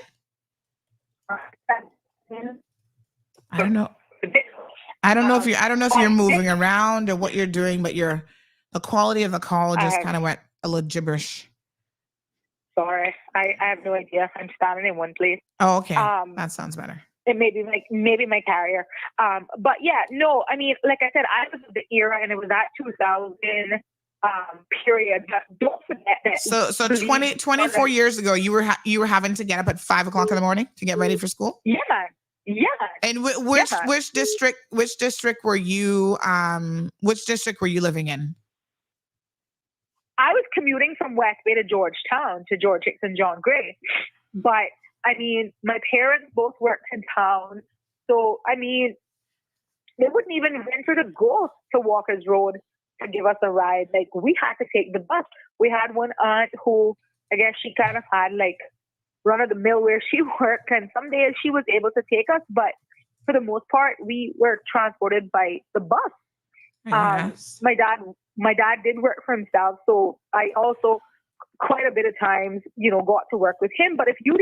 I don't know if you're moving around or what you're doing, but the quality of the call just kind of went a little gibberish. Sorry, I have no idea. I'm standing in one place. Oh, okay. That sounds better. it may be my carrier. But yeah, no, I mean, like I said, I was in the era, and it was that 2000 period. But don't forget that. So 24 years ago, you were having to get up at 5 o'clock in the morning to get ready for school. Yeah. Yeah. And which district were you living in? I was commuting from West Bay to Georgetown to George Hicks and John Gray. But I mean, my parents both worked in town. So I mean, they wouldn't even venture to go to Walker's Road to give us a ride. Like, we had to take the bus. We had one aunt who, I guess she kind of had like run of the mill where she worked, and some days she was able to take us, but for the most part, we were transported by the bus. Yes. My dad did work for himself, so I also quite a bit of times, got to work with him. But if you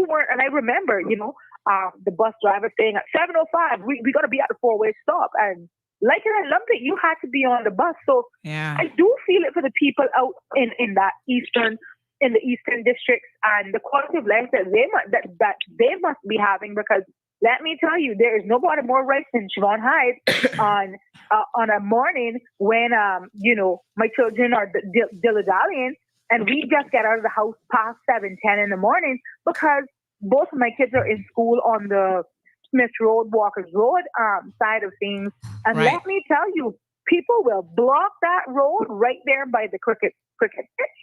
weren't, and I remember, the bus driver saying at 7:05, we got to be at the 4-way stop, and like in Olympic, you had to be on the bus. So yeah, I do feel it for the people out in the eastern districts, and the quality of life that they must be having, because let me tell you, there is nobody more right than Siobhan Hyde on a morning when my children are dilly-dallying, and we just get out of the house past 7:10 in the morning, because both of my kids are in school on the Smith Road, Walker's Road side of things. And right. Let me tell you, people will block that road right there by the cricket pitch.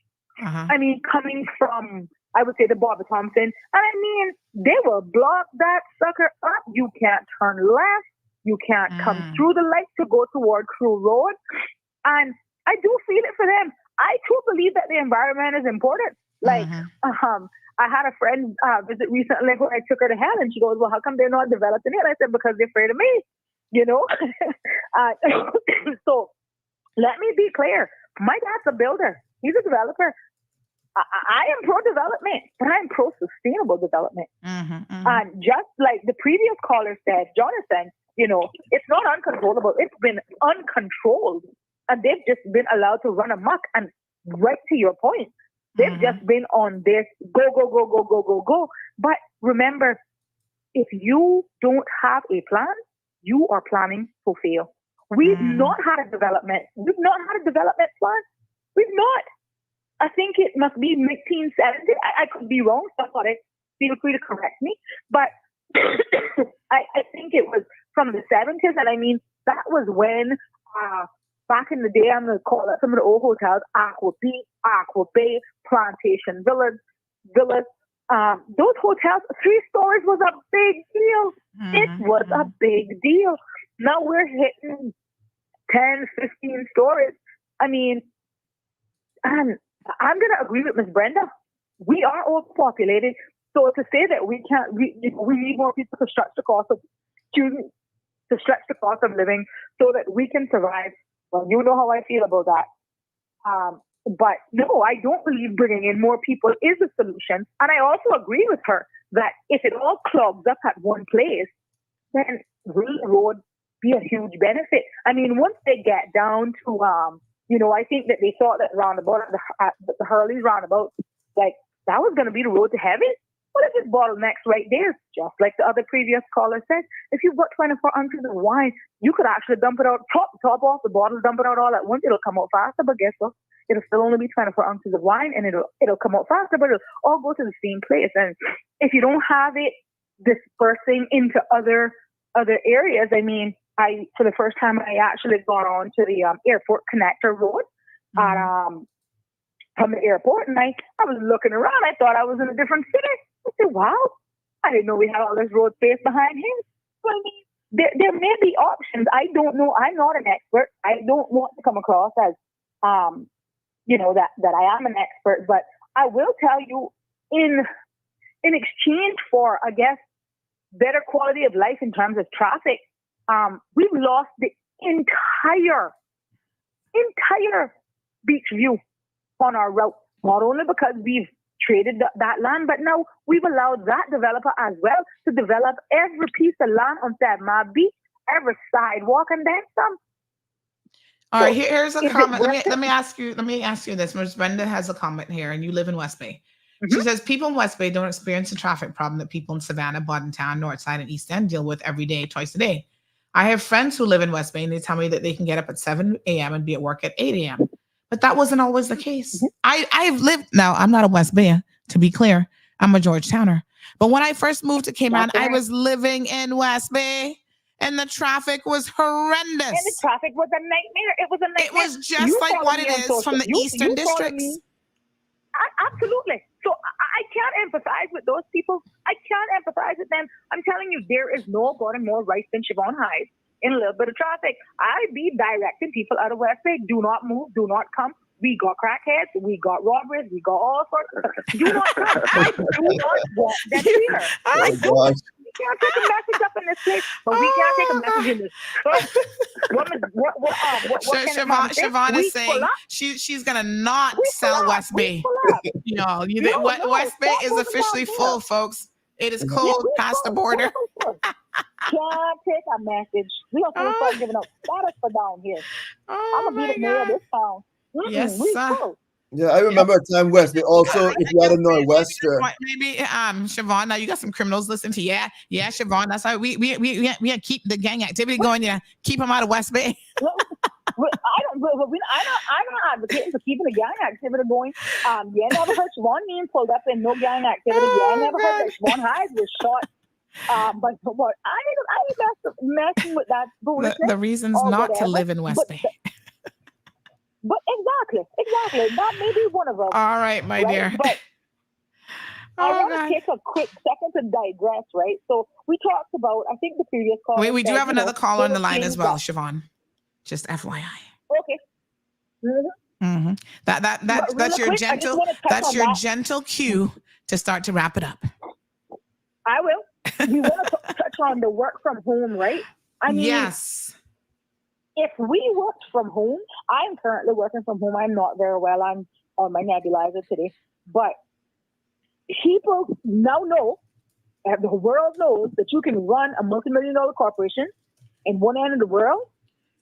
Uh-huh. I mean, coming from, I would say, the Bobby Thompson. And I mean, they will block that sucker up. You can't turn left. You can't come through the lights to go toward Crew Road. And I do feel it for them. I too believe that the environment is important. Like, I had a friend visit recently where I took her to hell, and she goes, well, how come they're not developing it? I said, because they're afraid of me, So let me be clear. My dad's a builder. He's a developer. I am pro-development, but I'm pro-sustainable development. And just like the previous caller said, Jonathan, it's not uncontrollable. It's been uncontrolled. And they've just been allowed to run amok. And right to your point, they've just been on this go. But remember, if you don't have a plan, you are planning to fail. We've not had a development. We've not had a development plan. We've not. I think it must be 1970. I could be wrong. Somebody feel free to correct me. But I think it was from the 70s. And I mean, that was when, back in the day, I'm going to call it some of the old hotels, Aqua Beach, Aqua Bay, Plantation Villas. Those hotels, 3 stories was a big deal. It was a big deal. Now we're hitting 10, 15 stories. I mean, and I'm going to agree with Ms. Brenda. We are overpopulated. So to say that we need more people to stretch the cost of living so that we can survive. Well, you know how I feel about that. But no, I don't believe bringing in more people is a solution. And I also agree with her that if it all clogs up at one place, then Green Road be a huge benefit. I mean, once they get down to, I think that they thought that roundabout, the Hurley's roundabout, like that was going to be the road to heaven. What if it's bottlenecks right there? Just like the other previous caller said, if you've got 24 ounces of wine, you could actually dump it out, top off the bottle, dump it out all at once. It'll come out faster, but guess what? It'll still only be 24 ounces of wine, and it'll come out faster, but it'll all go to the same place. And if you don't have it dispersing into other areas, I mean, for the first time, I actually got on to the airport connector road from the airport, and I was looking around. I thought I was in a different city. I said, wow, I didn't know we had all this road space behind him. So, I mean, there may be options. I don't know. I'm not an expert. I don't want to come across as, that I am an expert, but I will tell you in exchange for, I guess, better quality of life in terms of traffic, we've lost the entire beach view on our route, not only because we've traded that land, but now we've allowed that developer as well to develop every piece of land on CMR Beach, every sidewalk, and then some. All right, here's a comment. Let me ask you this. Ms. Brenda has a comment here, and you live in West Bay. She says people in West Bay don't experience the traffic problem that people in Savannah, Bordentown, Northside, and East End deal with every day, twice a day. I have friends who live in West Bay and they tell me that they can get up at 7 a.m. and be at work at 8 a.m. But that wasn't always the case. I've lived, now I'm not a West Bayer, to be clear. I'm a Georgetowner. But when I first moved to Cayman, I was living in West Bay and the traffic was horrendous. And the traffic was a nightmare. It was a nightmare. It was just like what it is from the eastern districts. Absolutely. So I can't empathize with those people. I can't empathize with them. I'm telling you, there is no gotten more right than Siobhan Hyde in a little bit of traffic. I be directing people out of West Bay. Do not move. Do not come. We got crackheads. We got robberies. We got all sorts of stuff. Do not come. I do not want that here. We can't take a message up in this place, but we can't take a message in this. Siobhan is saying she's gonna not sell West Bay. West Bay is officially full, folks. It is cold past the border. Can't take a message. We don't start giving up status for down here. I'm gonna be the mayor of this town. Yes, yeah, I remember a time West. They also, if you hadn't known Western, maybe Siobhan. Now you got some criminals listening to Siobhan. That's how we keep the gang activity going. Yeah, keep them out of West Bay. I'm not advocating for keeping the gang activity going. You never heard Siobhan being pulled up in no gang activity. You never heard that Siobhan Hyde was shot. But I ain't messing with that foolishness. The reasons not to live in West Bay. But exactly. That may be one of them. All right, my dear. But I want to take a quick second to digress, right? So we talked about, I think the previous call. We do have another caller on the line as well, Siobhan. Just FYI. Okay. Mm-hmm. That's your gentle cue to start to wrap it up. I will. You want to touch on the work from home, right? I mean, yes. If we worked from home, I'm currently working from home. I'm not very well. I'm on my nebulizer today. But people now know, the world knows that you can run a multi-million-dollar corporation in one end of the world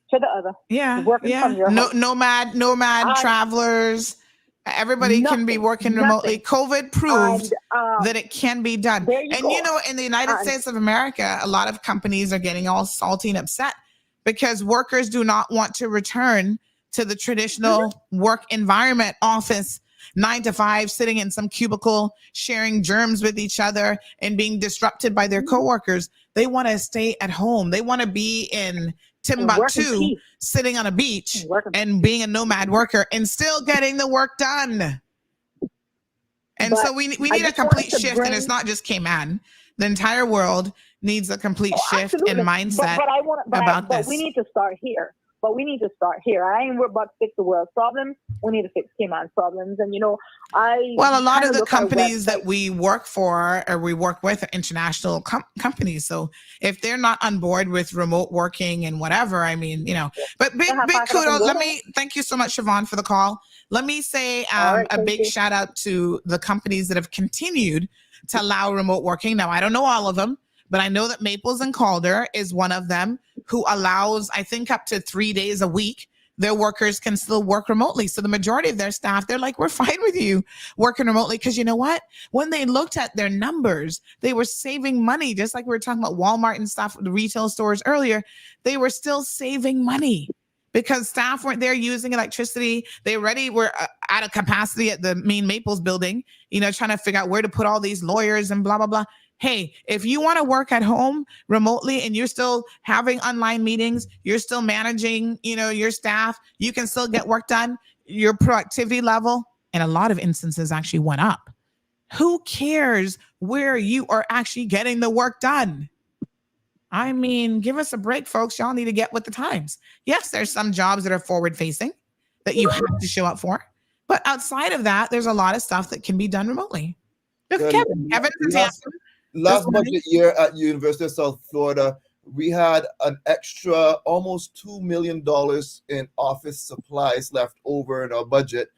to the other. Yeah. Working from your home. Nomad travelers. Everybody can be working remotely. COVID proved that it can be done. And in the United States of America, a lot of companies are getting all salty and upset because workers do not want to return to the traditional work environment, office, 9 to 5, sitting in some cubicle, sharing germs with each other and being disrupted by their coworkers. They want to stay at home. They want to be in Timbuktu, sitting on a beach and being a nomad worker and still getting the work done. And so we need a complete shift, and it's not just Cayman. The entire world needs a complete shift in mindset about this. But we need to start here. I ain't worried about to fix the world's problems. We need to fix Cayman's problems. And a lot of the companies that we work for or we work with are international companies. So if they're not on board with remote working and whatever, but big kudos. Thank you so much, Siobhan, for the call. Let me say a big shout out to the companies that have continued to allow remote working. Now, I don't know all of them, but I know that Maples and Calder is one of them who allows, I think, up to 3 days a week, their workers can still work remotely. So the majority of their staff, they're like, we're fine with you working remotely. Because you know what? When they looked at their numbers, they were saving money. Just like we were talking about Walmart and stuff, the retail stores earlier, they were still saving money because staff weren't there using electricity. They already were out of capacity at the main Maples building, trying to figure out where to put all these lawyers and blah, blah, blah. Hey, if you want to work at home remotely and you're still having online meetings, you're still managing, your staff, you can still get work done. Your productivity level in a lot of instances actually went up. Who cares where you are actually getting the work done? Give us a break, folks. Y'all need to get with the times. Yes, there's some jobs that are forward facing that you have to show up for. But outside of that, there's a lot of stuff that can be done remotely. Look, Kevin, last budget year at University of South Florida, we had an extra almost $2 million in office supplies left over in our budget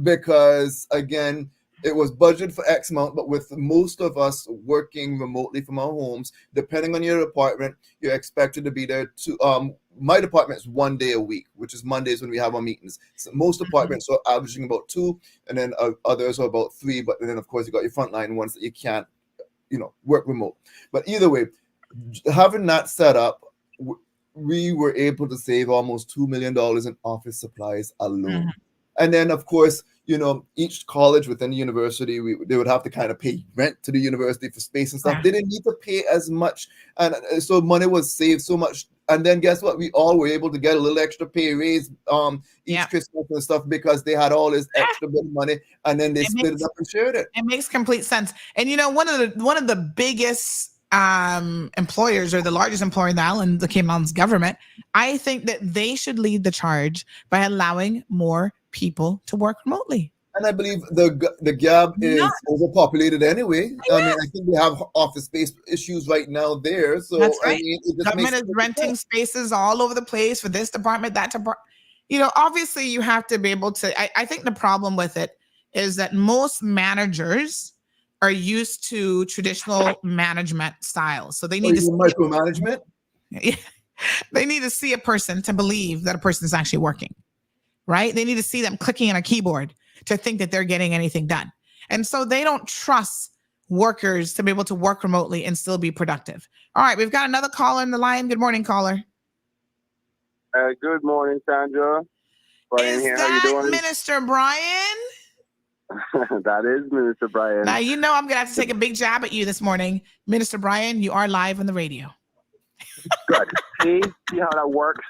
because, again, it was budgeted for X amount, but with most of us working remotely from our homes, depending on your department, you're expected to be there my department is 1 day a week, which is Mondays when we have our meetings. So most departments are averaging about 2, and then others are about 3. But then, of course, you got your frontline ones that you can't, work remote. But either way, having that set up, we were able to save almost $2 million in office supplies alone. And then, of course, each college within the university, they would have to kind of pay rent to the university for space and stuff. They didn't need to pay as much. And so money was saved so much. And then guess what? We all were able to get a little extra pay raise each Christmas and stuff because they had all this extra bit of money, and then they split it up and shared it. It makes complete sense. And one of the biggest employers, or the largest employer in the island, the Cayman Islands government, I think that they should lead the charge by allowing more people to work remotely. And I believe the Gab is overpopulated anyway. I mean, I think we have office space issues right now there. So that's right. I mean, it just government is renting spaces all over the place for this department, that department. Obviously you have to be able to. I think the problem with it is that most managers are used to traditional management styles, so they need to micromanagement. They need to see a person to believe that a person is actually working. Right? They need to see them clicking on a keyboard to think that they're getting anything done. And so they don't trust workers to be able to work remotely and still be productive. All right, we've got another caller in the line. Good morning, caller. Good morning, Sandra. Brian Is here. that How you doing? Minister Brian? That is Minister Brian. Now, I'm going to have to take a big jab at you this morning. Minister Brian, you are live on the radio. Good. See how that works?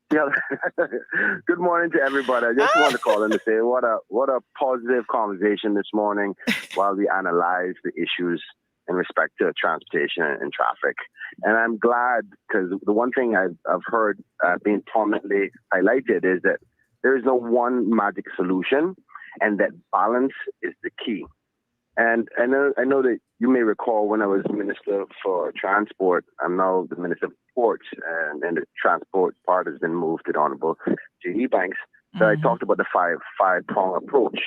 Good morning to everybody. I just want to call in to say what a positive conversation this morning while we analyze the issues in respect to transportation and traffic. And I'm glad, because the one thing I've heard being prominently highlighted is that there is no one magic solution, and that balance is the key. And I know that you may recall when I was Minister for Transport, I'm now the Minister of Ports, and the transport part has been moved to the Honorable J.D. Banks. So I talked about the five-prong approach,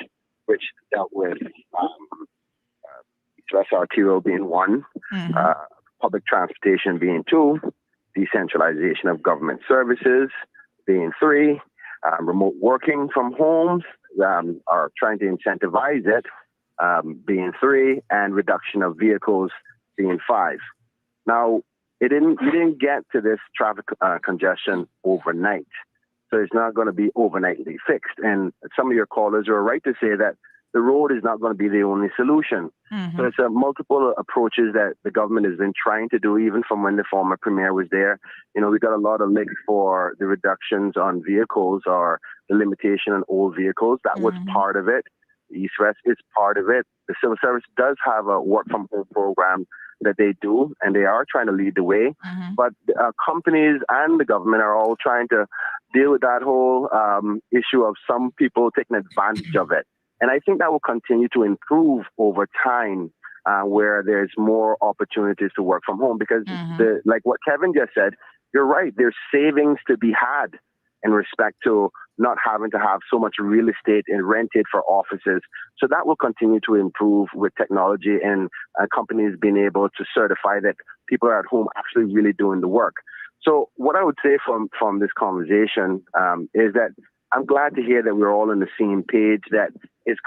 which dealt with East-West arterial being 1, public transportation being 2, decentralization of government services being 3, remote working from homes, are trying to incentivize it, being 3, and reduction of vehicles being 5. Now, we didn't get to this traffic congestion overnight, so it's not going to be overnightly fixed. And some of your callers are right to say that the road is not going to be the only solution. So it's multiple approaches that the government has been trying to do, even from when the former premier was there. We got a lot of links for the reductions on vehicles or the limitation on old vehicles. That was part of it. East-West is part of it. The civil service does have a work-from-home program that they do, and they are trying to lead the way. But companies and the government are all trying to deal with that whole issue of some people taking advantage of it. And I think that will continue to improve over time, where there's more opportunities to work from home. Because like what Kevin just said, you're right, there's savings to be had in respect to not having to have so much real estate and rented for offices. So that will continue to improve with technology and companies being able to certify that people are at home actually really doing the work. So what I would say from this conversation is that I'm glad to hear that we're all on the same page, that it's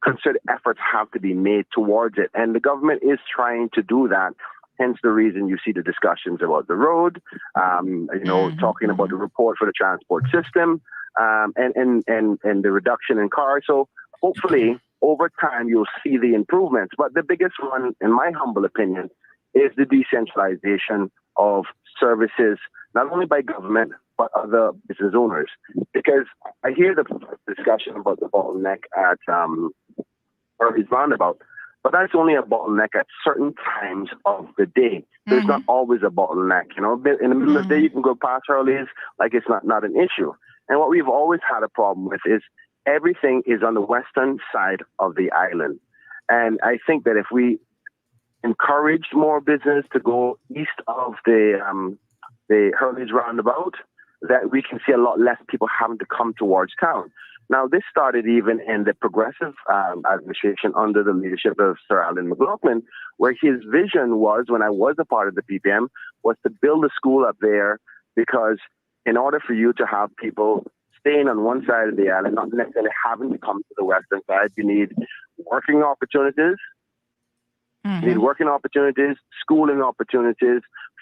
concerted efforts have to be made towards it. And the government is trying to do that. Hence the reason you see the discussions about the road, talking about the report for the transport system, and the reduction in cars. So hopefully over time you'll see the improvements. But the biggest one, in my humble opinion, is the decentralization of services, not only by government, but other business owners. Because I hear the discussion about the bottleneck at Burglaries Roundabout, but that's only a bottleneck at certain times of the day. There's not always a bottleneck. In the middle of the day, you can go past Hurley's like it's not an issue. And what we've always had a problem with is everything is on the western side of the island. And I think that if we encourage more business to go east of the Hurley's Roundabout, that we can see a lot less people having to come towards town. Now, this started even in the progressive administration under the leadership of Sir Alan McLaughlin, where his vision was, when I was a part of the PPM, was to build a school up there, because in order for you to have people staying on one side of the island, not necessarily having to come to the western side, you need working opportunities, schooling opportunities,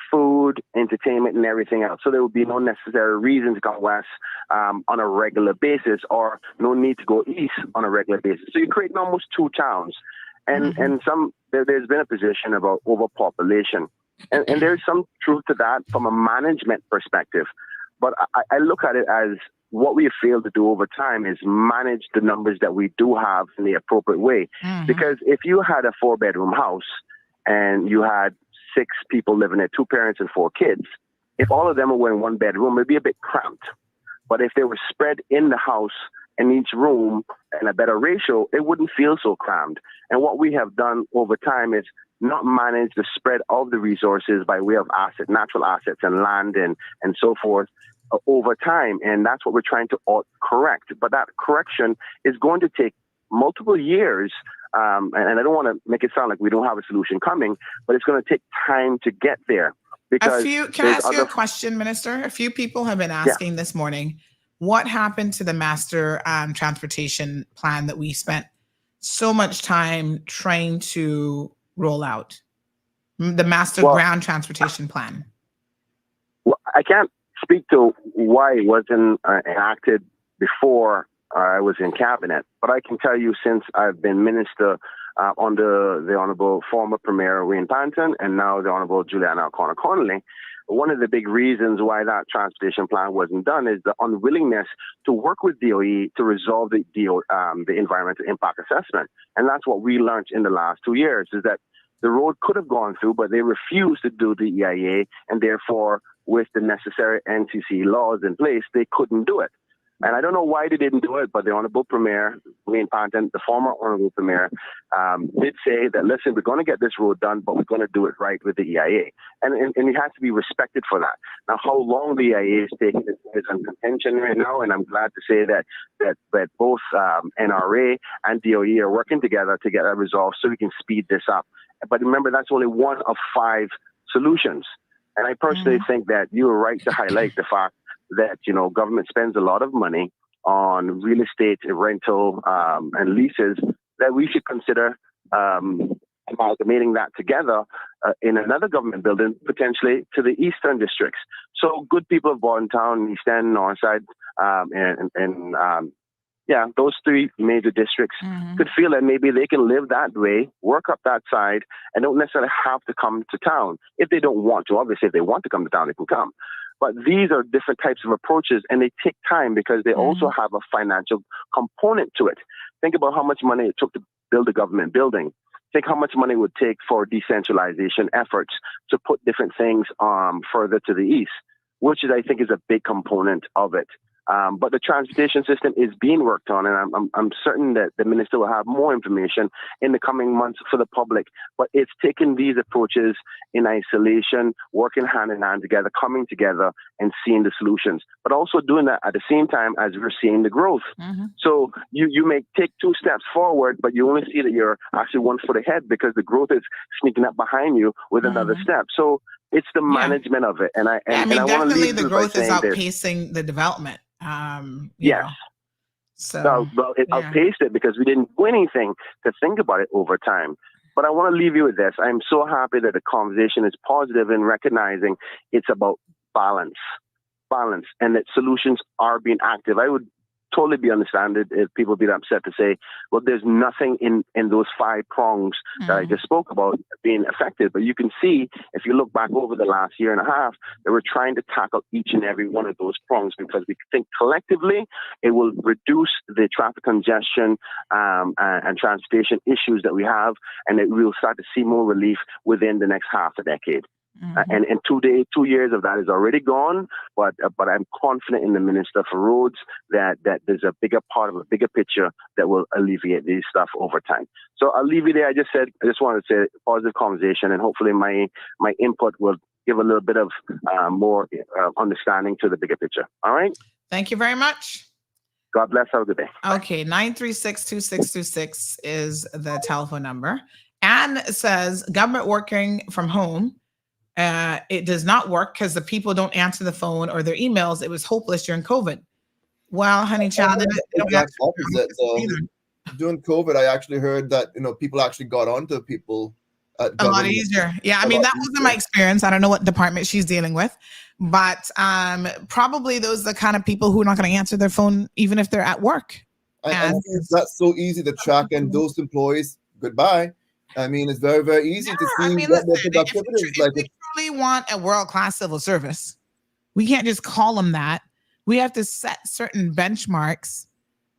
food, entertainment, and everything else. So there would be no necessary reason to come west on a regular basis, or no need to go east on a regular basis. So you're creating almost two towns. And there's been a position about overpopulation. And there's some truth to that from a management perspective. But I look at it as what we have failed to do over time is manage the numbers that we do have in the appropriate way. Because if you had a 4-bedroom house and you had 6 people living there, 2 parents and 4 kids, if all of them were in one bedroom, it'd be a bit cramped. But if they were spread in the house in each room in a better ratio, it wouldn't feel so crammed. And what we have done over time is not manage the spread of the resources by way of natural assets and land and so forth over time. And that's what we're trying to correct. But that correction is going to take multiple years. And I don't want to make it sound like we don't have a solution coming, but it's going to take time to get there. Because can I ask you a question, Minister? A few people have been asking this morning, what happened to the master transportation plan that we spent so much time trying to roll out? The master ground transportation plan. Well, I can't speak to why it wasn't enacted before I was in cabinet, but I can tell you, since I've been minister under the Honorable former Premier Wayne Panton and now the Honorable Juliana O'Connor Connolly, one of the big reasons why that transportation plan wasn't done is the unwillingness to work with DOE to resolve the environmental impact assessment. And that's what we learned in the last 2 years, is that the road could have gone through, but they refused to do the EIA, and therefore, with the necessary NCC laws in place, they couldn't do it. And I don't know why they didn't do it, but the Honorable Premier, Wayne Panton, the former Honorable Premier, did say that, listen, we're going to get this road done, but we're going to do it right with the EIA. And he has to be respected for that. Now, how long the EIA is taking is in contention right now, and I'm glad to say that both NRA and DOE are working together to get that resolved so we can speed this up. But remember, that's only one of 5 solutions. And I personally think that you were right to highlight the fact that, government spends a lot of money on real estate, rental, and leases, that we should consider amalgamating that together in another government building, potentially to the eastern districts. So good people of Bordentown, East End, Northside, those 3 major districts could feel that maybe they can live that way, work up that side, and don't necessarily have to come to town if they don't want to. Obviously, if they want to come to town, they can come. But these are different types of approaches, and they take time because they also have a financial component to it. Think about how much money it took to build a government building. Think how much money it would take for decentralization efforts to put different things further to the east, which I think is a big component of it. But the transportation system is being worked on, and I'm certain that the minister will have more information in the coming months for the public. But it's taking these approaches in isolation, working hand in hand together, coming together and seeing the solutions, but also doing that at the same time as we're seeing the growth. So you may take 2 steps forward, but you only see that you're actually 1 foot ahead because the growth is sneaking up behind you with another step. So it's the management of it. And I want to leave the growth is outpacing the development. Yes. So it outpaced it because we didn't do anything to think about it over time. But I want to leave you with this. I'm so happy that the conversation is positive in recognizing it's about balance, and that solutions are being active. I would totally be understanded if people be upset to say, well, there's nothing in those 5 prongs that I just spoke about being affected. But you can see, if you look back over the last year and a half, that we're trying to tackle each and every one of those prongs because we think collectively it will reduce the traffic congestion and transportation issues that we have, and that we'll start to see more relief within the next half a decade. And 2 years of that is already gone, but I'm confident in the Minister for Roads that there's a bigger part of a bigger picture that will alleviate these stuff over time. So I'll leave you there. I just wanted to say positive conversation, and hopefully my input will give a little bit of more understanding to the bigger picture. All right. Thank you very much. God bless. Have a good day. Okay, 936-2626 is the telephone number. Anne says government working from home. It does not work because the people don't answer the phone or their emails. It was hopeless during COVID. Well, honey child, they don't Exact answer opposite. During COVID, I actually heard that people actually got onto people at a lot government. easier. Yeah, I mean that wasn't my experience. I don't know what department she's dealing with, but probably those are the kind of people who are not going to answer their phone even if they're at work. And that's so easy to track, and those employees, goodbye. I mean, it's very, very easy to see what their productivity is like. If we truly want a world-class civil service, we can't just call them that. We have to set certain benchmarks,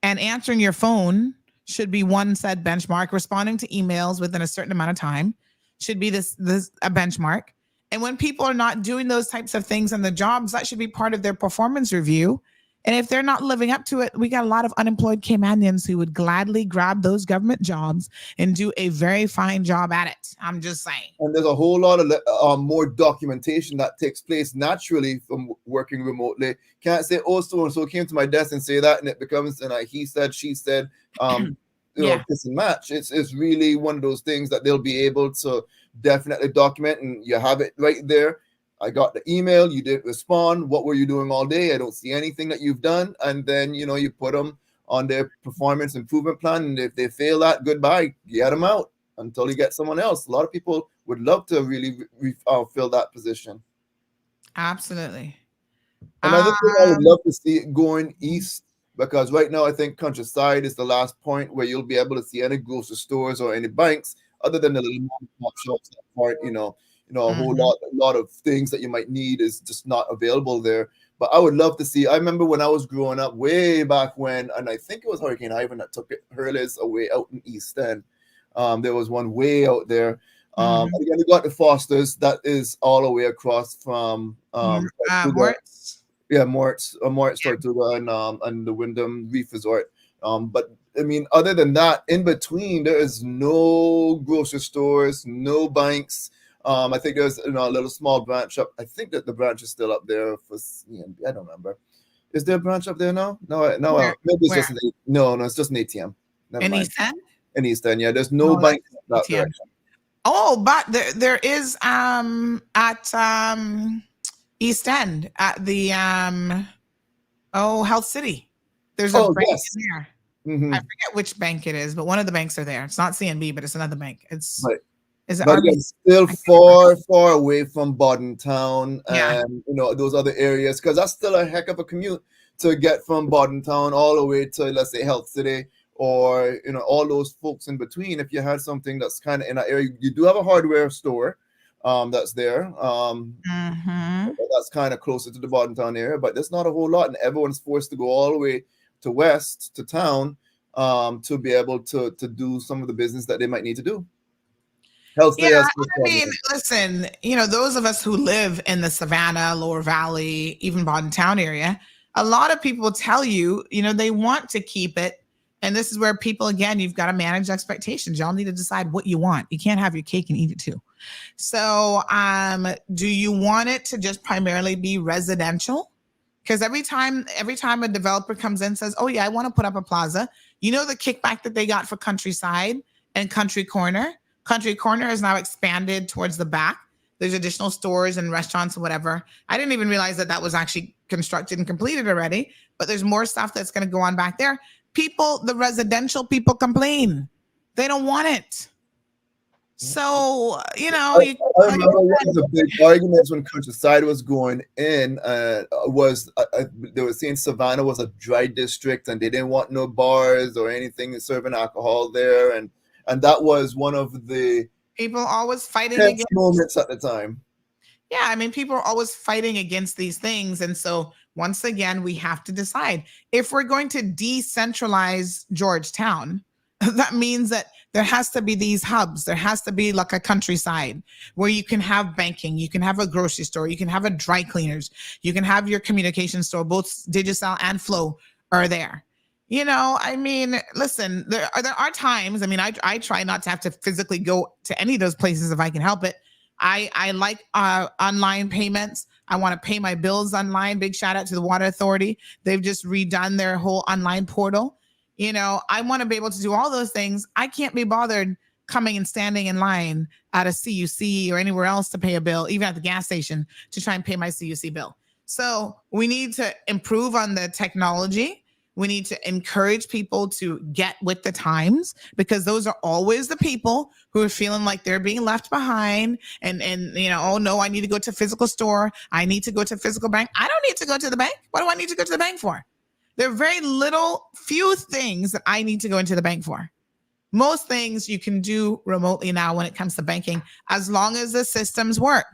and answering your phone should be one said benchmark. Responding to emails within a certain amount of time should be this a benchmark. And when people are not doing those types of things in the jobs, that should be part of their performance review. And if they're not living up to it, we got a lot of unemployed Caymanians who would gladly grab those government jobs and do a very fine job at it. I'm just saying. And there's a whole lot of more documentation that takes place naturally from working remotely. Can't say, oh, so-and-so came to my desk and say that, and it becomes he said, she said, kiss and match. It's really one of those things that they'll be able to definitely document, and you have it right there. I got the email, you didn't respond. What were you doing all day? I don't see anything that you've done. And then, you put them on their performance improvement plan. And if they fail that, goodbye, get them out until you get someone else. A lot of people would love to really fill that position. Absolutely. Another thing I would love to see going east, because right now I think countryside is the last point where you'll be able to see any grocery stores or any banks other than the little mom-and-pop shops that part, a whole lot of things that you might need is just not available there. But I would love to see. I remember when I was growing up way back when, and I think it was Hurricane Ivan that took hurlers away out in East End. There was one way out there. And again, you got the Fosters that is all the way across from Moritz. Yeah, Moritz Tortuga and the Wyndham Reef Resort. But I mean, other than that, in between there is no grocery stores, no banks. I think there's a little small branch up. I think that the branch is still up there for CNB. I don't remember. Is there a branch up there now? No. Maybe it's just it's just an ATM. In East End? In East End, yeah. There's no bank out there. Oh, but there is at East End at the Health City. There's a bank in there. Mm-hmm. I forget which bank it is, but one of the banks are there. It's not CNB, but it's another bank. Is it but it's still far away from Bordentown and those other areas, because that's still a heck of a commute to get from Bordentown all the way to, let's say, Health City, or all those folks in between. If you had something that's kind of in that area, you do have a hardware store that's there. That's kind of closer to the Bordentown area, but there's not a whole lot, and everyone's forced to go all the way to west to town to be able to do some of the business that they might need to do. I mean, listen, those of us who live in the Savannah, Lower Valley, even Bordentown area, a lot of people tell you, they want to keep it. And this is where people, again, you've got to manage expectations. Y'all need to decide what you want. You can't have your cake and eat it too. So do you want it to just primarily be residential? Because every time a developer comes in and says, oh yeah, I want to put up a plaza, the kickback that they got for Countryside and Country Corner. Country Corner is now expanded towards the back. There's additional stores and restaurants and whatever. I didn't even realize that was actually constructed and completed already, but there's more stuff that's going to go on back there. The residential people complain. They don't want it. So, I remember one of the big arguments when Countryside was going in was they were saying Savannah was a dry district and they didn't want no bars or anything serving alcohol there. And that was one of the people always fighting against moments at the time. Yeah, I mean, people are always fighting against these things. And so once again, we have to decide if we're going to decentralize Georgetown, that means that there has to be these hubs. There has to be like a Countryside where you can have banking, you can have a grocery store, you can have a dry cleaners, you can have your communication store, both Digicel and Flow are there. I mean, listen, there are times, I mean, I try not to have to physically go to any of those places if I can help it. I like online payments. I want to pay my bills online. Big shout out to the Water Authority. They've just redone their whole online portal. You know, I want to be able to do all those things. I can't be bothered coming and standing in line at a CUC or anywhere else to pay a bill, even at the gas station, to try and pay my CUC bill. So we need to improve on the technology. We need to encourage people to get with the times, because those are always the people who are feeling like they're being left behind and you know, oh no, I need to go to a physical store. I need to go to a physical bank. I don't need to go to the bank. What do I need to go to the bank for? There are very few things that I need to go into the bank for. Most things you can do remotely now when it comes to banking, as long as the systems work.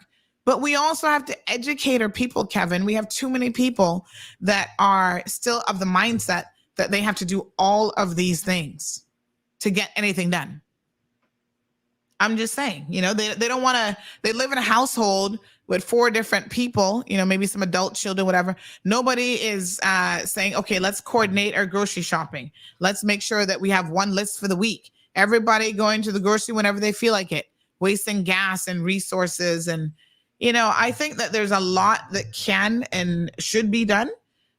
But we also have to educate our people, Kevin. We have too many people that are still of the mindset that they have to do all of these things to get anything done. I'm just saying, you know, they don't want to, they live in a household with 4 different people, you know, maybe some adult children, whatever. Nobody is saying, okay, let's coordinate our grocery shopping. Let's make sure that we have one list for the week. Everybody going to the grocery whenever they feel like it, wasting gas and resources. And, you know, I think that there's a lot that can and should be done,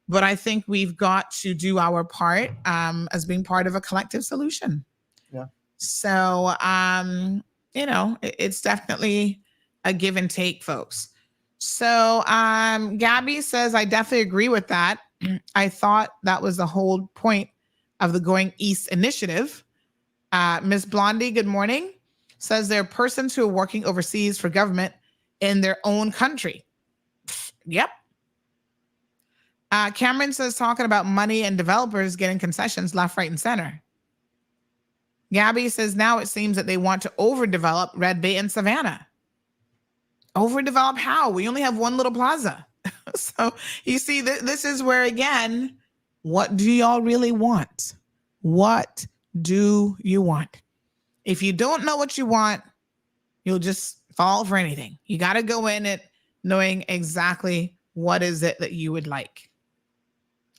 but I think we've got to do our part as being part of a collective solution. Yeah. So, you know, it's definitely a give and take, folks. So Gabby says, I definitely agree with that. I thought that was the whole point of the Going East initiative. Miss Blondie, good morning, says there are persons who are working overseas for government in their own country. Yep. Cameron says, talking about money and developers getting concessions left, right, and center. Gabby says, now it seems that they want to overdevelop Red Bay and Savannah. Overdevelop how? We only have one little plaza. So you see, this is where, again, what do y'all really want? What do you want? If you don't know what you want, you'll just fall for anything. You got to go in it knowing exactly what is it that you would like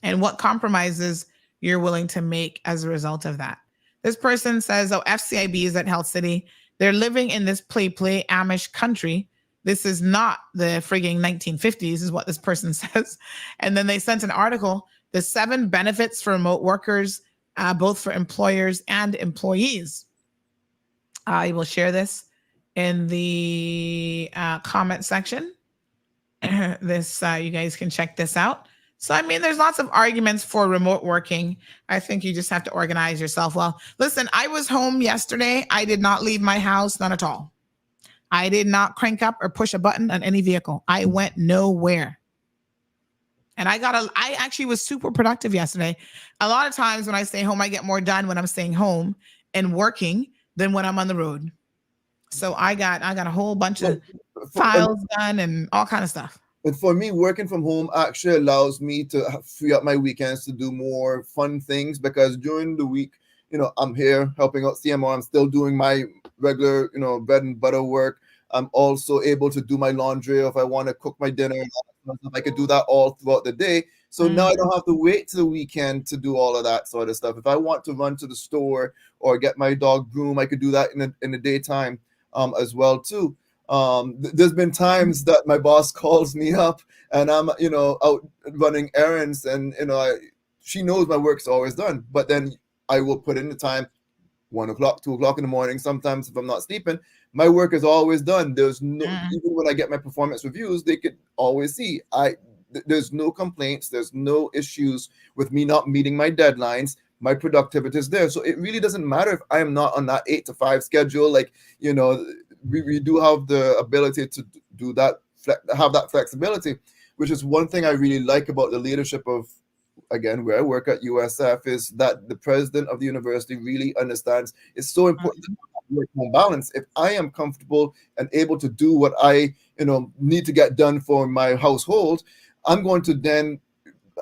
and what compromises you're willing to make as a result of that. This person says, oh, FCIB is at Health City. They're living in this play Amish country. This is not the frigging 1950s, is what this person says. And then they sent an article, the 7 benefits for remote workers, both for employers and employees. I will share this in the comment section. This you guys can check this out. So, I mean, there's lots of arguments for remote working. I think you just have to organize yourself well. Listen, I was home yesterday. I did not leave my house, none at all. I did not crank up or push a button on any vehicle. I went nowhere. And I actually was super productive yesterday. A lot of times when I stay home, I get more done when I'm staying home and working than when I'm on the road. So I got a whole bunch of files done and all kind of stuff. And for me, working from home actually allows me to free up my weekends to do more fun things, because during the week, you know, I'm here helping out CMR. I'm still doing my regular, you know, bread and butter work. I'm also able to do my laundry if I want to cook my dinner. I could do that all throughout the day. So now I don't have to wait till the weekend to do all of that sort of stuff. If I want to run to the store or get my dog groomed, I could do that in the daytime as well too. There's been times that my boss calls me up and I'm, you know, out running errands, and you know, she knows my work's always done, but then I will put in the time, 1 o'clock, 2 o'clock in the morning. Sometimes if I'm not sleeping, my work is always done. There's no, even when I get my performance reviews, they could always see there's no complaints. There's no issues with me not meeting my deadlines. My productivity is there. So it really doesn't matter if I am not on that 8 to 5 schedule. Like, you know, we do have the ability to do that, have that flexibility, which is one thing I really like about the leadership of, again, where I work at USF, is that the president of the university really understands it's so important to have work-home balance. If I am comfortable and able to do what I, you know, need to get done for my household, I'm going to then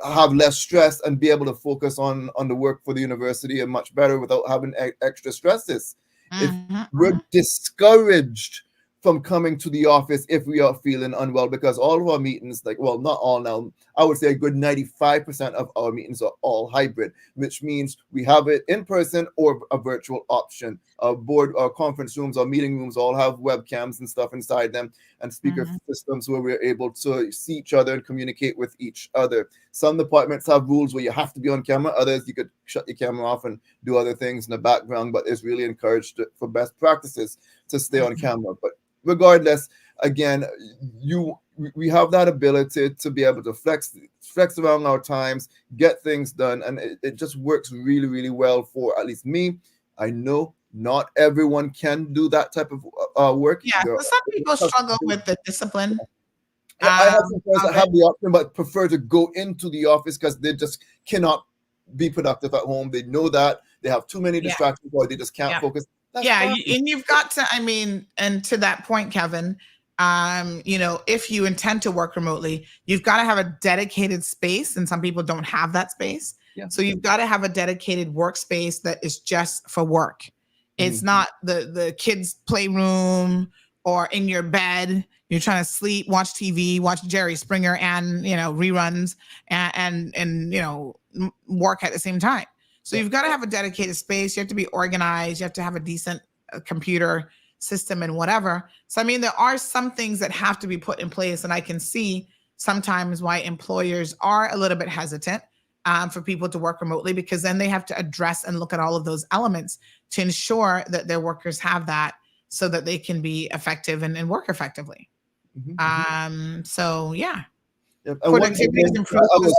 have less stress and be able to focus on the work for the university and much better without having extra stresses. If we're discouraged from coming to the office if we are feeling unwell, because all of our meetings, like, well, not all now, I would say a good 95% of our meetings are all hybrid, which means we have it in person or a virtual option. Our board, our conference rooms, our meeting rooms all have webcams and stuff inside them. and speaker systems where we're able to see each other and communicate with each other. Some departments have rules where you have to be on camera. Others, you could shut your camera off and do other things in the background, but it's really encouraged for best practices to stay on camera. But regardless, again, we have that ability to be able to flex around our times, get things done, and it just works really, really well for at least me. I know not everyone can do that type of work. Yeah, so some people struggle with the discipline. I have some friends that have the option but prefer to go into the office because they just cannot be productive at home. They know that they have too many distractions or they just can't focus. That's fine. And you've got to, I mean, and to that point, Kevin, you know, if you intend to work remotely, you've got to have a dedicated space, and some people don't have that space. So you've got to have a dedicated workspace that is just for work. It's not the kids' playroom or in your bed. You're trying to sleep, watch TV, watch Jerry Springer and, you know, reruns and you know, work at the same time. So you've got to have a dedicated space. You have to be organized. You have to have a decent computer system and whatever. So, I mean, there are some things that have to be put in place, and I can see sometimes why employers are a little bit hesitant for people to work remotely, because then they have to address and look at all of those elements to ensure that their workers have that so that they can be effective and work effectively. So yeah. And I was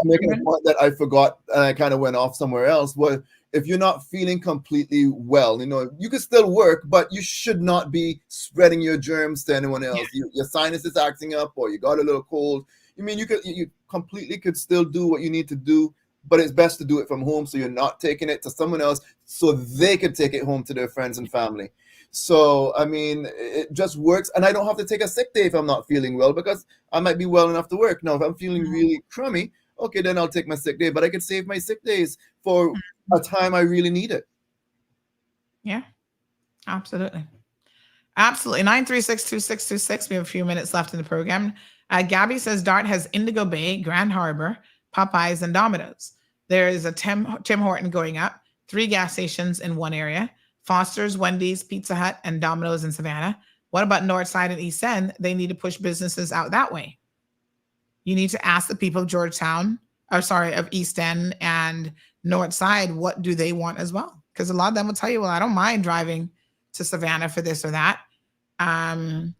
making a point that I forgot and I kind of went off somewhere else. Well, if you're not feeling completely well, you know, you can still work, but you should not be spreading your germs to anyone else. Your sinus is acting up, or you got a little cold. I mean, you completely could still do what you need to do, but it's best to do it from home so you're not taking it to someone else so they could take it home to their friends and family. So, I mean, it just works. And I don't have to take a sick day if I'm not feeling well, because I might be well enough to work. Now, if I'm feeling really crummy, okay, then I'll take my sick day, but I could save my sick days for a time I really need it. Yeah, absolutely. Absolutely. 9362626. We have a few minutes left in the program. Gabby says Dart has Indigo Bay, Grand Harbor, Popeyes, and Domino's. There is a Tim Horton going up, 3 gas stations in one area, Foster's, Wendy's, Pizza Hut, and Domino's in Savannah. What about North Side and East End? They need to push businesses out that way. You need to ask the people of of East End and North Side, what do they want as well? Because a lot of them will tell you, well, I don't mind driving to Savannah for this or that. My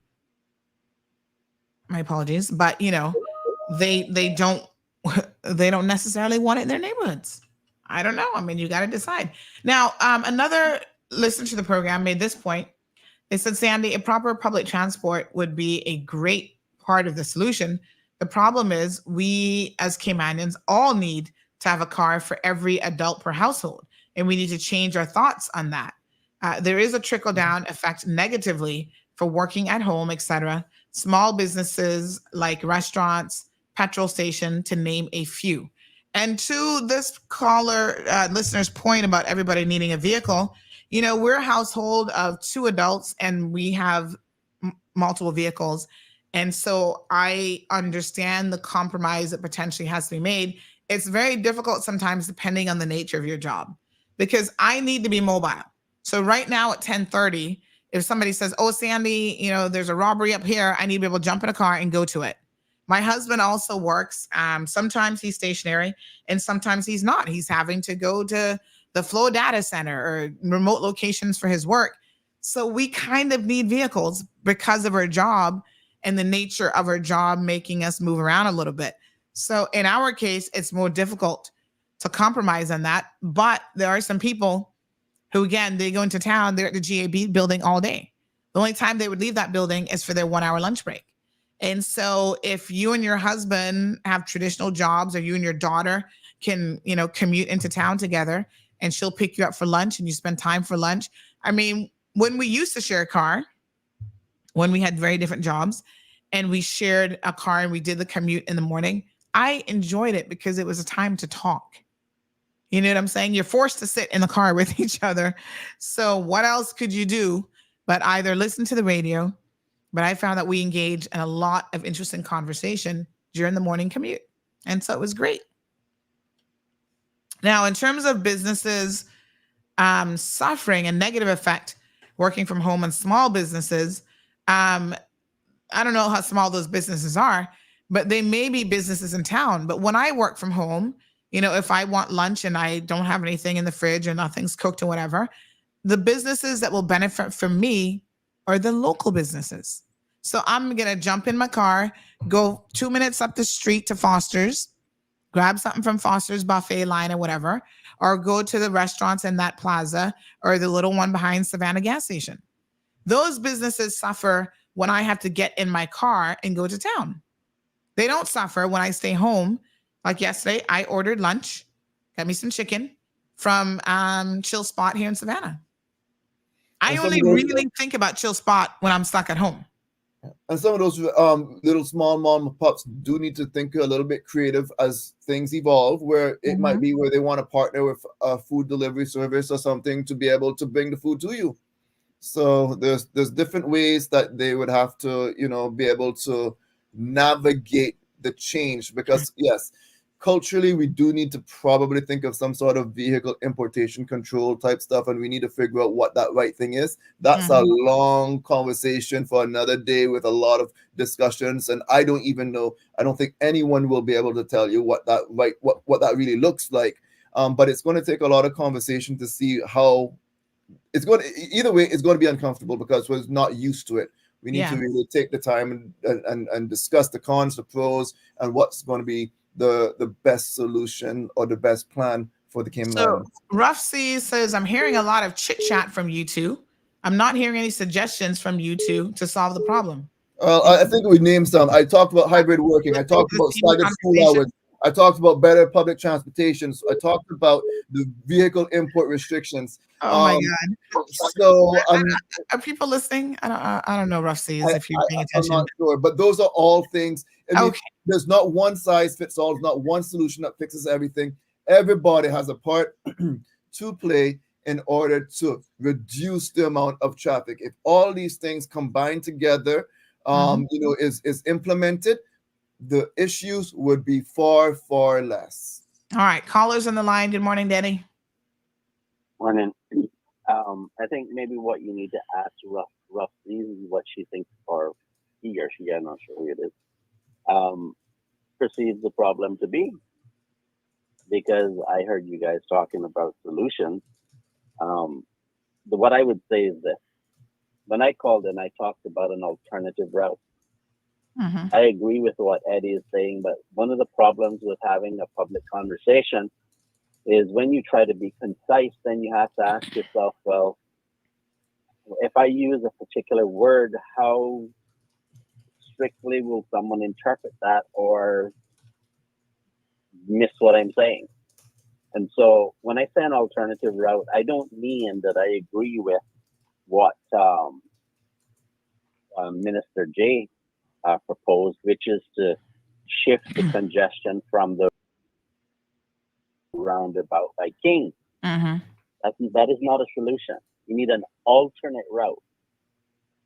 apologies, but you know, they don't necessarily want it in their neighborhoods. I don't know. I mean, you got to decide. Now, another listener to the program made this point. They said, Sandy, a proper public transport would be a great part of the solution. The problem is we as Caymanians all need to have a car for every adult per household, and we need to change our thoughts on that. There is a trickle-down effect negatively for working at home, etc. Small businesses like restaurants, petrol station, to name a few. And to this listener's point about everybody needing a vehicle, you know, we're a household of 2 adults and we have multiple vehicles. And so I understand the compromise that potentially has to be made. It's very difficult sometimes depending on the nature of your job, because I need to be mobile. So right now at 10:30, if somebody says, oh, Sandy, you know, there's a robbery up here, I need to be able to jump in a car and go to it. My husband also works. Sometimes he's stationary and sometimes he's not. He's having to go to the Flow Data Center or remote locations for his work. So we kind of need vehicles because of our job and the nature of our job making us move around a little bit. So in our case, it's more difficult to compromise on that. But there are some people who, again, they go into town, they're at the GAB building all day. The only time they would leave that building is for their 1-hour lunch break. And so if you and your husband have traditional jobs, or you and your daughter can, you know, commute into town together and she'll pick you up for lunch and you spend time for lunch. I mean, when we used to share a car, when we had very different jobs and we shared a car and we did the commute in the morning, I enjoyed it because it was a time to talk. You know what I'm saying? You're forced to sit in the car with each other. So what else could you do but either listen to the radio? But I found that we engaged in a lot of interesting conversation during the morning commute. And so it was great. Now, in terms of businesses suffering a negative effect working from home and small businesses, I don't know how small those businesses are, but they may be businesses in town. But when I work from home, you know, if I want lunch and I don't have anything in the fridge or nothing's cooked or whatever, the businesses that will benefit from me are the local businesses. So I'm going to jump in my car, go 2 minutes up the street to Foster's, grab something from Foster's buffet line or whatever, or go to the restaurants in that plaza or the little one behind Savannah gas station. Those businesses suffer when I have to get in my car and go to town. They don't suffer when I stay home. Like yesterday, I ordered lunch, got me some chicken from Chill Spot here in Savannah. I only really think about Chill Spot when I'm stuck at home. And some of those little small mom and pops do need to think a little bit creative as things evolve, where it might be where they want to partner with a food delivery service or something to be able to bring the food to you. So there's different ways that they would have to, you know, be able to navigate the change, because yes, culturally we do need to probably think of some sort of vehicle importation control type stuff, and we need to figure out what that right thing is. That's a long conversation for another day with a lot of discussions, and I don't even know. I don't think anyone will be able to tell you what that what that really looks like. But it's going to take a lot of conversation to see how it's going to, either way, it's going to be uncomfortable because we're not used to it. We need to really take the time and discuss the cons, the pros, and what's going to be the best solution or the best plan for the Cayman Islands. Rough Sea says, I'm hearing a lot of chit chat from you two. I'm not hearing any suggestions from you two to solve the problem. I think we named some. I talked about hybrid working. I talked about staggered school hours. I talked about better public transportation. I talked about the vehicle import restrictions. Oh my God! So are people listening? I don't know, Rough Seas, if you're paying attention. I'm not sure, but those are all things. I mean, there's not one size fits all. There's not one solution that fixes everything. Everybody has a part to play in order to reduce the amount of traffic. If all these things combined together, you know, is implemented, the issues would be far, far less. All right, callers on the line. Good morning, Danny. Morning. I think maybe what you need to ask Rough is what she thinks, or he or she, I'm not sure who it is, perceives the problem to be. Because I heard you guys talking about solutions. What I would say is this. When I called and I talked about an alternative route, I agree with what Eddie is saying, but one of the problems with having a public conversation is when you try to be concise, then you have to ask yourself, well, if I use a particular word, how strictly will someone interpret that or miss what I'm saying? And so when I say an alternative route, I don't mean that I agree with what Minister J proposed, which is to shift the congestion from the roundabout by King. That is not a solution. You need an alternate route.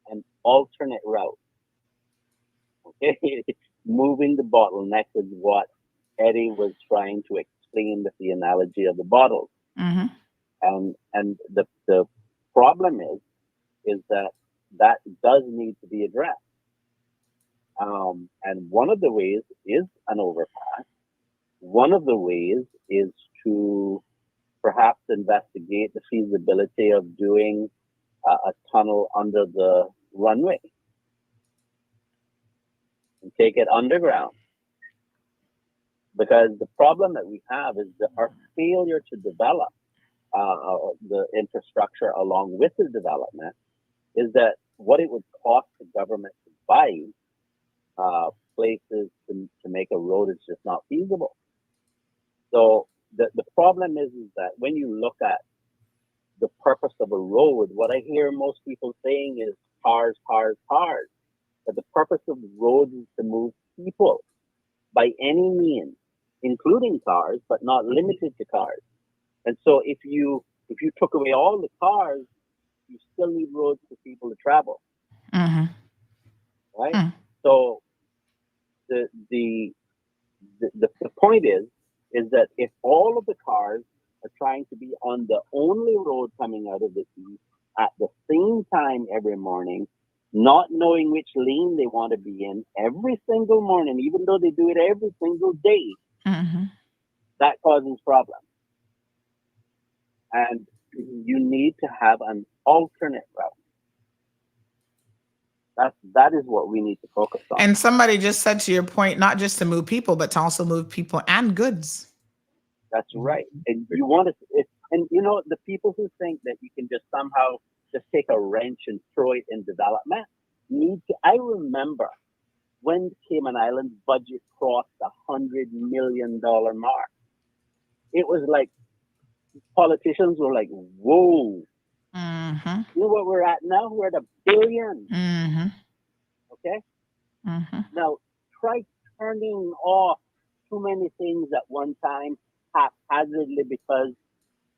An alternate route. Okay, moving the bottleneck is what Eddie was trying to explain with the analogy of the bottles. And the problem is that does need to be addressed. And one of the ways is an overpass. One of the ways is to perhaps investigate the feasibility of doing a tunnel under the runway and take it underground. Because the problem that we have is that our failure to develop the infrastructure along with the development is that what it would cost the government to buy places to make a road is just not feasible. So the problem is that when you look at the purpose of a road, what I hear most people saying is cars, cars, cars. But the purpose of roads is to move people by any means, including cars, but not limited to cars. And so if you took away all the cars, you still need roads for people to travel. Right? So the point is that if all of the cars are trying to be on the only road coming out of the east at the same time every morning, not knowing which lane they want to be in every single morning, even though they do it every single day, that causes problems. And you need to have an alternate route. That is what we need to focus on. And somebody just said, to your point, not just to move people, but to also move people and goods. That's right. And you want to, and you know, the people who think that you can just somehow just take a wrench and throw it in development need to. I remember when Cayman Islands budget crossed the $100 million mark. It was like politicians were like, "Whoa." You know what we're at now? We're at $1 billion. Okay? Now, try turning off too many things at one time haphazardly because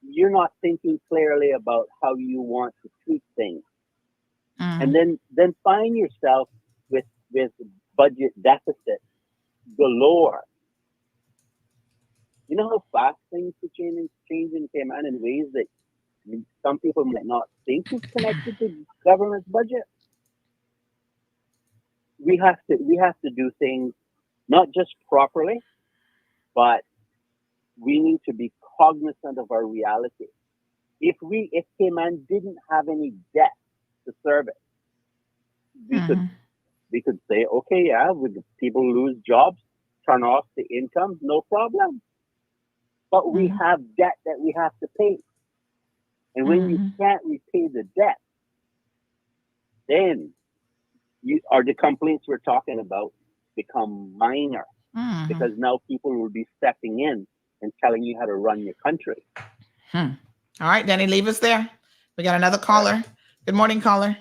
you're not thinking clearly about how you want to tweak things. And then find yourself with budget deficit galore. You know how fast things could change in Cayman in ways that some people might not think is connected to government's budget. We have to do things not just properly, but we need to be cognizant of our reality. If Cayman didn't have any debt to service, we could say, okay, yeah, people lose jobs, turn off the income, no problem. But we have debt that we have to pay. And when you can't repay the debt, then the complaints we're talking about become minor because now people will be stepping in and telling you how to run your country. All right, Danny, leave us there. We got another caller. Good morning, caller.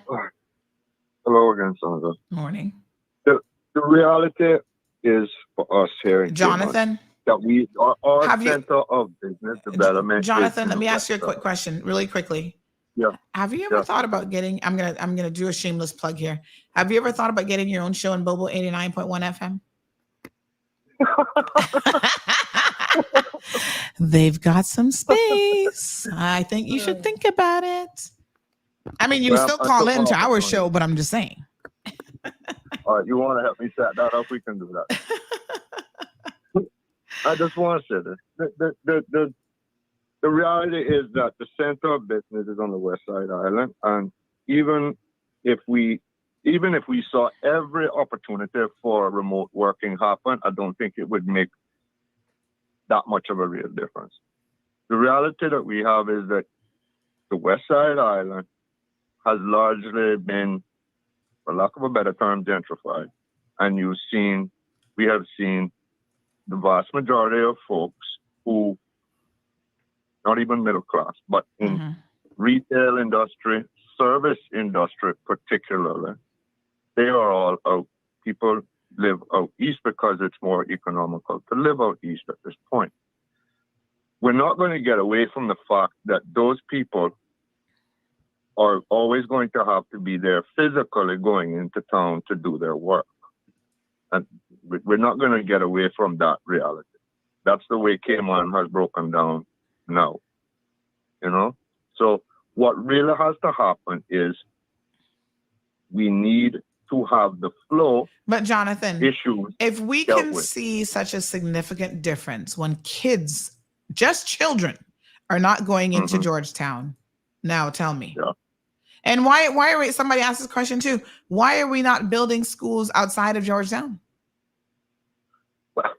Hello again, Sandra. Morning. The reality is for us here in Jonathan, Cayman, that we are our have center of business development. Jonathan, let me ask you a quick question really quickly. Yeah. Have you ever thought about getting, I'm gonna do a shameless plug here. Have you ever thought about getting your own show in Bobo 89.1 FM? They've got some space. I think you should think about it. I mean, you can still call in to our show, but I'm just saying. All right, you want to help me set that up? We can do that. I just want to say this. The reality is that the center of business is on the West Side Island, and even if we saw every opportunity for remote working happen, I don't think it would make that much of a real difference. The reality that we have is that the West Side Island has largely been, for lack of a better term, gentrified, and we have seen the vast majority of folks who, not even middle class, but in retail industry, service industry particularly, they are all out. People live out east because it's more economical to live out east at this point. We're not going to get away from the fact that those people are always going to have to be there physically going into town to do their work. And we're not going to get away from that reality. That's the way Cayman has broken down now, you know? So what really has to happen is we need to have the flow. But Jonathan, issues if we can see such a significant difference when kids, just children, are not going into Georgetown, now tell me. Yeah. And why are we, somebody asked this question too, why are we not building schools outside of Georgetown? Well,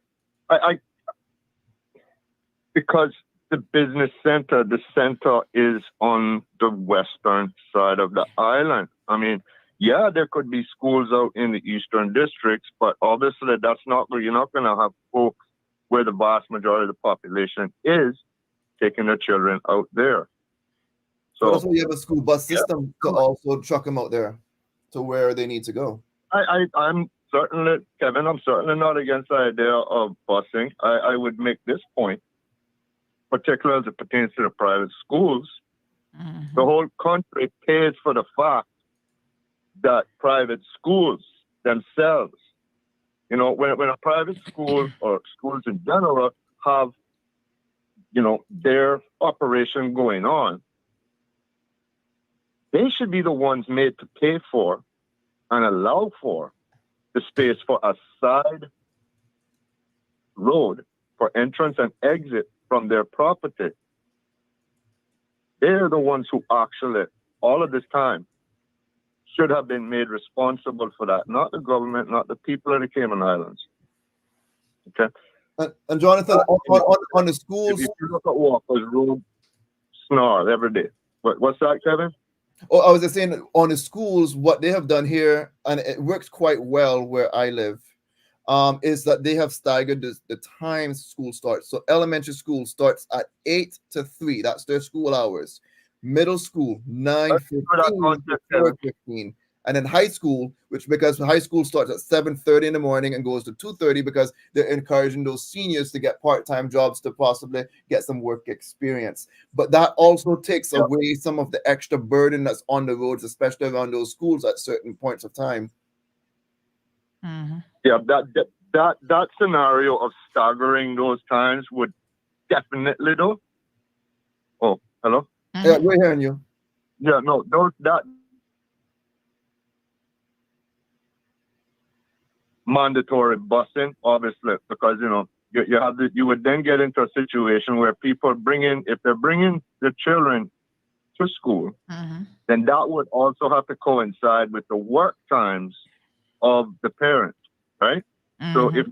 because the business center, the center is on the western side of the island. I mean, yeah, there could be schools out in the eastern districts, but obviously that's not where you're not going to have folks where the vast majority of the population is taking their children out there. So that's why you have a school bus system to also truck them out there to where they need to go. I'm certainly, Kevin, I'm certainly not against the idea of busing. I would make this point, particularly as it pertains to the private schools. The whole country pays for the fact that private schools themselves, you know, when a private school or schools in general have, you know, their operation going on, they should be the ones made to pay for and allow for the space for a side road for entrance and exit from their property, they're the ones who actually, all of this time, should have been made responsible for that, not the government, not the people of the Cayman Islands. Okay? And Jonathan, on the schools... If you look at Walker's room, snarl every day. What's that, Kevin? Oh, I was just saying, on the schools, what they have done here, and it works quite well where I live, is that they have staggered the times school starts. So elementary school starts at 8 to 3. That's their school hours. Middle school, 9:15 to 4:15. And then high school, which because high school starts at 7:30 in the morning and goes to 2:30 because they're encouraging those seniors to get part-time jobs to possibly get some work experience. But that also takes away some of the extra burden that's on the roads, especially around those schools at certain points of time. Mm-hmm. Yeah, that scenario of staggering those times would definitely do. Oh, hello? Mm-hmm. Yeah, we're hearing you. Yeah, no, that mandatory busing, obviously, because you would then get into a situation where people if they're bringing the children to school, then that would also have to coincide with the work times of the parents, right? So if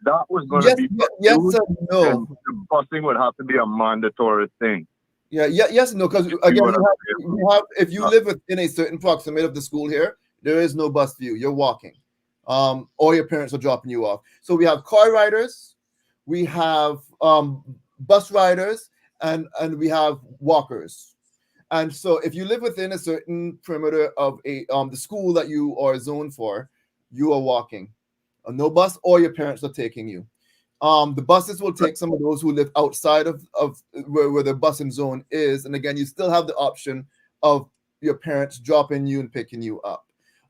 that was going to be yes used, and no, then the busing would have to be a mandatory thing. Yes and no, because again, you have if you live within a certain proximity of the school here, there is no bus for you. You're walking. Or your parents are dropping you off. So we have car riders, we have bus riders, and we have walkers. And so if you live within a certain perimeter of the school that you are zoned for, you are walking. No bus or your parents are taking you. The buses will take some of those who live outside of where the busing zone is. And again, you still have the option of your parents dropping you and picking you up.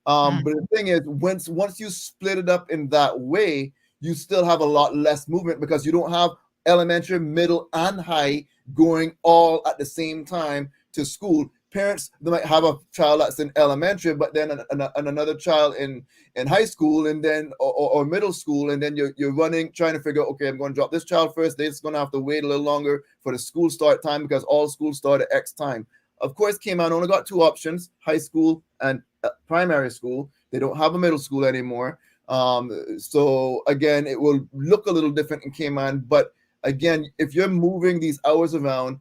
But the thing is, once you split it up in that way, you still have a lot less movement because you don't have elementary, middle, and high going all at the same time to school. Parents, they might have a child that's in elementary, but then another child in high school, and then or middle school, and then you're running, trying to figure out, okay, I'm going to drop this child first. They're just going to have to wait a little longer for the school start time because all schools start at X time. Of course, Cayman only got two options: high school and primary school. They don't have a middle school anymore. So again, it will look a little different in Cayman. But again, if you're moving these hours around,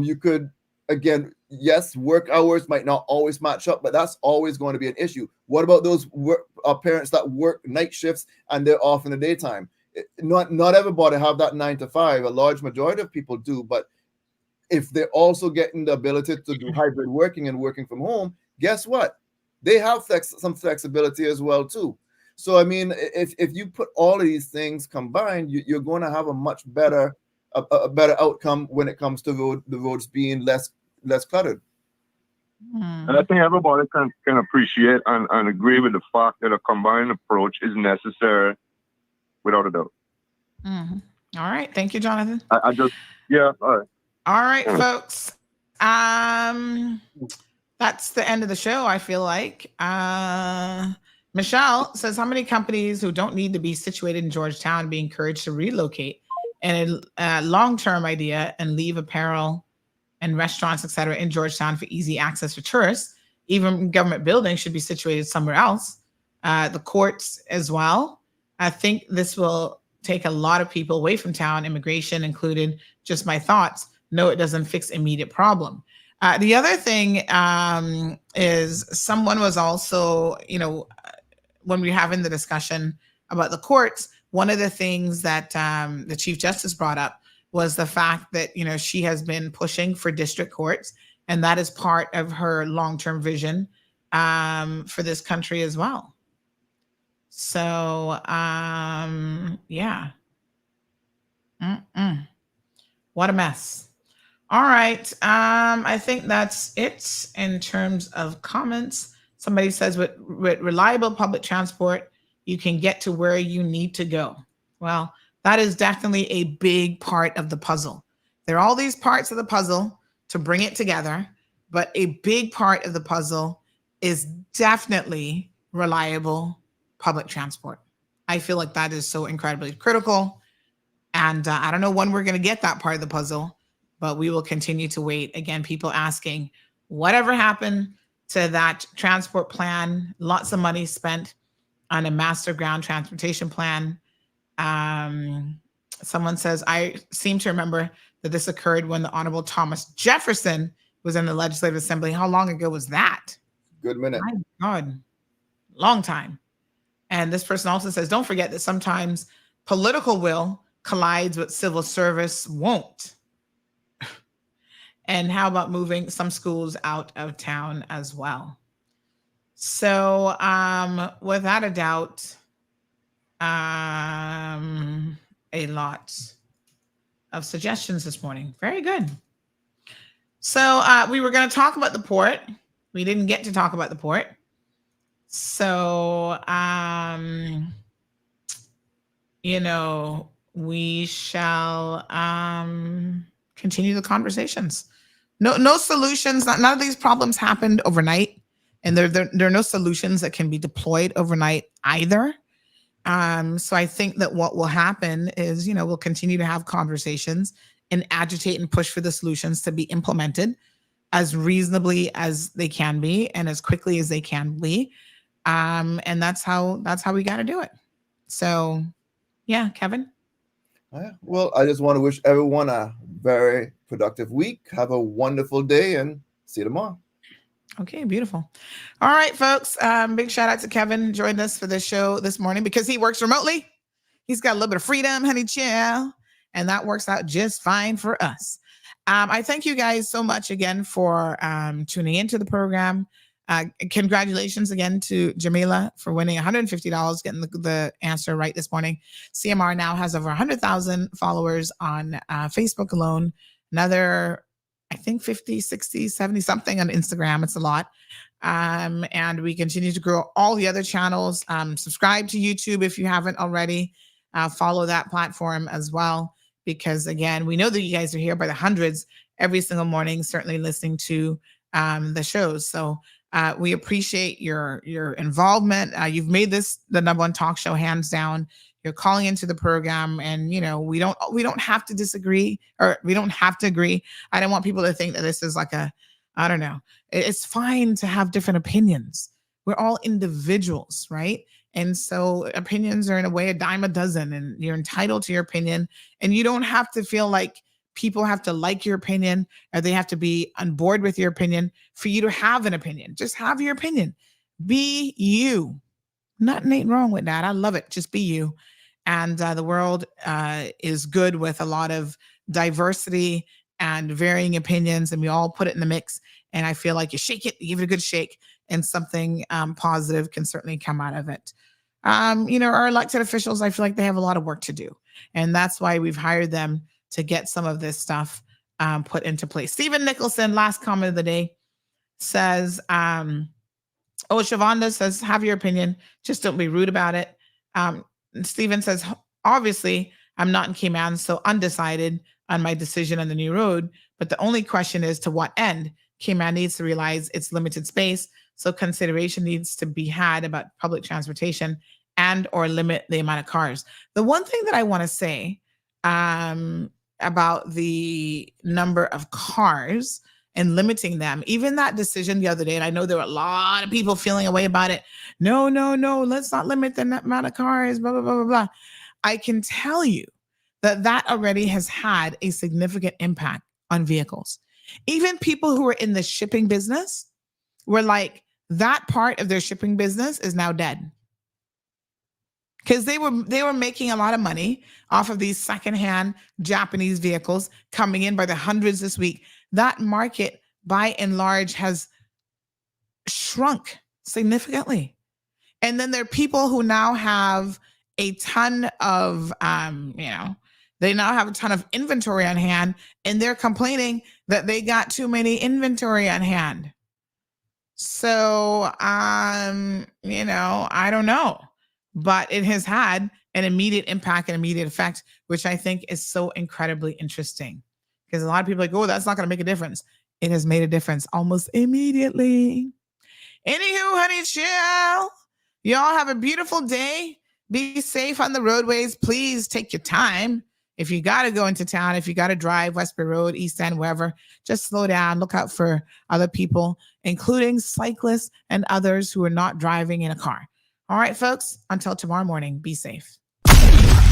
you could, again, yes, work hours might not always match up, but that's always going to be an issue. What about those parents that work night shifts and they're off in the daytime? Not everybody have that 9 to 5. A large majority of people do, but if they're also getting the ability to do hybrid working and working from home, guess what? They have some flexibility as well too. So I mean, if you put all of these things combined, you're going to have a much better a better outcome when it comes to the roads being less cluttered. And I think everybody can appreciate and agree with the fact that a combined approach is necessary, without a doubt. All right, thank you, Jonathan. All right. All right, folks. That's the end of the show, I feel like. Michelle says, how many companies who don't need to be situated in Georgetown be encouraged to relocate? And a long-term idea and leave apparel and restaurants, etc., in Georgetown for easy access for tourists. Even government buildings should be situated somewhere else. The courts as well. I think this will take a lot of people away from town, immigration included. Just my thoughts. No, it doesn't fix immediate problem. The other thing is someone was also, when we were having the discussion about the courts, one of the things that the Chief Justice brought up was the fact that, she has been pushing for district courts, and that is part of her long-term vision for this country as well. So, yeah. What a mess. All right. I think that's it in terms of comments. Somebody says with reliable public transport, you can get to where you need to go. Well, that is definitely a big part of the puzzle. There are all these parts of the puzzle to bring it together, but a big part of the puzzle is definitely reliable public transport. I feel like that is so incredibly critical. And I don't know when we're going to get that part of the puzzle, but we will continue to wait. Again, people asking, whatever happened to that transport plan? Lots of money spent on a master ground transportation plan. Someone says, I seem to remember that this occurred when the Honorable Thomas Jefferson was in the Legislative Assembly. How long ago was that? Good minute. My God, long time. And this person also says, don't forget that sometimes political will collides with civil service won't. And how about moving some schools out of town as well? So without a doubt, a lot of suggestions this morning. Very good. So we were going to talk about the port. We didn't get to talk about the port. So, we shall continue the conversations. No solutions. None of these problems happened overnight. And there are no solutions that can be deployed overnight either. So I think that what will happen is, we'll continue to have conversations and agitate and push for the solutions to be implemented as reasonably as they can be and as quickly as they can be. And that's how we got to do it. So, yeah, Kevin. Well, I just want to wish everyone a very productive week. Have a wonderful day and see you tomorrow. Okay, beautiful. All right, folks. Big shout out to Kevin joined us for this show this morning because he works remotely. He's got a little bit of freedom, honey chill, and that works out just fine for us. I thank you guys so much again for tuning into the program. Congratulations again to Jamila for winning $150, getting the answer right this morning. CMR now has over 100,000 followers on Facebook alone. Another, I think 50, 60, 70 something on Instagram. It's a lot. And we continue to grow all the other channels. Subscribe to YouTube if you haven't already. Follow that platform as well. Because again, we know that you guys are here by the hundreds every single morning, certainly listening to the shows. So we appreciate your involvement. You've made this the #1 talk show, hands down. You're calling into the program, and we don't have to disagree, or we don't have to agree. I don't want people to think that this is like I don't know. It's fine to have different opinions. We're all individuals, right? And so opinions are in a way a dime a dozen, and you're entitled to your opinion, and you don't have to feel like people have to like your opinion or they have to be on board with your opinion for you to have an opinion. Just have your opinion. Be you. Nothing ain't wrong with that. I love it. Just be you. And the world is good with a lot of diversity and varying opinions, and we all put it in the mix. And I feel like you shake it, you give it a good shake, and something positive can certainly come out of it. Our elected officials, I feel like they have a lot of work to do. And that's why we've hired them to get some of this stuff put into place. Stephen Nicholson, last comment of the day, says, Shavonda says, have your opinion. Just don't be rude about it. Stephen says, obviously, I'm not in Cayman, so undecided on my decision on the new road. But the only question is to what end? Cayman needs to realize its limited space, so consideration needs to be had about public transportation and or limit the amount of cars. The one thing that I want to say about the number of cars and limiting them, even that decision the other day, and I know there were a lot of people feeling a way about it. No, let's not limit the amount of cars, blah, blah, blah, blah, blah. I can tell you that already has had a significant impact on vehicles. Even people who are in the shipping business were like, that part of their shipping business is now dead. Because they were making a lot of money off of these secondhand Japanese vehicles coming in by the hundreds this week. That market, by and large, has shrunk significantly. And then there are people who now have a ton of, they now have a ton of inventory on hand, and they're complaining that they got too many inventory on hand. So, I don't know. But it has had an immediate impact and immediate effect, which I think is so incredibly interesting. Because a lot of people are like, oh, that's not going to make a difference. It has made a difference almost immediately. Anywho, honey chill, You all have a beautiful day. Be safe on the roadways. Please take your time. If you got to go into town, if you got to drive Westbury Road, East End, wherever, just slow down. Look out for other people, including cyclists and others who are not driving in a car. All right, folks, until tomorrow morning, be safe.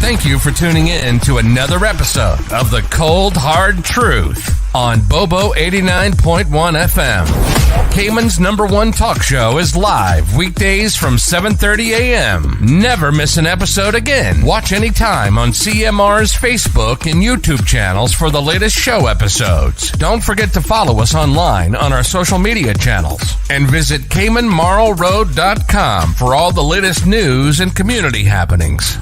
Thank you for tuning in to another episode of The Cold Hard Truth on Bobo 89.1 FM. Cayman's #1 talk show is live weekdays from 7:30 a.m. Never miss an episode again. Watch anytime on CMR's Facebook and YouTube channels for the latest show episodes. Don't forget to follow us online on our social media channels. And visit CaymanMarlRoad.com for all the latest news and community happenings.